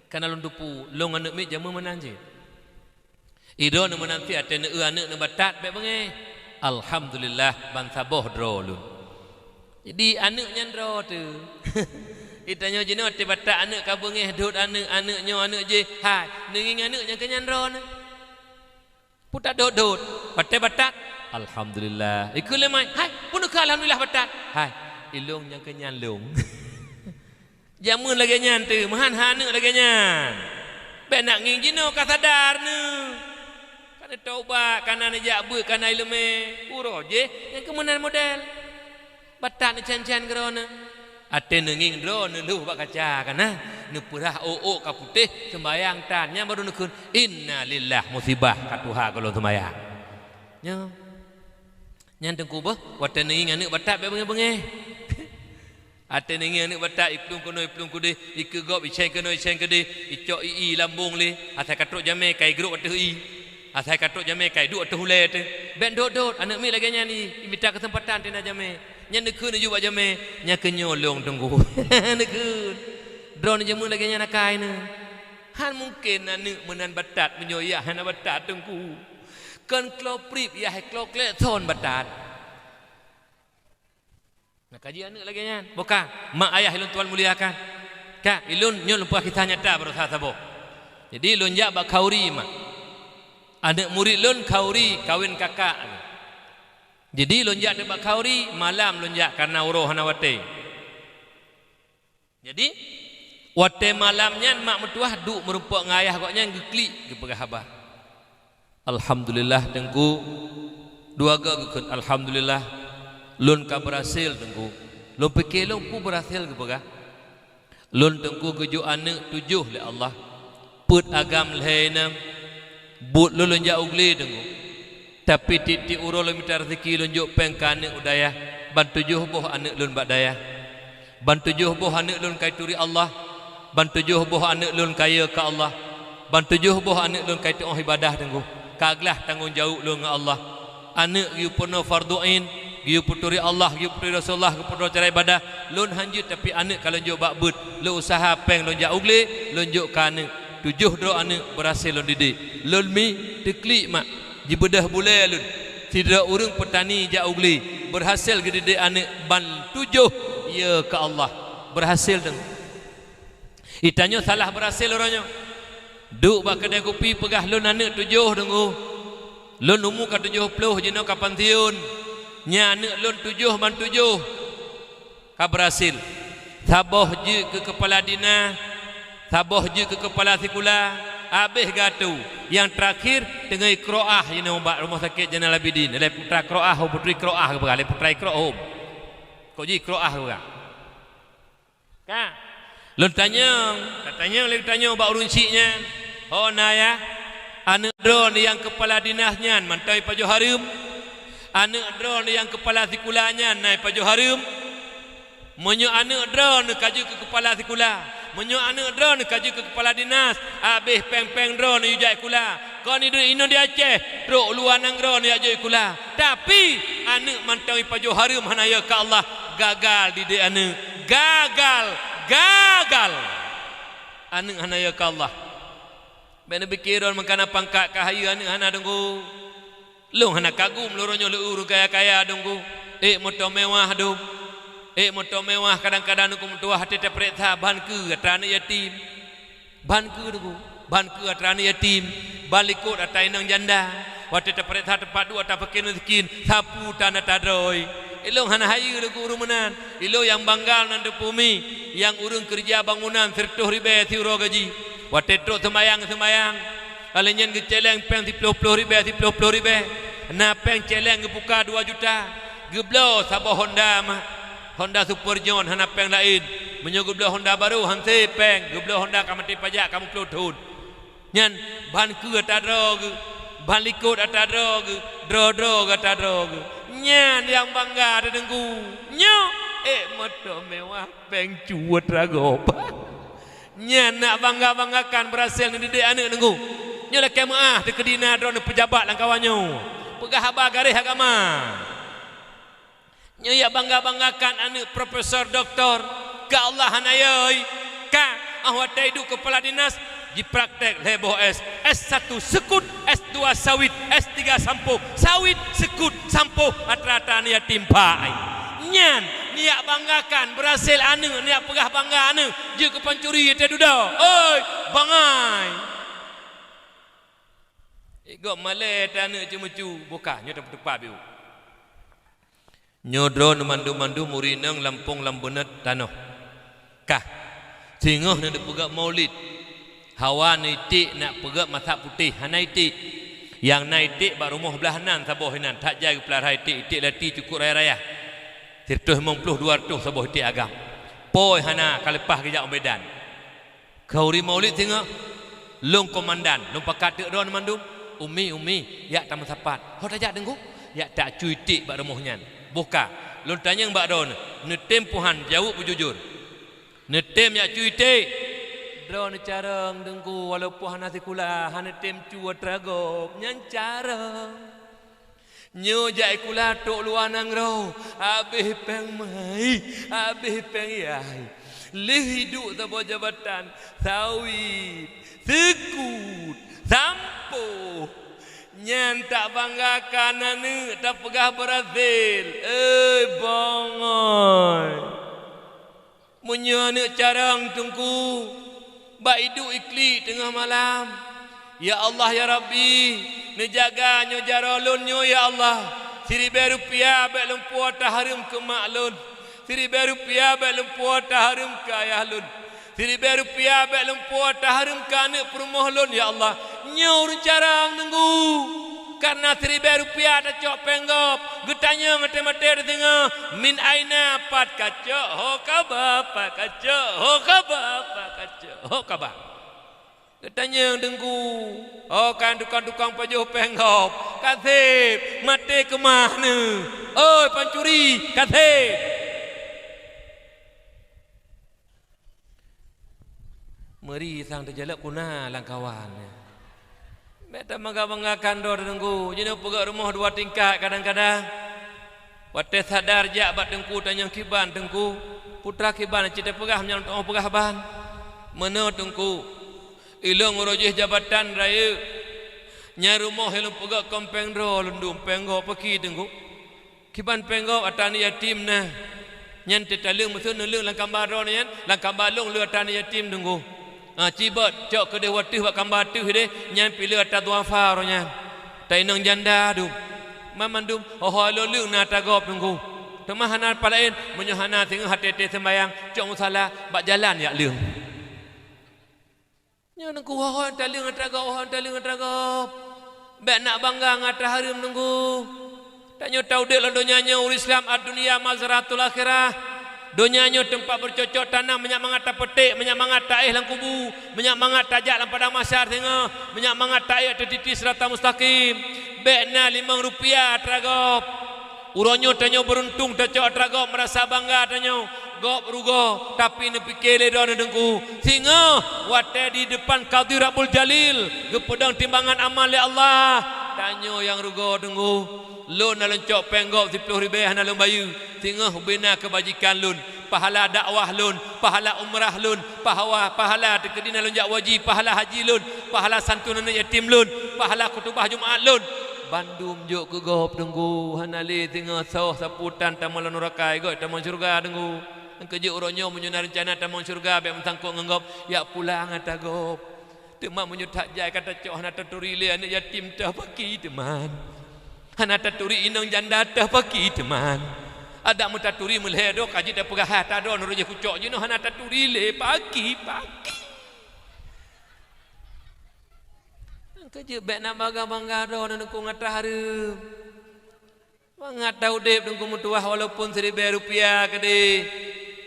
Kana lun tupu long anak mit jamu menan je. Ido ne menan ti aten anak ne batat be bangeh. Alhamdulillah ban saboh dro lun. Jadi anak nyan dro tu. Itanyo jeno te batat anak ka bangeh dut anak nyo anak je. Hai, nenging anak nya kenyan dro ne. Puta dot batat Alhamdulillah. Ikut lemai. Hai, pun alhamdulillah batat. Hai, ilung yang kenyan lung. Jamun lagi nyan tu, mahan hana lagi nyan. Benak nging jino ka sadar ne. Kana taubat, kana najak bu, kana ilme. Puro je yang kemenan model. Batat ni can-can kerana. Ate nging dro ne lu bak kaca kana. Ne purah o ka putih sembayang tannya baru nekun inna lillah musibah ka Tuhan kalau sembayang. Nya nyan tengku bah watan ni anak batat be bengeh ate ni anak batat iplung kono iplung kude ikegop iceng kono iceng kede icok ii lambung le asai katrok jame kai grup ate ii asai katrok jame kai du ate hule te ben dot anak mi lagi nyani minta kesempatan tena jame nyan nekeun ju ba jame nya kenyolong tengku nekeun drone jamu lagi nyana kai ne han mungkin anak menan batat menyoyah anak batat tengku kan kloprip ya hai klokle thon batat. Nak kaji anak lagi nyan. Bukan mak ayah ilun tuan muliakan. Ka ilun nyol lupa kita nyata berusaha sabo. Jadi ilun jak bak kauri mak. Anak murid ilun kauri kawin kakak. Jadi ilun jak bak kauri malam ilun jak karena uroh hana wate. Jadi wate malamnya mak mertuah duk merupak ngayah koknya geklik ke pegah abah. Alhamdulillah tengku dua gak alhamdulillah lun ka berhasil tengku lun fikir lun ku berhasil ke pegah lun tengku keju anak 7 le Allah put agam lehenam but lun ja ugli tengku tapi titik uro lun minta rezeki lun juk pengkane udaya ban 7 boh anak lun bak daya ban 7 boh anak lun kai turi Allah ban 7 boh anak lun kaya ka Allah ban 7 boh anak lun kai tu ibadah tengku kaglah tanggungjawab lun dengan Allah anak yu penuh farduin yu puturi Allah yu puturi Rasulullah yu puturi cara ibadah lun hanjut tapi anak kalau juk bak but lu usaha peng lun ja ugli lun juk kana 7 dro anak berhasil lun didik lun mi teklik mak jibedah bulai lun tidak urang petani ja ugli berhasil didik anak ban 7 ya ke Allah berhasil deng itanya salah berhasil orangnya duk bak kedai kopi pegah lun anak 7 dengu lun umur ka 70 jeno kapan tiun nya anak lun 7 ban 7 ka berhasil saboh je ke kepala dinas saboh je ke kepala sekolah habis gatu yang terakhir dengan Qiraah jeno rumah sakit Zainal Abidin le putra Qiraah putri Qiraah ke le putra Qiraah kok ji Qiraah ke ka lun tanya katanya le tanya bak uruncinya oh naya anak drone yang kepala dinasnya mantai Pajo Harim anak drone yang kepala sekolahnya naik Pajo Harim menyo anak drone kaju ke kepala sekolah menyo anak drone kaju ke kepala dinas habis peng-peng drone yu jai kula kau ni ino di Aceh truk luar nang drone ya jai kula tapi anak mantai Pajo Harim hanaya ka Allah gagal didik anak gagal anak hanaya ka Allah bena pikiran mengkana pangkat kahaya anak hana dongku lu hana kagum loronyo lu kaya-kaya dongku motor mewah dong motor mewah kadang-kadang dongku mentua hati terperiksa ban ke atrana yatim ban ke dongku ban ke atrana yatim balikut atai nang janda wate terperiksa tempat dua tak pakai miskin sapu tanah tadroi ilo hana hayu dongku urumanan ilo yang banggal nan bumi yang urung kerja bangunan 100 ribu tiuro gaji wate truk semayang alenyen ke celeng peng 10 ribu na peng celeng ke buka 2 juta geblo sabah Honda mah Honda Super John hana peng lain menyo geblo Honda baru hanse peng geblo Honda kamu mati pajak kamu pelutun nyan ban ke atadro ban likut atadro dro atadro nyan yang bangga ada dengku nyo motor mewah peng cuat ragop nya nak bangga-banggakan berhasil didik anak nengku nya lah kemaah di kedina drone pejabat lang kawannya pegah habar garis agama nya ya bangga-banggakan anak profesor doktor ka Allah hanayoi ka ahwat hidup kepala dinas di praktek leboh S1 sekut S2 sawit S3 sampo sawit sekut sampo rata-rata ni timpai nyan niat banggakan berhasil anu niat pegah bangga anu je ke pancuri te duda oi bangai ego male tanu cemucu buka nyo tepat biu nyodro mandu-mandu murinang lampung lambenet tanoh kah singoh nak pegak maulid hawa nitik nak pegak mata putih hanaitik yang naitik bak rumah belah nan saboh hinan tak jaga pelar itik lati cukup raya-raya 150 200 saboh itik agam poi hana kalepah ke jak medan kauri maulid tengok long komandan long pakat tek ron mandum umi yak tamat sapat ho tajak dengku yak tak cuy itik bak rumahnya buka long tanya bak ron netem puhan jawab bujujur netem yak cuy itik drone carang dengku walaupun hana sekolah hana tem cuat ragop nyan carang nyo jai kula tok luar nang ro habis peng mai habis peng yai le hidup sebuah jabatan sawit sekut sampo nyan tak banggakan anu tak pegah berhasil bangai munyo anu carang tungku bak hidup ikli tengah malam ya Allah ya Rabbi nejaga nyo jarolun nyo ya Allah seribu rupiah bak lumpur taharum ke maklun seribu rupiah bak lumpur taharum ke ayah lun seribu rupiah bak lumpur taharum ke anak perumah lun ya Allah nyo carang nunggu karena 1,000 rupiah tak cok penggop getanya mate-mate tengah min aina pat kacok ho kaba pat kacok ho kaba pat kacok ho kaba getanya dengku oh kan tukang-tukang pajuh penggop kasih mate ke mana oi pancuri kasih meri sang terjalak kuna langkawan. Beta bangga-banggakan do dengku. Jenis pegak rumah 2 tingkat kadang-kadang. Wate sadar jak bat dengku tanya kiban dengku. Putra kiban cita pegah menyang tengah pegah ban. Mana dengku. Ilong urujih jabatan raya. Nya rumah ilong pegak kompeng do lundum penggo peki dengku. Kiban penggo atani yatim nah. Nyan tetalung musuh nulung langkambar do nyan. Langkambar long lu atani yatim dengku. Cibat cok ke dia watih buat gambar tu dia nyam pilih atas duafa ronya tai nang janda dum mamandum oh lolung na tagop tunggu temahanan palain menyohana tengah hati sembayang cok salah bak jalan ya leung nya nangku ho talung tagop bak nak bangga ngata harum tunggu tak nyo tau dek ladonya ur Islam ad-dunia mazratul akhirah donyanya tempat bercocok tanam banyak mangata petik banyak mangata lang kubu banyak mangata tajak lang padang masyar tengah banyak mangata air tertiti serata mustaqim bekna 5 rupiah tragop uronyo tanyo beruntung cocok tragop merasa bangga tanyo gop rugo tapi ne pikir le don dengku singa wate di depan Qadhi Rabbul Jalil gepedang timbangan amal ya Allah tanyo yang rugo dengku lun na lencok penggop 10 ribu hana lun bayu tingah bina kebajikan lun pahala dakwah lun pahala umrah lun pahala tekedina lun jak wajib pahala haji lun pahala santunan yatim lun pahala kutubah Jumaat lun bandum juk ke gop dengku hana le tingah sawah saputan tamal nurakai goi tamal syurga dengku keje uronyo menyuna rencana tamal syurga be mentangkok ngenggop ya pulang ata gop teman menyutak jai kata cok hana turile anak yatim tah paki teman hana taturi inang janda tah paki teman ada mutaturi mulhedo kaji dah pegah hata do nuruje kucok je no hana taturi le paki kaji bek nak bangga do nangku ngata harum ngata udep nangku mutuah walaupun 1,000 rupiah kede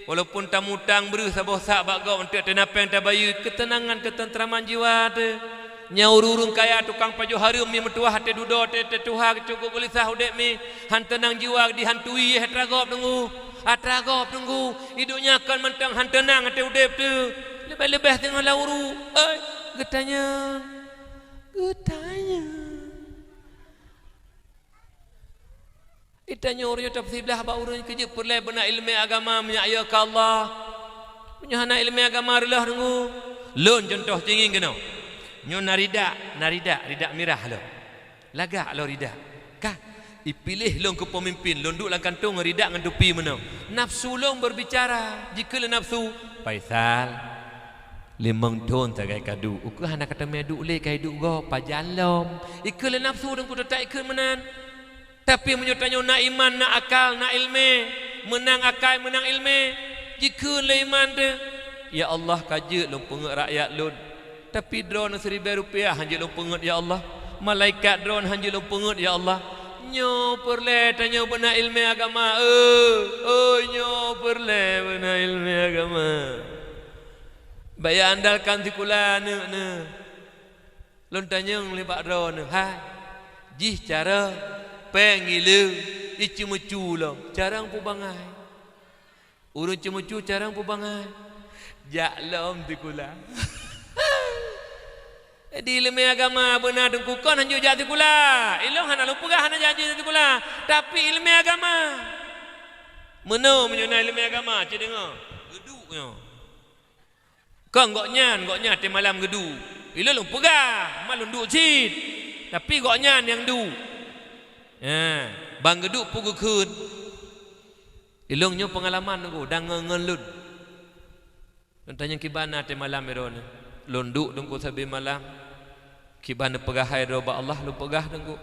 walaupun tamutang beru saboh sak bak gau untuk tenapeng tabayu ketenangan ketentraman jiwa te nyaururung kaya tukang pajuh harum mi metuah te dudo te tuha cukup gelisah udek mi han tenang jiwa dihantui atragop tunggu hidupnya akan mentang han tenang te udep tu lebih-lebih tengah lauru getanya itanya uryo tafsir belah ba urun keje perle bena ilmu agama menyaya ka Allah menyahana ilmu agama relah tunggu lun contoh cinging kena nyo narida mirah lo lagak lo rida kah ipilih long ke pemimpin long duk lang kantung rida ngan tupi menang nafsu long berbicara jika le nafsu Faisal 5 ton tagai kadu uku hana kata medu le kai duk go pajalom ikle nafsu deng kudu tak ikut menan tapi menyotanyo na iman na akal na ilmu menang akal menang ilmu jika le iman de ya Allah kaje long pengek rakyat lun tapi drone 1,000 rupiah hanje lo pengut ya Allah malaikat drone hanje lo pengut ya Allah nyo perle tanyo bena ilmu agama nyo perle bena ilmu agama bayar andalkan tikula ne lon tanyong libat drone hai jih cara pengilu icu-mucu lo carang pu bangai urun cimucu carang pu bangai jak lom tikula di ilmu agama benar dengku kon hanju jati kula ilong hana lupa hana janji jati kula tapi ilmu agama meno menyuna ilmu agama cik dengar geduknya kon goknyan te malam gedu ilong lupa malun duk cid tapi goknyan yang du bang geduk pugu kun ilongnya pengalaman dengku dang ngelun tanya kibana te malam erone londuk dengku sabi malam kibana pegahai roba Allah lu pegah dengku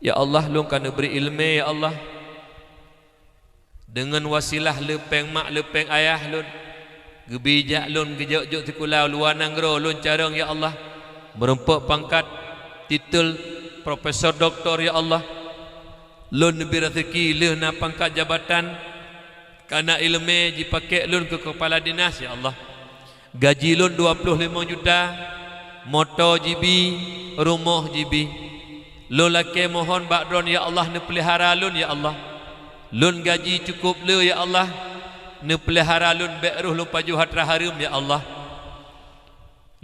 ya Allah lu kana beri ilmu ya Allah dengan wasilah lepeng mak lepeng ayah lun gebijak lun gejok-jok tikulau luanang gro lun carang ya Allah merempok pangkat titel profesor doktor ya Allah. Lun lebih rezeki leh na pangkat jabatan karena ilmu dipakai lun ke kepala dinas ya Allah. Gaji lun 25 juta, motor GB, rumah GB. Lun laki mohon bakdron ya Allah ne pelihara lun ya Allah. Lun gaji cukup le ya Allah. Ne pelihara lun beruh lun paju hatra harum ya Allah.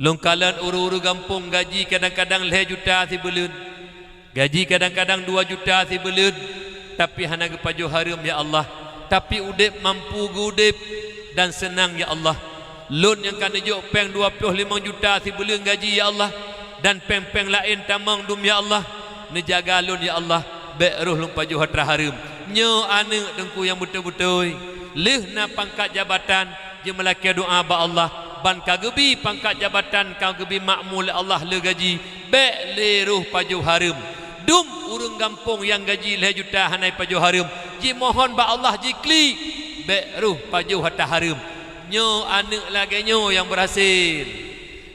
Lun kalan uru-uru gampung gaji kadang-kadang 5 juta si belun. Gaji kadang-kadang 2 juta si belun. Tapi hana ke paju harum ya Allah. Tapi udip mampu gudip dan senang ya Allah. Lun yang kan juk peng 25 juta si belun gaji ya Allah. Dan peng-peng lain tamang dum ya Allah. Nejaga lun ya Allah. Beruh lun paju hatra harum. Nyo anak dengku yang betul-betul. Leh na pangkat jabatan je melaki doa ba Allah. Ban kagebi pangkat jabatan kau gebi makmul Allah le gaji be le ruh paju harum dum urang kampung yang gaji 5 juta hanai paju harum ji mohon ba Allah ji kli be ruh paju hatta harum nyo anak lagi nyo yang berhasil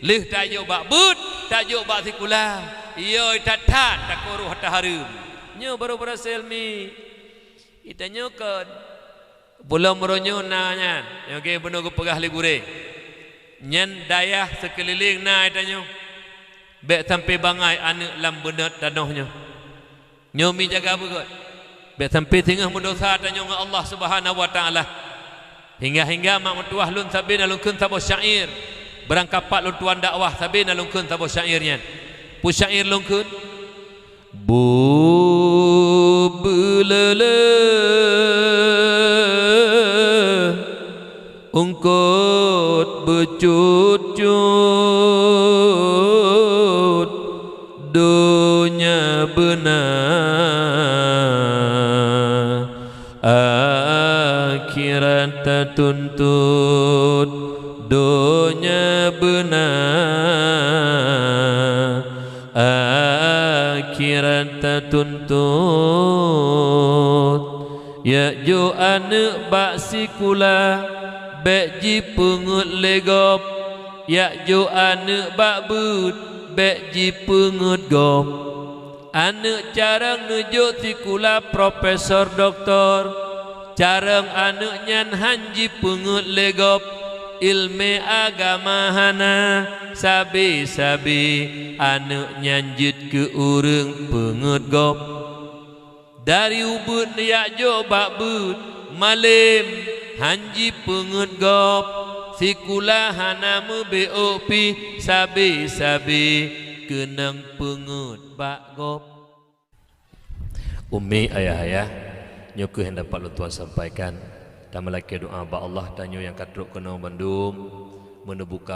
leh tajuk bak but tajuk bak sikula iyo tatat tak ruh hatta harum nyo baru berhasil mi kita nyokan belum meronyo nanya okey benar ke pegah le gure nyen dayah sekeliling na itanyo bek sampai bangai anak lam bener tanohnya nyomi jaga begot bek sampai tengah mendosa tanyo dengan Allah Subhanahu wa taala hingga mak mentuah lun sabina lun kun sabo syair berangkapat lun tuan dakwah sabina lun kun sabo syairnya pu syair lun kun bu bulele ungkut becut-cut dunia benar akhirat tertuntut dunia benar akhirat tertuntut ya jo anak bak sikula bek ji pengut legop yak jo anak bak but bek ji pengut gop anak carang nujuk sikula profesor doktor carang anak nyan hanji pengut legop ilmu agama hana sabi-sabi anak nyanjut ke urang pengut gop dari ubud yak jo bak but malim hanji pengut gop sikula hana beopi sabi-sabi kenang pengut bak gop. Umi ayah-ayah nyoku yang dapat lu Tuhan sampaikan dan melaki doa ba Allah tanyo yang katruk kena Bandung menebuka